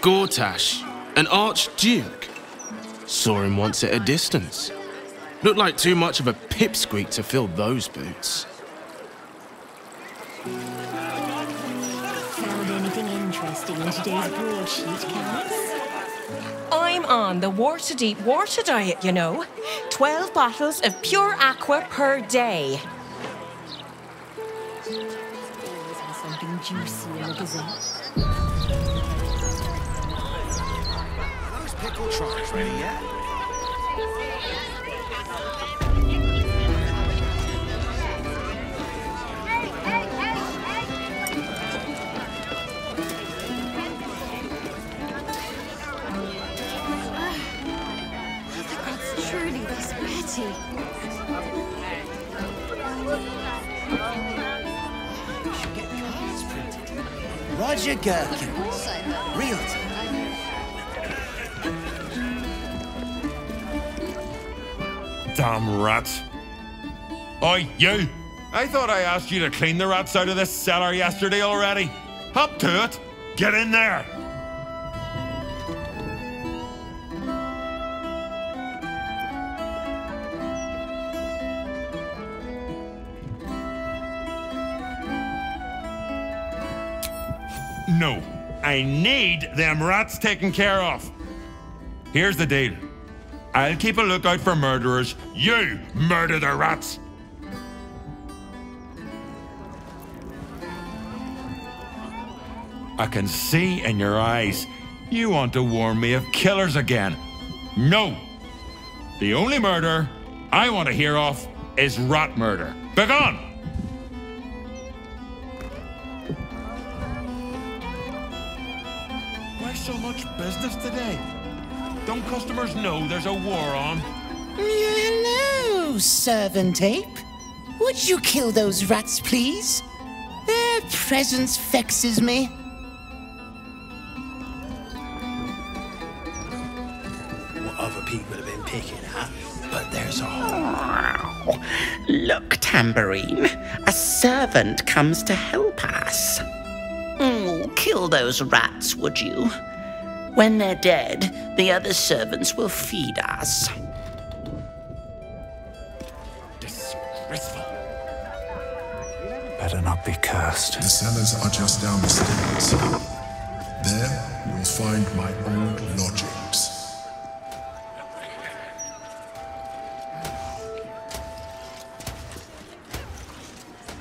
Gortash, an archduke. Saw him once at a distance. Looked like too much of a pipsqueak to fill those boots. Found anything interesting in today's broadsheet, Cass? I'm on the Waterdeep water diet, you know. 12 bottles of pure aqua per day. Always has something juicy in the gazette. Those pickle trotters ready yet? That's truly this Betty. Roger Gherkins, realtor. Damn rats. Oi, you! I thought I asked you to clean the rats out of this cellar yesterday already. Hop to it. Get in there. No. I need them rats taken care of. Here's the deal. I'll keep a lookout for murderers. You murder the rats. I can see in your eyes you want to warn me of killers again. No. The only murder I want to hear of is rat murder. Begone! Why so much business today? Don't customers know there's a war on? Hello, servant ape. Would you kill those rats, please? Their presence vexes me. What other people have been picking at, but there's a... Look, Tambourine. A servant comes to help us. Kill those rats, would you? When they're dead, the other servants will feed us. Disgraceful. Better not be cursed. The cellars are just down the stairs. There, you'll find my old lodgings.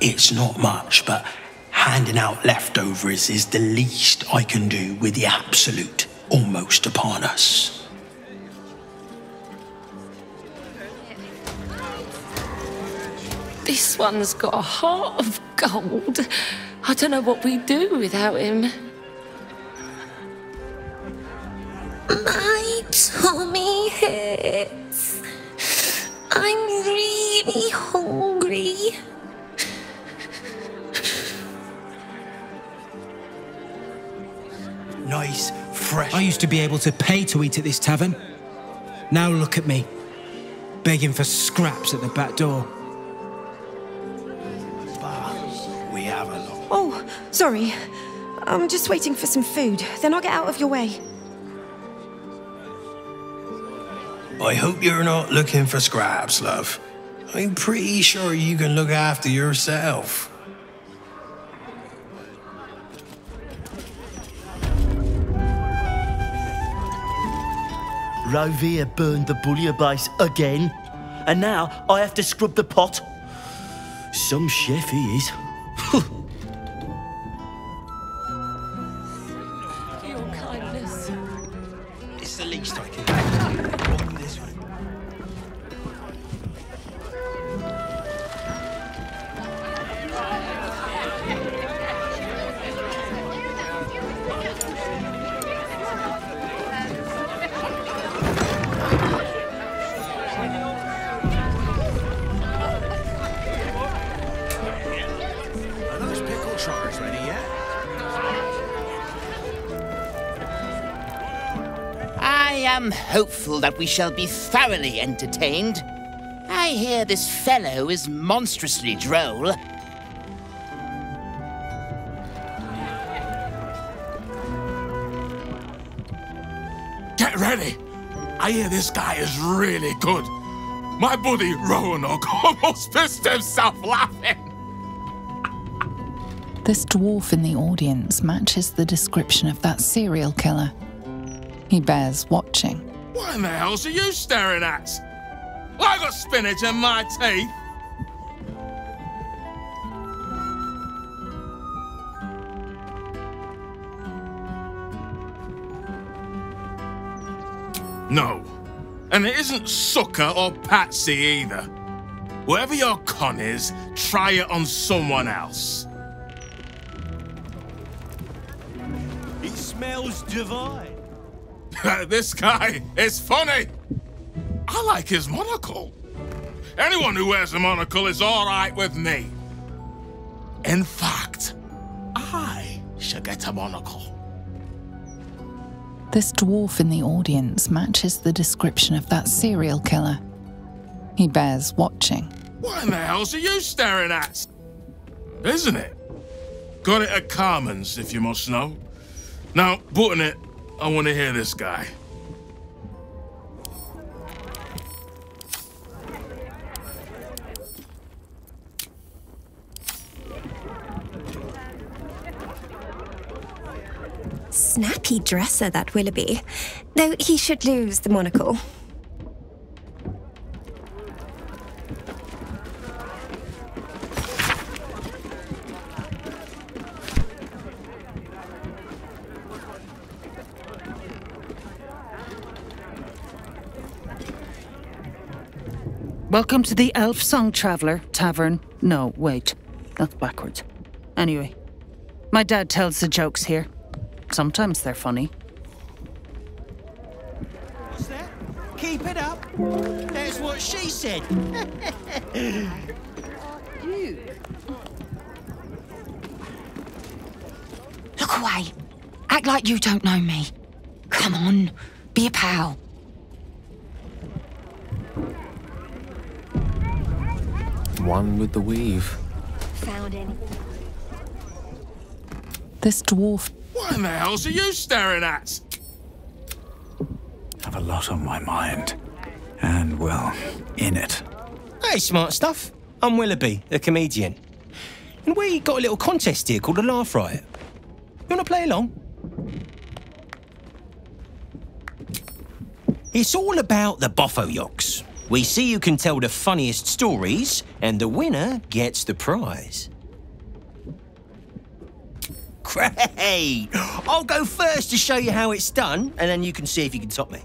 It's not much, but handing out leftovers is the least I can do with the absolute almost upon us. This one's got a heart of gold. I don't know what we'd do without him. My tummy hurts. I'm really hungry. Nice, fresh... I used to be able to pay to eat at this tavern. Now look at me, begging for scraps at the back door. We have a lot. Oh, sorry. I'm just waiting for some food. Then I'll get out of your way. I hope you're not looking for scraps, love. I'm pretty sure you can look after yourself. Rovia burned the bullier base again, and now I have to scrub the pot. Some chef he is. Your kindness. It's the least I can do. This way. Are those pickle trotters ready yet? I am hopeful that we shall be thoroughly entertained. I hear this fellow is monstrously droll. Get ready! I hear this guy is really good. My buddy Roanoke almost pissed himself laughing. This dwarf in the audience matches the description of that serial killer. He bears watching. What in the hell's are you staring at? I got spinach in my teeth. No. And it isn't sucker or patsy either. Whatever your con is, try it on someone else. He smells divine. This guy is funny. I like his monocle. Anyone who wears a monocle is all right with me. In fact, I should get a monocle. This dwarf in the audience matches the description of that serial killer. He bears watching. What in the hell's are you staring at? Isn't it? Got it at Carmen's, if you must know. Now, button it, I want to hear this guy. Snappy dresser, that Willoughby. Though he should lose the monocle. Welcome to the Elf Song Traveller Tavern. No, wait. That's backwards. Anyway, my dad tells the jokes here. Sometimes they're funny. What's that? Keep it up. That's what she said. Look away. Act like you don't know me. Come on, be a pal. One with the weave. Found any? This dwarf... What in the hell's are you staring at? Have a lot on my mind. And, well, in it. Hey, smart stuff. I'm Willoughby, the comedian. And we got a little contest here called a Laugh Riot. You want to play along? It's all about the Boffo-Yoks. We see who can tell the funniest stories, and the winner gets the prize. Great! I'll go first to show you how it's done, and then you can see if you can top me.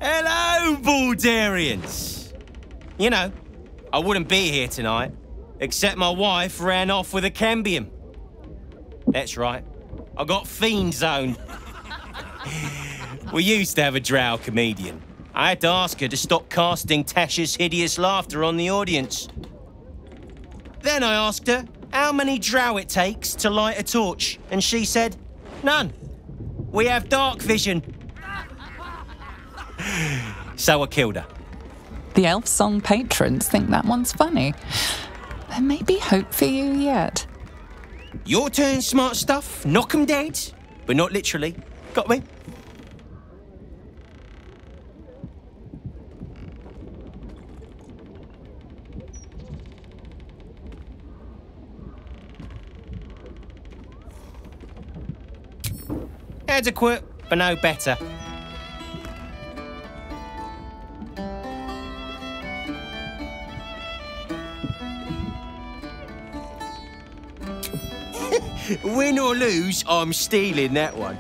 Hello, Baldurians! You know, I wouldn't be here tonight, except my wife ran off with a cambium. That's right, I got fiend zoned. We used to have a drow comedian. I had to ask her to stop casting Tasha's hideous laughter on the audience. Then I asked her how many drow it takes to light a torch, and she said, none. We have dark vision. So I killed her. The Elf Song patrons think that one's funny. There may be hope for you yet. Your turn, smart stuff. Knock 'em dead, but not literally. Got me? Adequate, but no better. Win or lose, I'm stealing that one.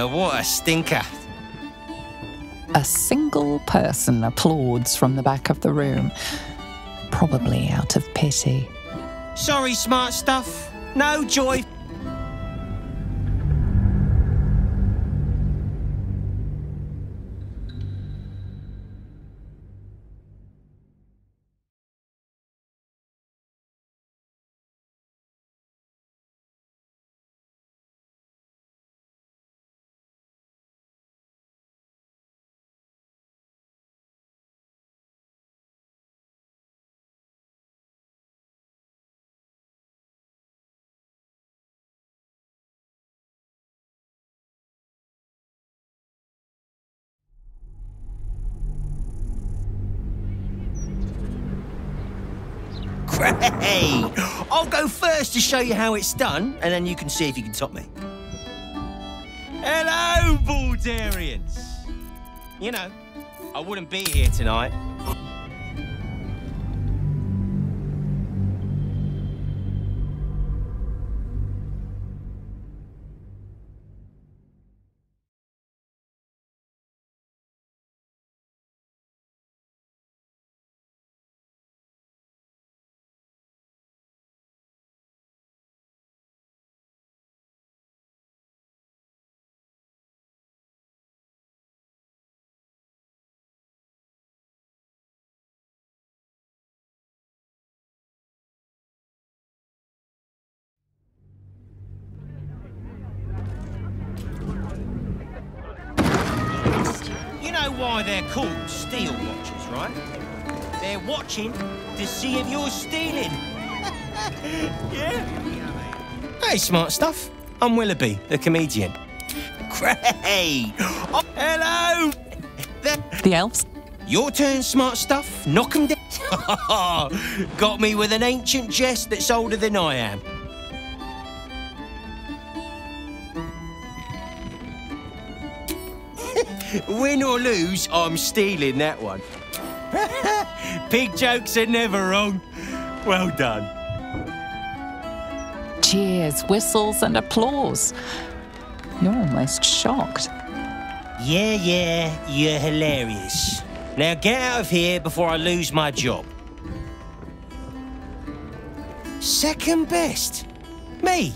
What a stinker. A single person applauds from the back of the room, probably out of pity. Sorry, smart stuff. No joy. Great! I'll go first to show you how it's done, and then you can see if you can top me. Hello, Baldurians! You know, I wouldn't be here tonight. You know why they're called steel watchers, right? They're watching to see if you're stealing. Yeah? Hey, smart stuff. I'm Willoughby, the comedian. Great! Oh, hello! The elves? Your turn, smart stuff. Knock 'em down. Got me with an ancient jest that's older than I am. Win or lose, I'm stealing that one. Pig jokes are never wrong. Well done. Cheers, whistles, and applause. You're almost shocked. Yeah, you're hilarious. Now get out of here before I lose my job. Second best? Me?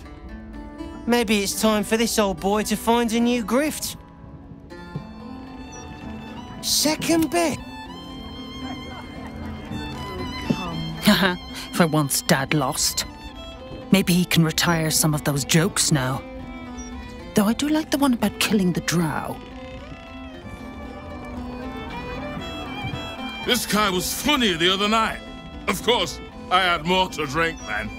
Maybe it's time for this old boy to find a new grift. Second best? For once Dad lost. Maybe he can retire some of those jokes now. Though I do like the one about killing the drow. This guy was funny the other night. Of course, I had more to drink then.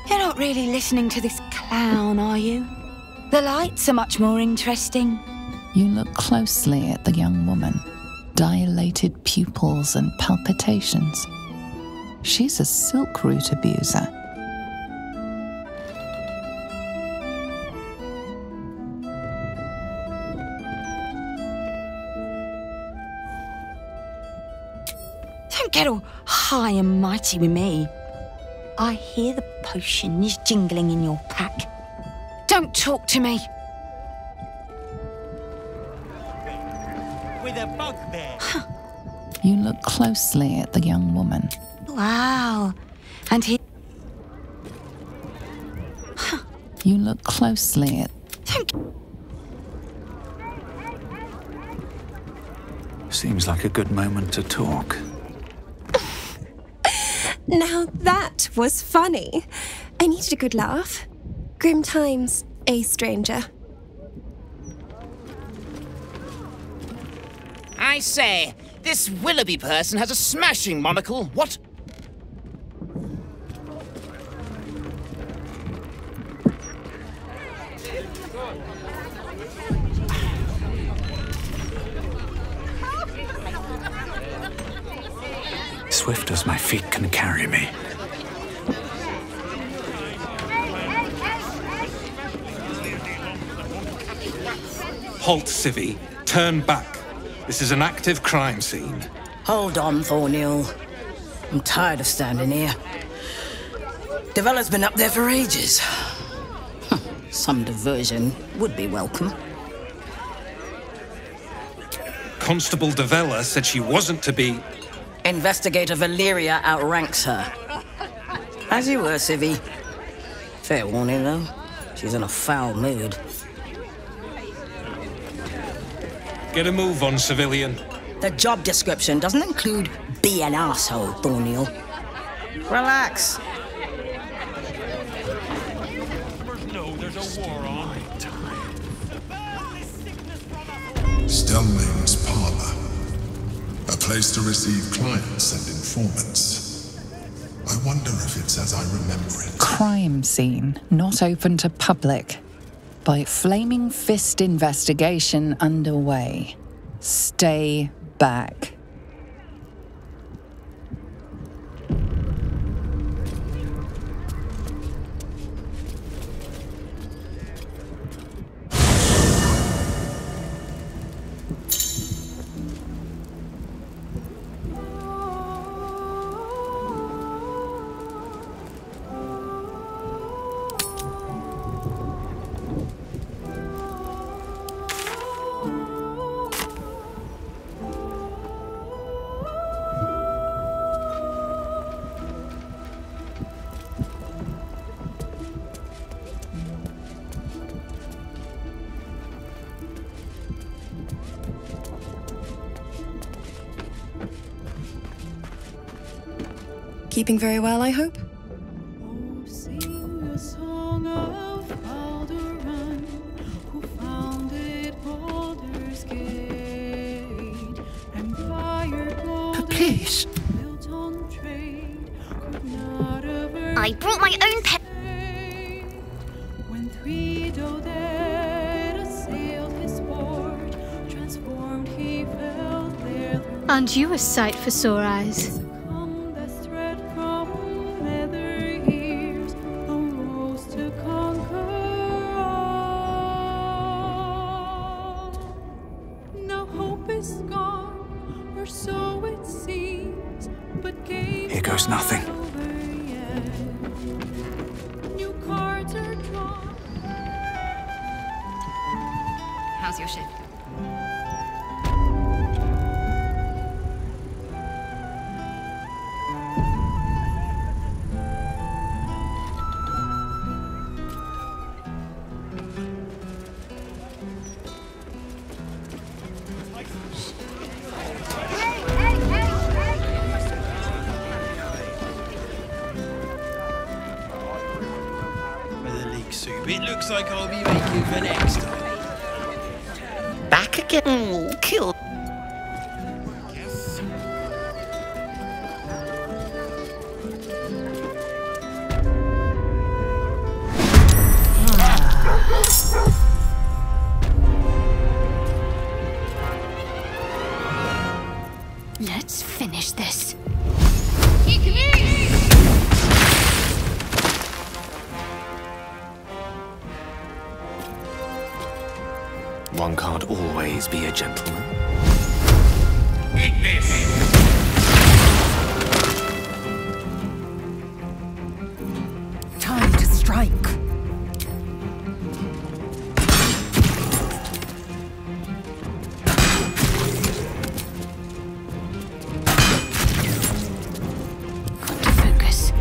You're not really listening to this clown, are you? The lights are much more interesting. You look closely at the young woman. Dilated pupils and palpitations. She's a silk root abuser. Don't get all high and mighty with me. I hear the potions jingling in your pack. Don't talk to me. With a bugbear. You look closely at the young woman. Wow. And he... You look closely at... Seems like a good moment to talk. Now that was funny. I needed a good laugh. Grim times, a stranger. I say, this Willoughby person has a smashing monocle. What? Swift as my feet can carry me. Halt, Civvy. Turn back. This is an active crime scene. Hold on, Thornhill. I'm tired of standing here. Devella's been up there for ages. Some diversion would be welcome. Constable Devella said she wasn't to be... Investigator Valeria outranks her. As you were, Civvy. Fair warning, though. She's in a foul mood. Get a move on, civilian. The job description doesn't include be an asshole, Thornhill. Relax. Stelling's Parlour. A place to receive clients and informants. I wonder if it's as I remember it. Crime scene, not open to public. By Flaming Fist investigation underway. Stay back. Keeping very well, I hope? But please. I brought my own pen. Aren't you a sight for sore eyes? Here goes nothing. How's your shift? It looks like I'll be making for next time. Back again. Kill. Let's finish this. One can't always be a gentleman. Eat this! Time to strike. Got to focus.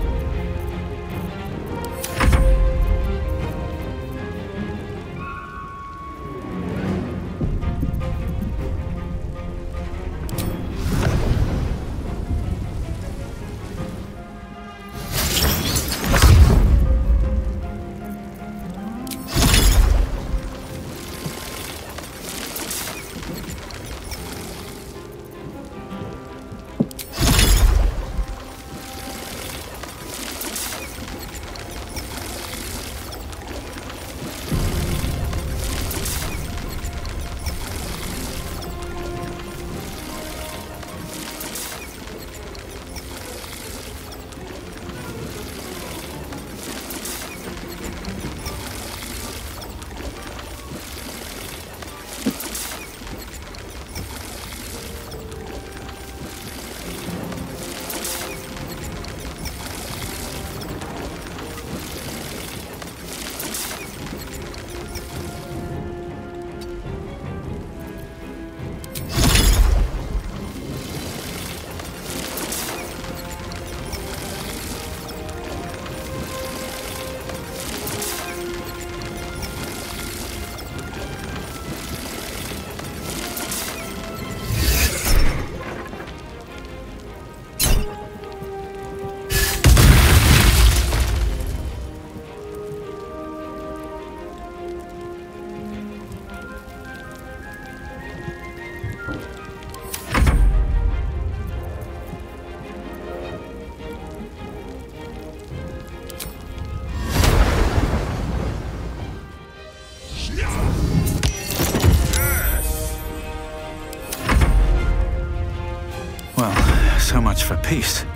Well, so much for peace.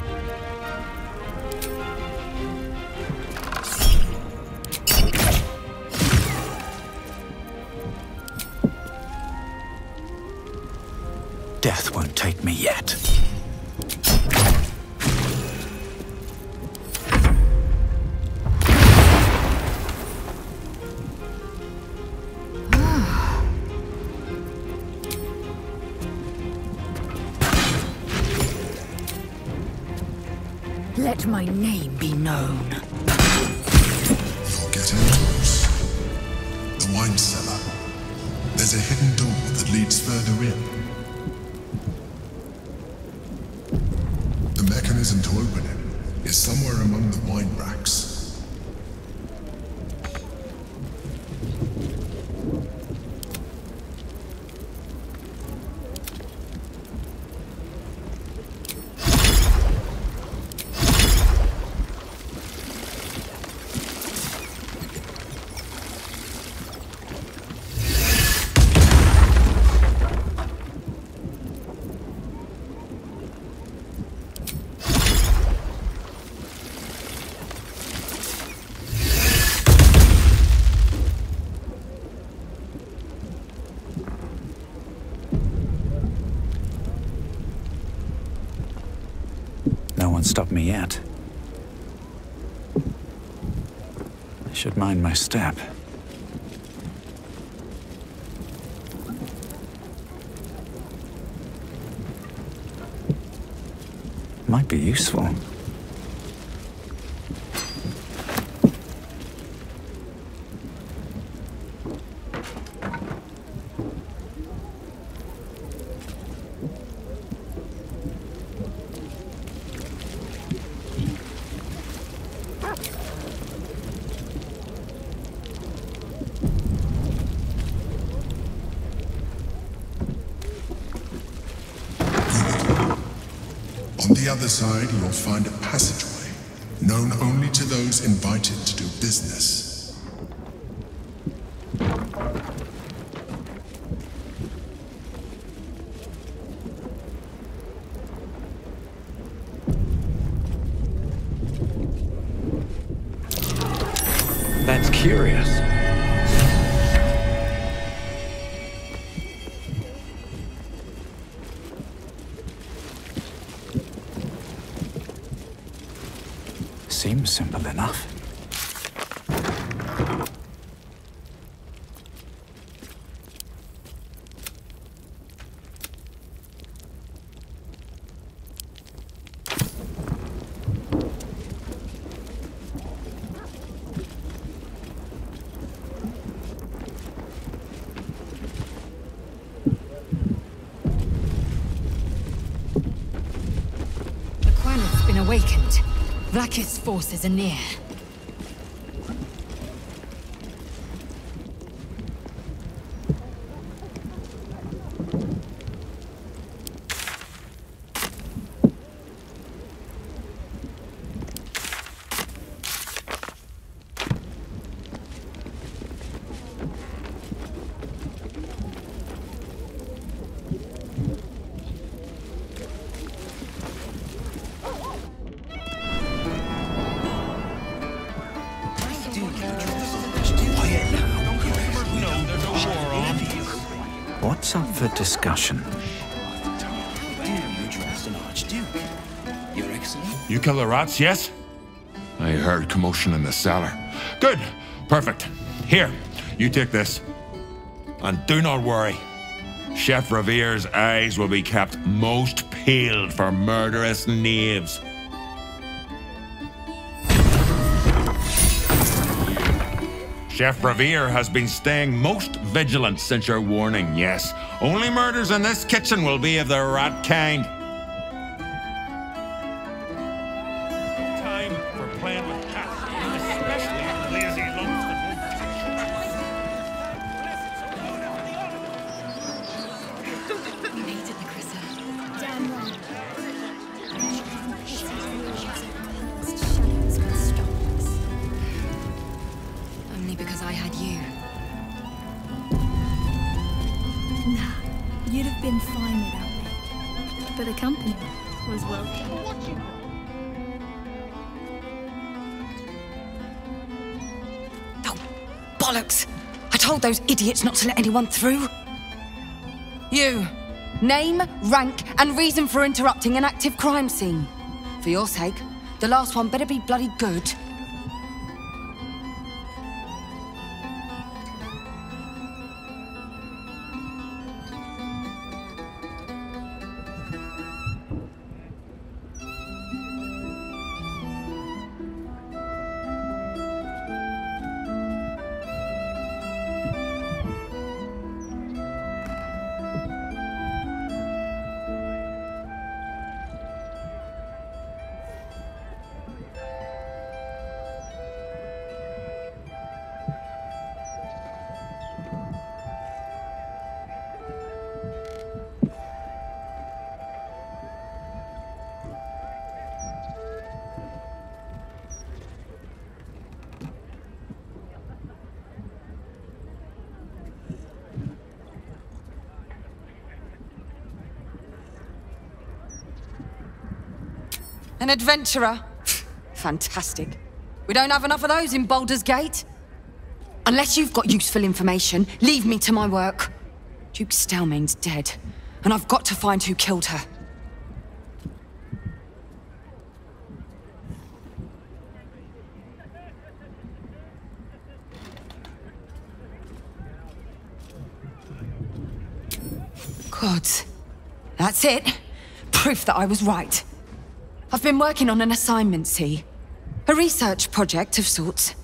Death won't take me yet. Let my name be known. You're getting close. The wine cellar. There's a hidden door that leads further in. The mechanism to open it is somewhere among the wine racks. no one stopped me yet. I should mind my step. Might be useful. On the other side, you'll find a passageway, known only to those invited to do business. That's curious. Seems simple enough. The Quanet's been awakened. Blackest forces are near. What's up for discussion? You kill the rats, yes? I heard commotion in the cellar. Good. Perfect. Here, you take this. And do not worry. Chef Revere's eyes will be kept most peeled for murderous knaves. Chef Revere has been staying most vigilant since your warning, yes. Only murders in this kitchen will be of the rat kind. Time for playing with cats, especially lazy lumps Only because I had you. Nah, you'd have been fine without me. But the company was welcome. Oh, bollocks! I told those idiots not to let anyone through. You. Name, rank, and reason for interrupting an active crime scene. For your sake, the last one better be bloody good. An adventurer? Fantastic. We don't have enough of those in Baldur's Gate. Unless you've got useful information, leave me to my work. Duke Stelmane's dead, and I've got to find who killed her. Gods. That's it. Proof that I was right. I've been working on an assignment, see? A research project of sorts.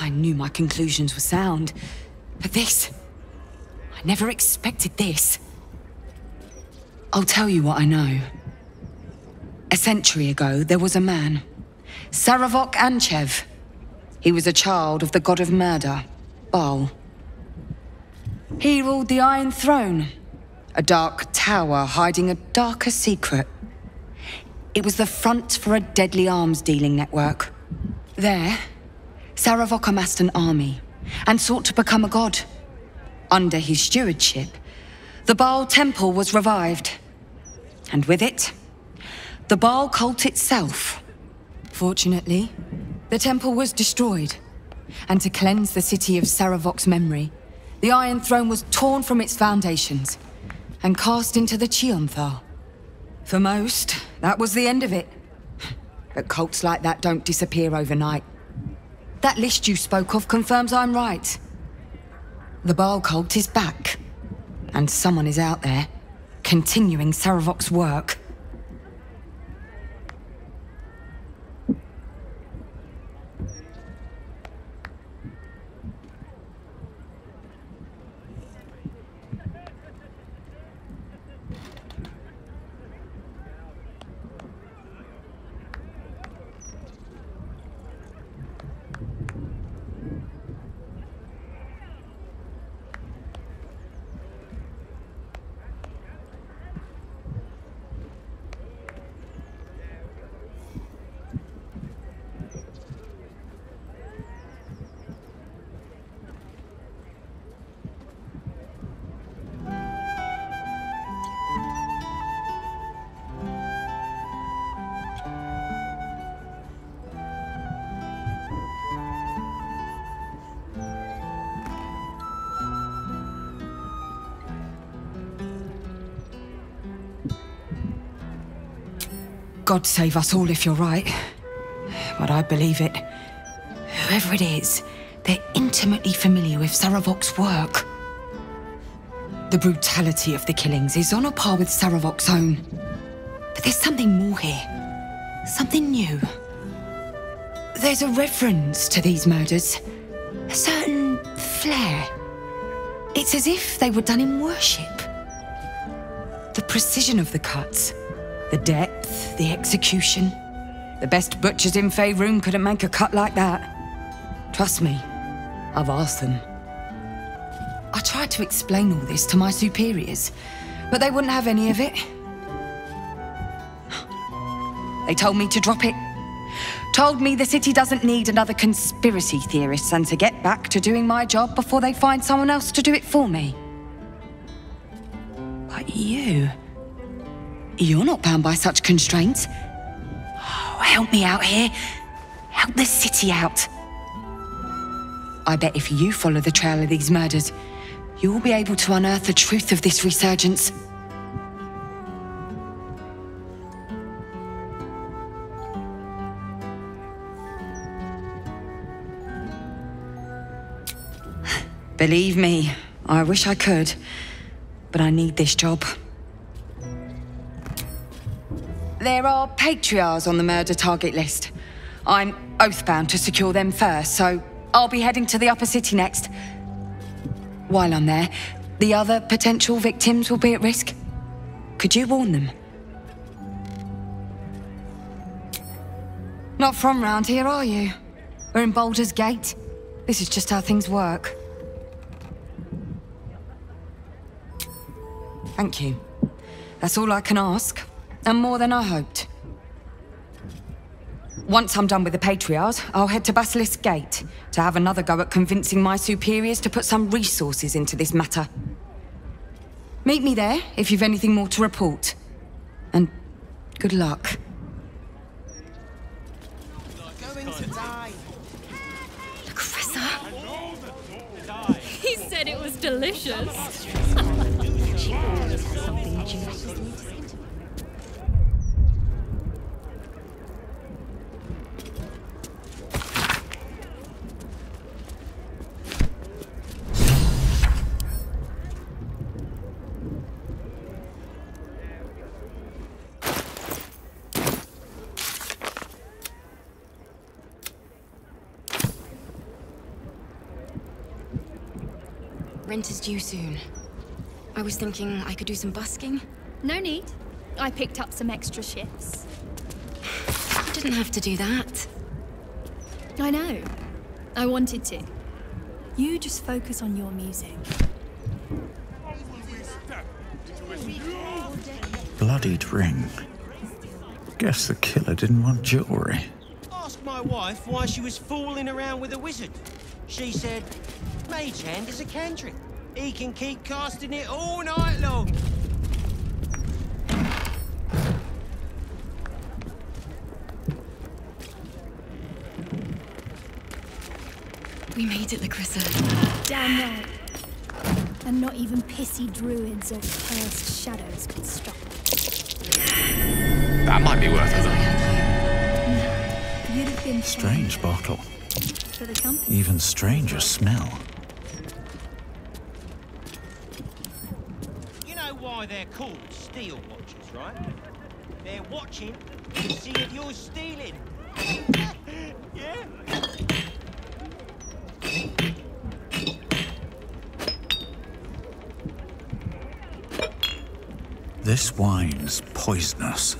I knew my conclusions were sound. But this... I never expected this. I'll tell you what I know. A century ago, there was a man. Saravok Anchev. He was a child of the god of murder, Baal. He ruled the Iron Throne, a dark tower hiding a darker secret. It was the front for a deadly arms-dealing network. There, Saravok amassed an army and sought to become a god. Under his stewardship, the Baal temple was revived. And with it, the Baal cult itself. Fortunately, the temple was destroyed. And to cleanse the city of Saravok's memory, the Iron Throne was torn from its foundations and cast into the Chionthar. For most, that was the end of it. But cults like that don't disappear overnight. That list you spoke of confirms I'm right. The Baal cult is back. And someone is out there, continuing Saravok's work. God save us all if you're right. But I believe it. Whoever it is, they're intimately familiar with Saravok's work. The brutality of the killings is on a par with Saravok's own. But there's something more here. Something new. There's a reverence to these murders. A certain flair. It's as if they were done in worship. The precision of the cuts. The depth, the execution. The best butchers in Faerun couldn't make a cut like that. Trust me, I've asked them. I tried to explain all this to my superiors, but they wouldn't have any of it. They told me to drop it. Told me the city doesn't need another conspiracy theorist and to get back to doing my job before they find someone else to do it for me. But you're not bound by such constraints. Oh, help me out here. Help the city out. I bet if you follow the trail of these murders, you'll be able to unearth the truth of this resurgence. Believe me, I wish I could, but I need this job. There are patriarchs on the murder target list. I'm oathbound to secure them first, so I'll be heading to the upper city next. While I'm there, the other potential victims will be at risk. Could you warn them? Not from round here, are you? We're in Baldur's Gate. This is just how things work. Thank you. That's all I can ask. And more than I hoped. Once I'm done with the Patriarchs, I'll head to Basilisk Gate to have another go at convincing my superiors to put some resources into this matter. Meet me there if you've anything more to report. And good luck. Carissa! He said it was delicious. She always has something juicy. Rent is due soon. I was thinking I could do some busking. No need. I picked up some extra shifts. You didn't have to do that. I know. I wanted to. You just focus on your music. Bloodied ring. Guess the killer didn't want jewelry. Ask my wife why she was fooling around with a wizard. She said, Mage Hand is a cantrip. He can keep casting it all night long. We made it, Lacrissa. Damn right. And not even pissy druids or cursed shadows could stop it. That might be worth it. You'd have been Strange bottle. for the company. Even stranger smell. You know why they're called steel watchers, right? They're watching to see if you're stealing. Yeah? This wine's poisonous.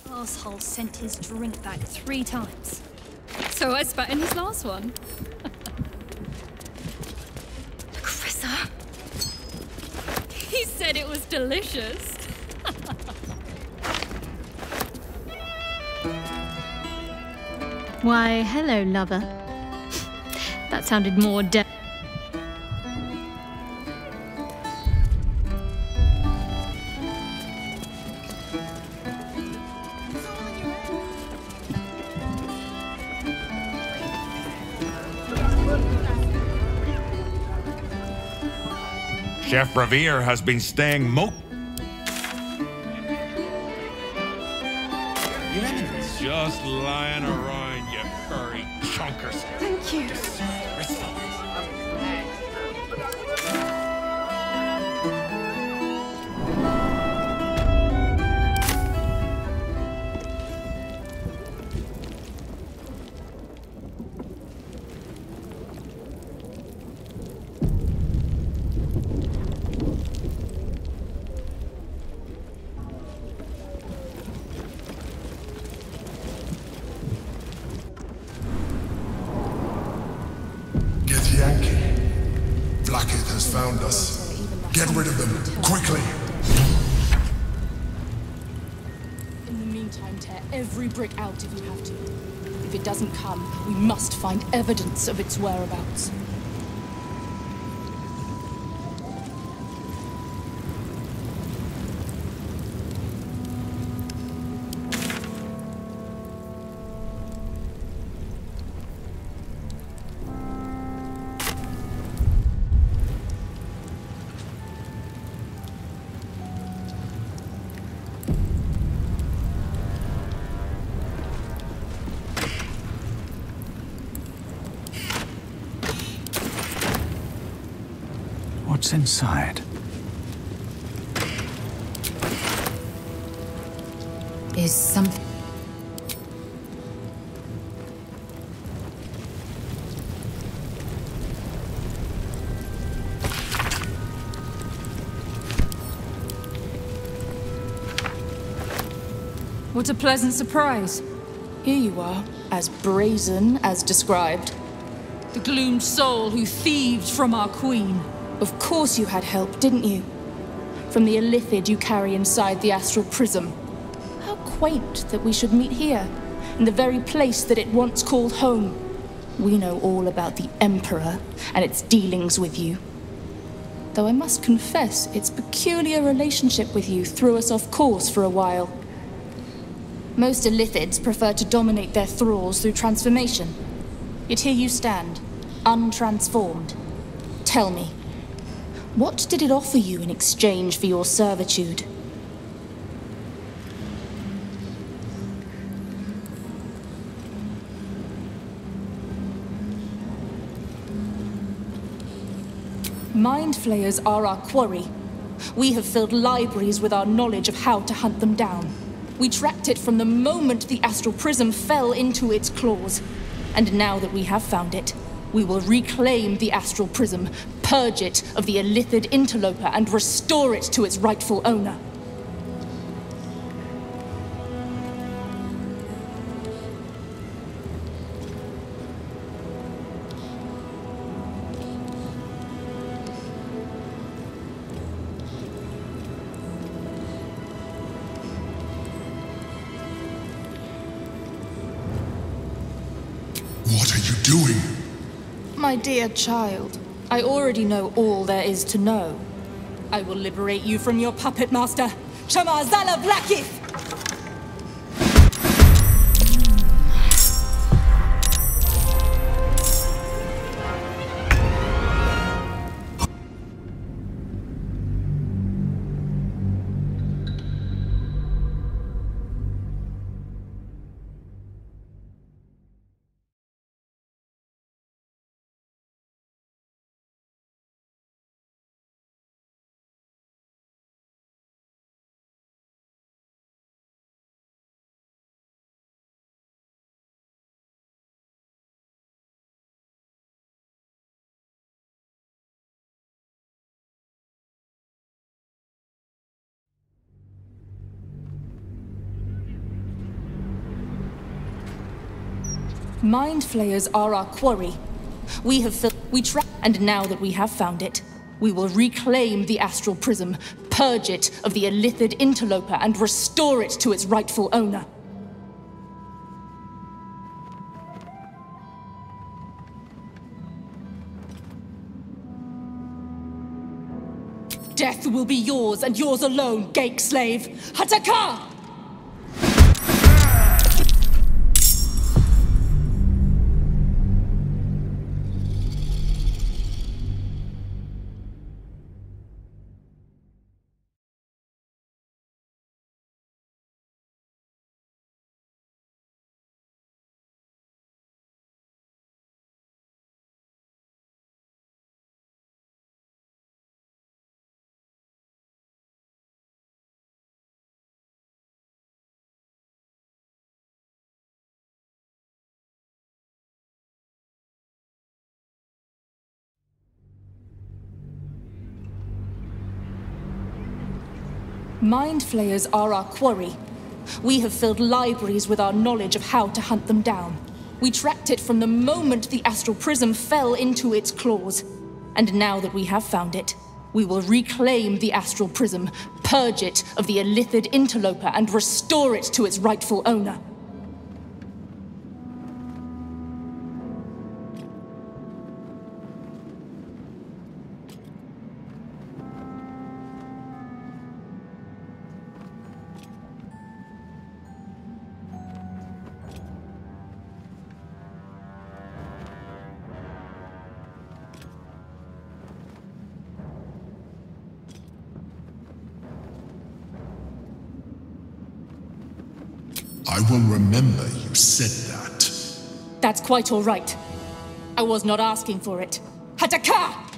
Arsehole sent his drink back 3 times. So I spat in his last one. Lacrissa? He said it was delicious. Why, hello, lover. That sounded more Chef Revere has been staying Your Eminence. just lying around, you furry chunkers. Thank you. Get Yankee. Blackheath has found us. Get rid of them, quickly! In the meantime, tear every brick out if you have to. If it doesn't come, we must find evidence of its whereabouts. What's inside? Is something... What a pleasant surprise. Here you are, as brazen as described. The gloomed soul who thieved from our queen. Of course you had help, didn't you? From the illithid you carry inside the astral prism. How quaint that we should meet here, in the very place that it once called home. We know all about the Emperor and its dealings with you. Though I must confess, its peculiar relationship with you threw us off course for a while. Most illithids prefer to dominate their thralls through transformation. Yet here you stand, untransformed. Tell me, what did it offer you in exchange for your servitude? Mind flayers are our quarry. We have filled libraries with our knowledge of how to hunt them down. We tracked it from the moment the astral prism fell into its claws. And now that we have found it, we will reclaim the astral prism, purge it of the illithid interloper, and restore it to its rightful owner. What are you doing? My dear child, I already know all there is to know. I will liberate you from your puppet master, Chamazala Blackith! Mind flayers are our quarry. We have and now that we have found it, we will reclaim the astral prism, purge it of the illithid interloper, and restore it to its rightful owner. Death will be yours, and yours alone, Gake slave! Hataka! Mind flayers are our quarry. We have filled libraries with our knowledge of how to hunt them down. We tracked it from the moment the astral prism fell into its claws. And now that we have found it, we will reclaim the astral prism, purge it of the illithid interloper, and restore it to its rightful owner. I will remember you said that. That's quite all right. I was not asking for it. Hataka!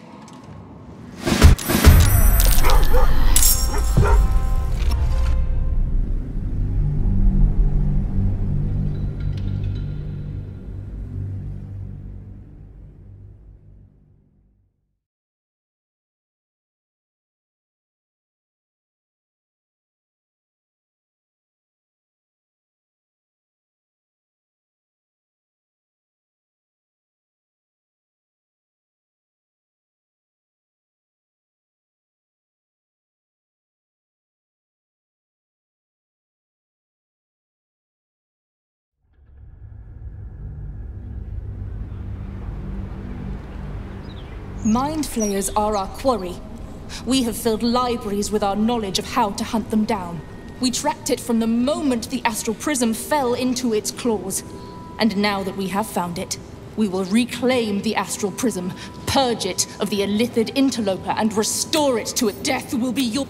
Mind flayers are our quarry. We have filled libraries with our knowledge of how to hunt them down. We tracked it from the moment the astral prism fell into its claws. And now that we have found it, we will reclaim the astral prism, purge it of the illithid interloper, and restore it to it. Death will be your...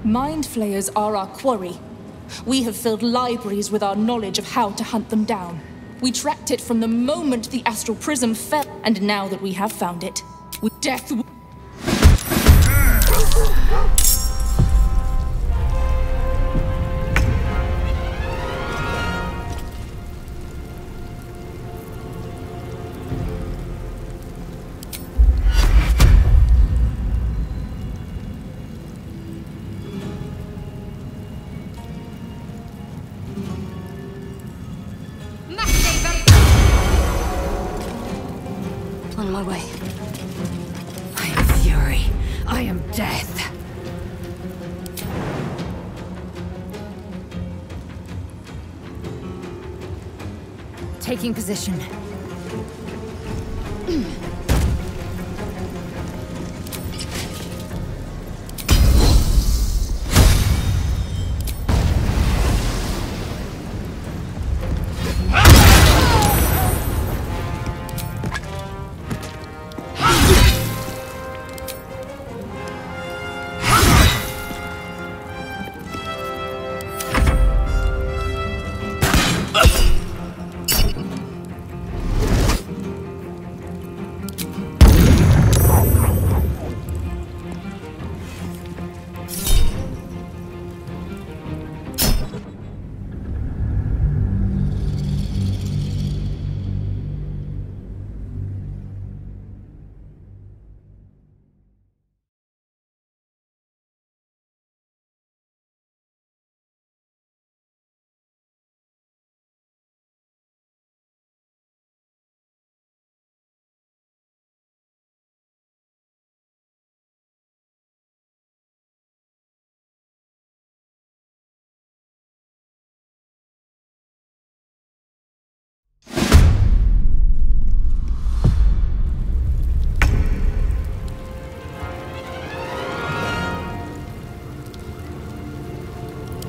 Mind flayers are our quarry. We have filled libraries with our knowledge of how to hunt them down. We tracked it from the moment the astral prism fell, and now that we have found it, with death... On my way. I am fury. I am death. Taking position.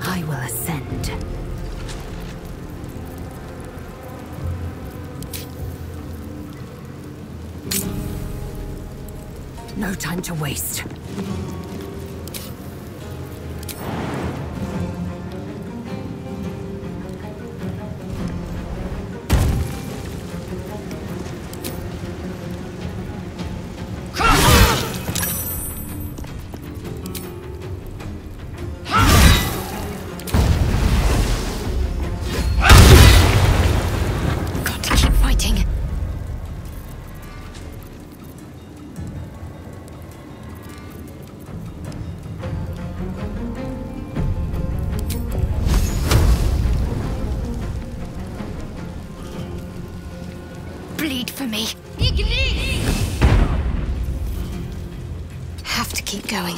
I will ascend. No time to waste. Bleed for me. Have to keep going.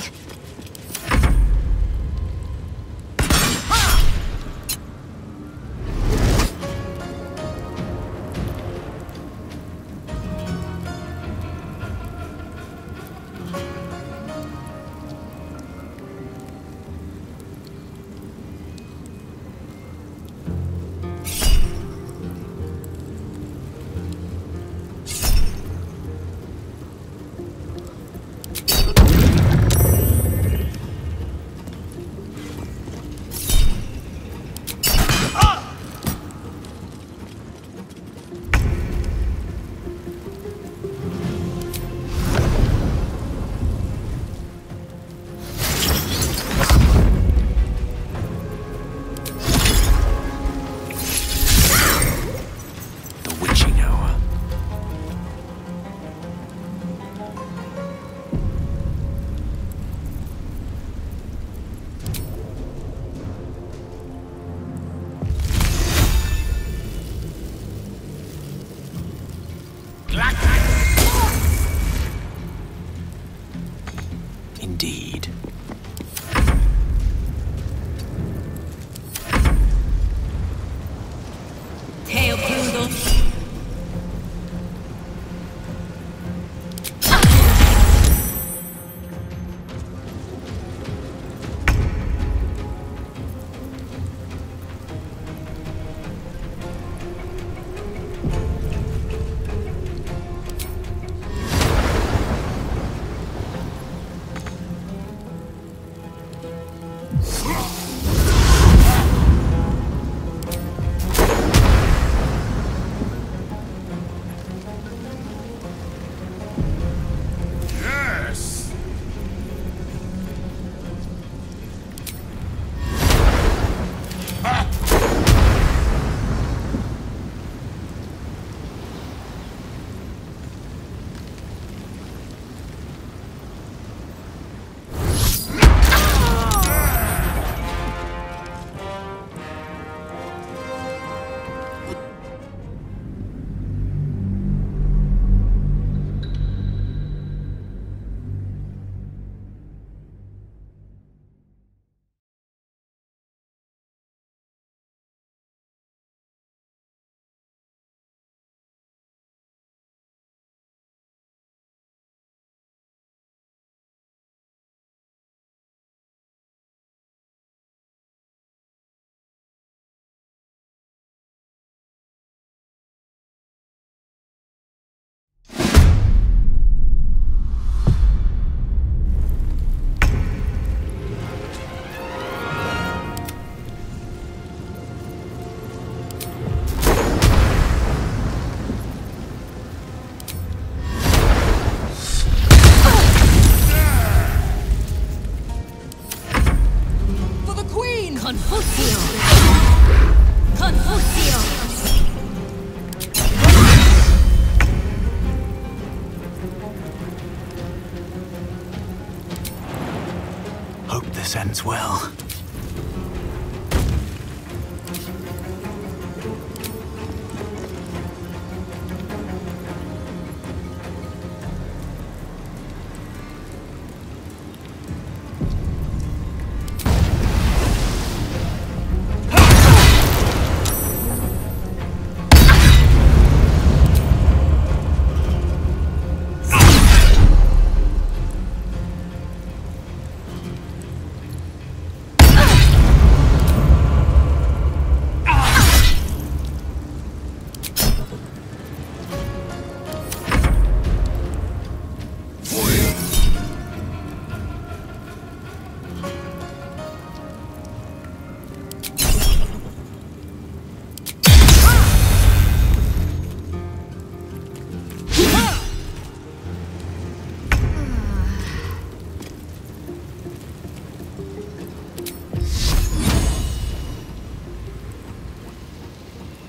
Hope this ends well.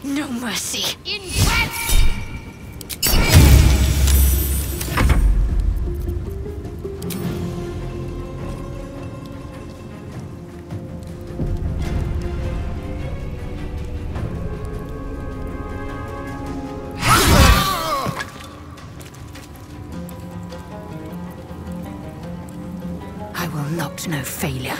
No mercy. I will not know failure.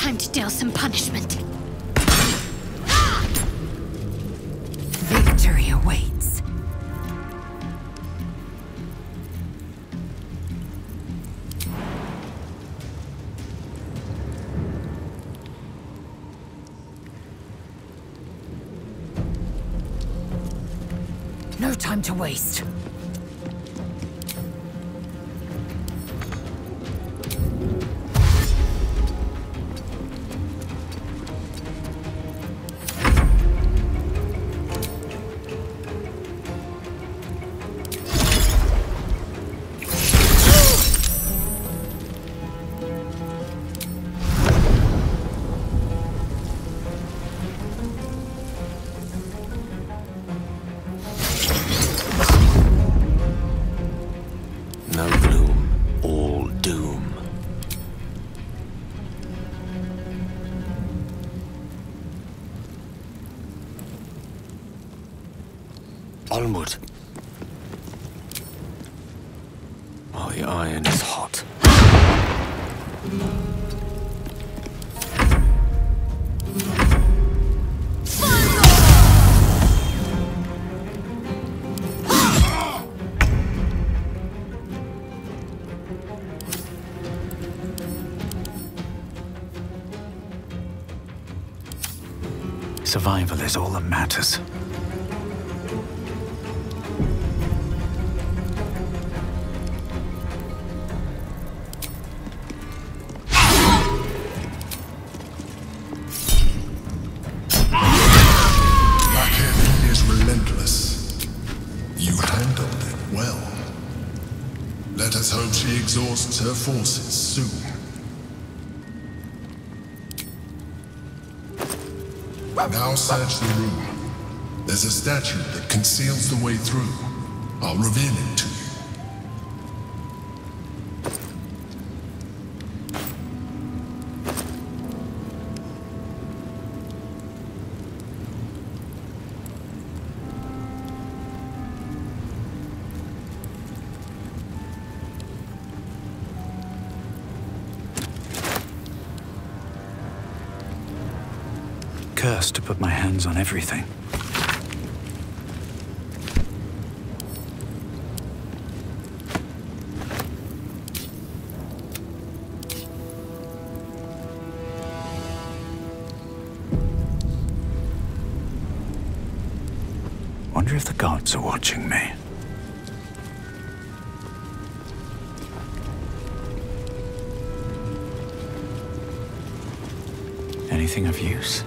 Time to deal some punishment. Victory awaits. No time to waste. No gloom, all doom. Onward. Oh, the iron is hot. Survival is all that matters. Blackhead is relentless. You handled it well. Let us hope she exhausts her forces soon. Now search the room. There's a statue that conceals the way through. I'll reveal it to you. Cursed to put my hands on everything. Wonder if the gods are watching me. Anything of use?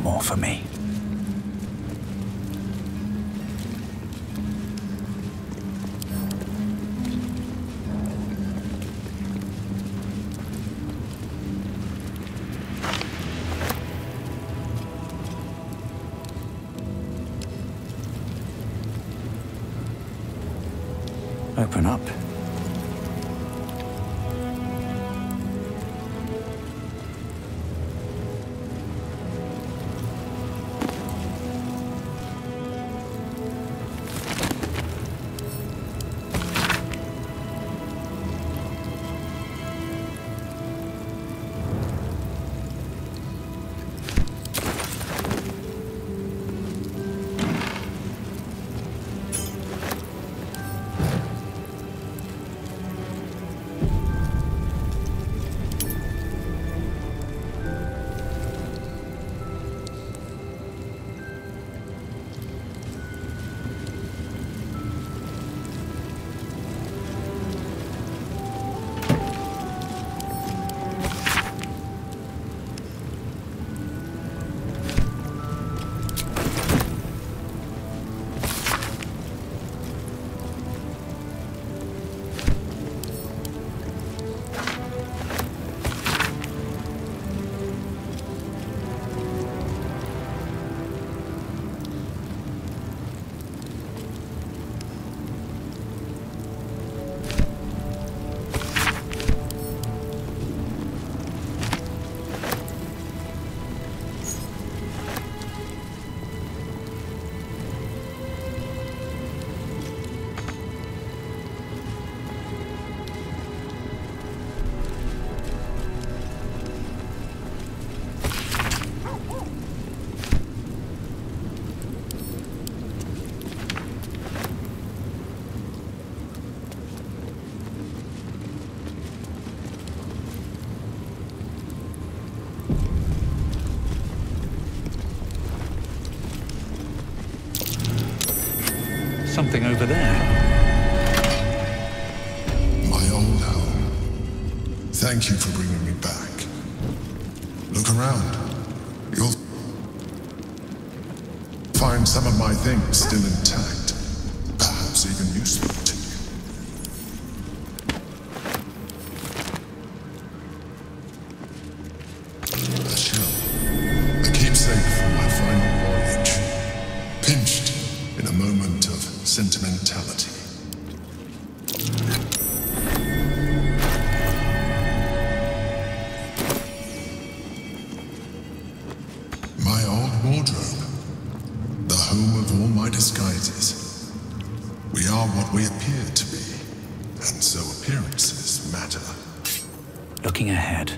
More for me. Open up. something over there. My old home. Thank you for bringing me back. Look around. You'll find some of my things still intact. Perhaps even useful to you. A shell. A keepsake from my final voyage. Pinched in a moment of sentimentality. My old wardrobe. The home of all my disguises. We are what we appear to be, and so appearances matter. Looking ahead.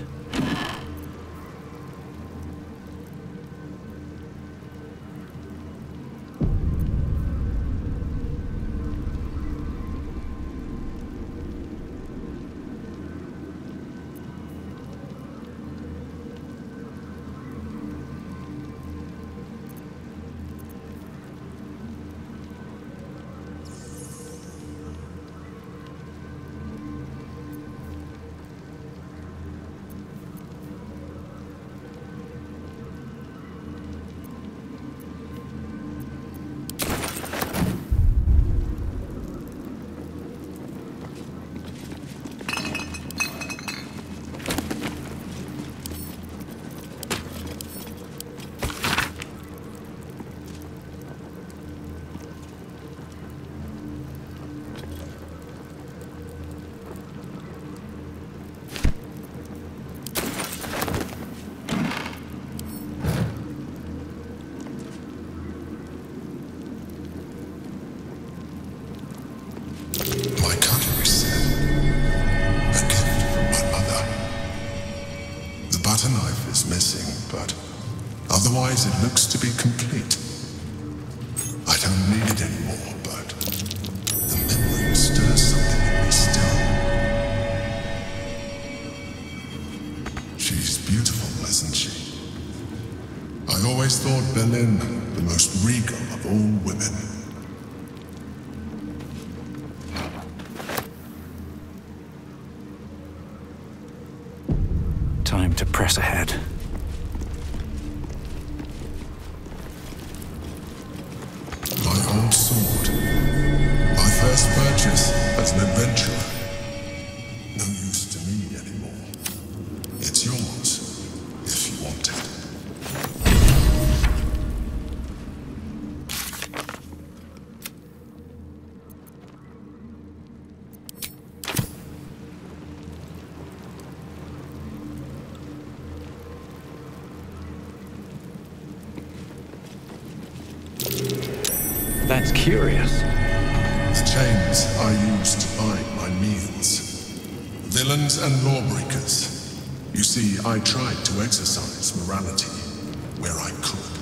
My cutlery set. A gift from my mother. The butter knife is missing, but otherwise it looks to be complete. I don't need it anymore, but the memory stirs something in me still. She's beautiful, isn't she? I always thought Berlin the most regal of all women. Time to press ahead. My old sword. My first purchase as an adventurer. No use to me anymore. It's yours, if you want it. That's curious. The chains I used to buy my meals. Villains and lawbreakers. You see, I tried to exercise morality where I could.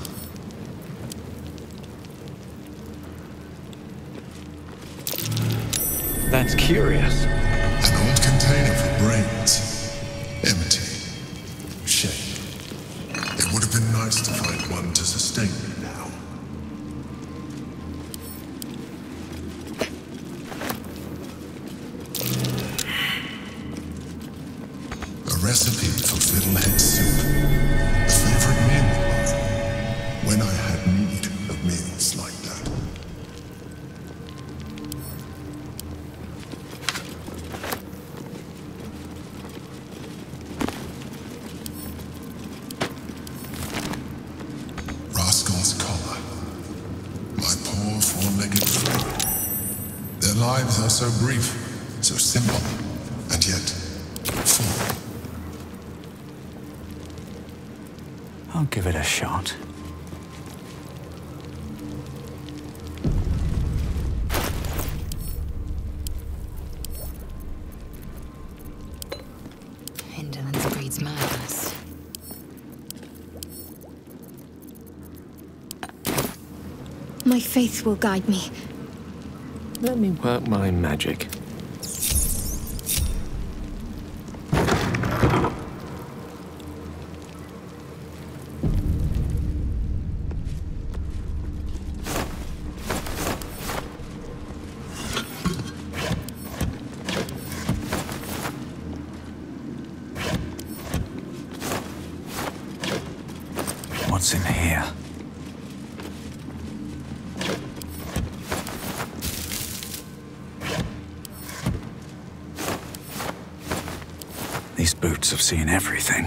That's curious. An old container for brains. Empty. Shame. It would have been nice to find one to sustain me now. A recipe for fiddlehead soup. A favorite meal of mine. When I had need of meals like that. Rascal's collar. My poor four-legged friend. Their lives are so brief, so simple, and yet full. I'll give it a shot. Indolence breeds madness. My faith will guide me. Let me work my magic. What's in here? These boots have seen everything.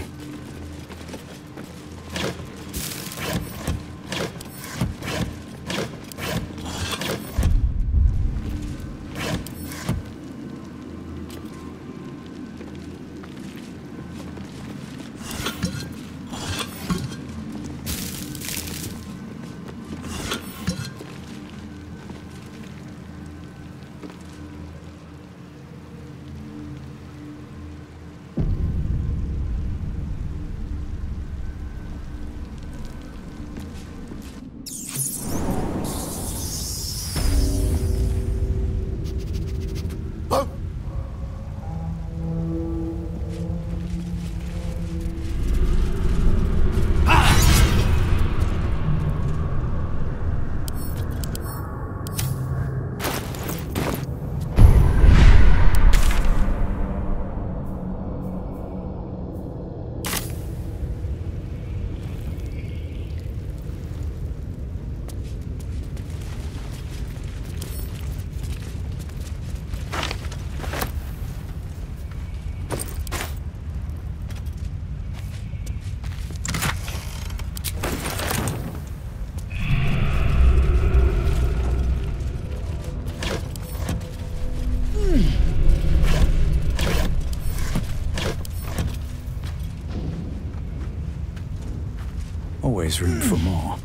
Always room for more.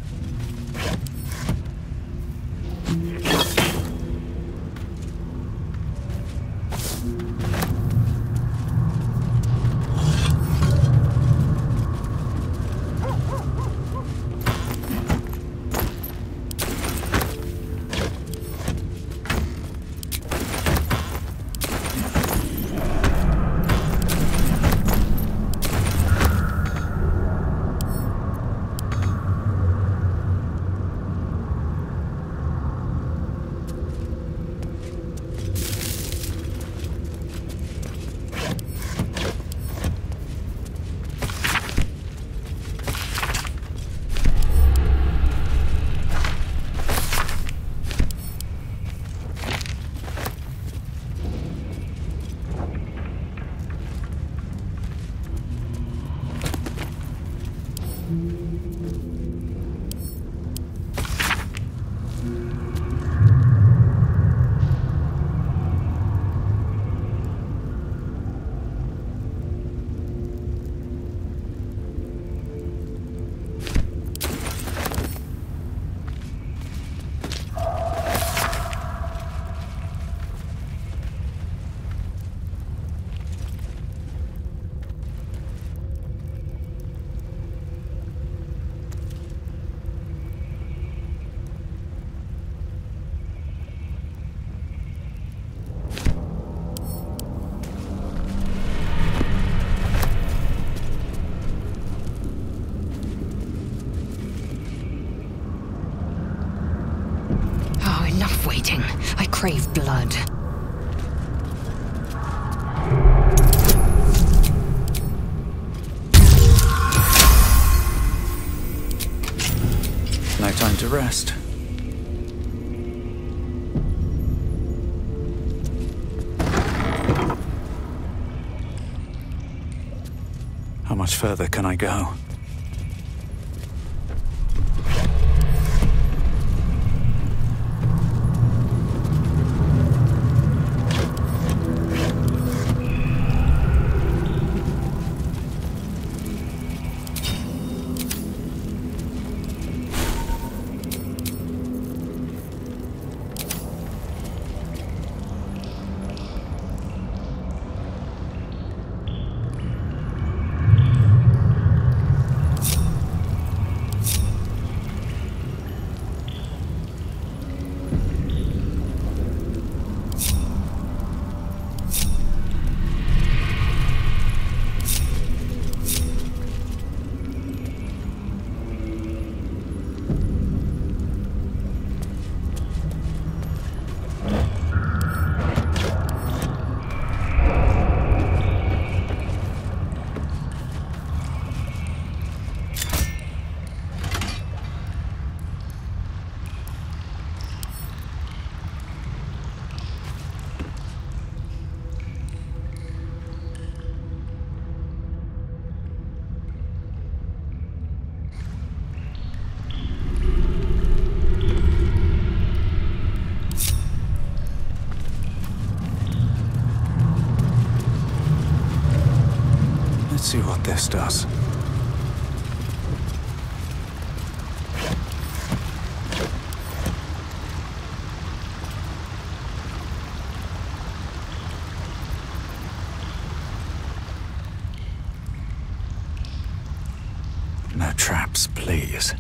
Waiting. I crave blood. No time to rest. How much further can I go? Let's see what this does. No traps, please.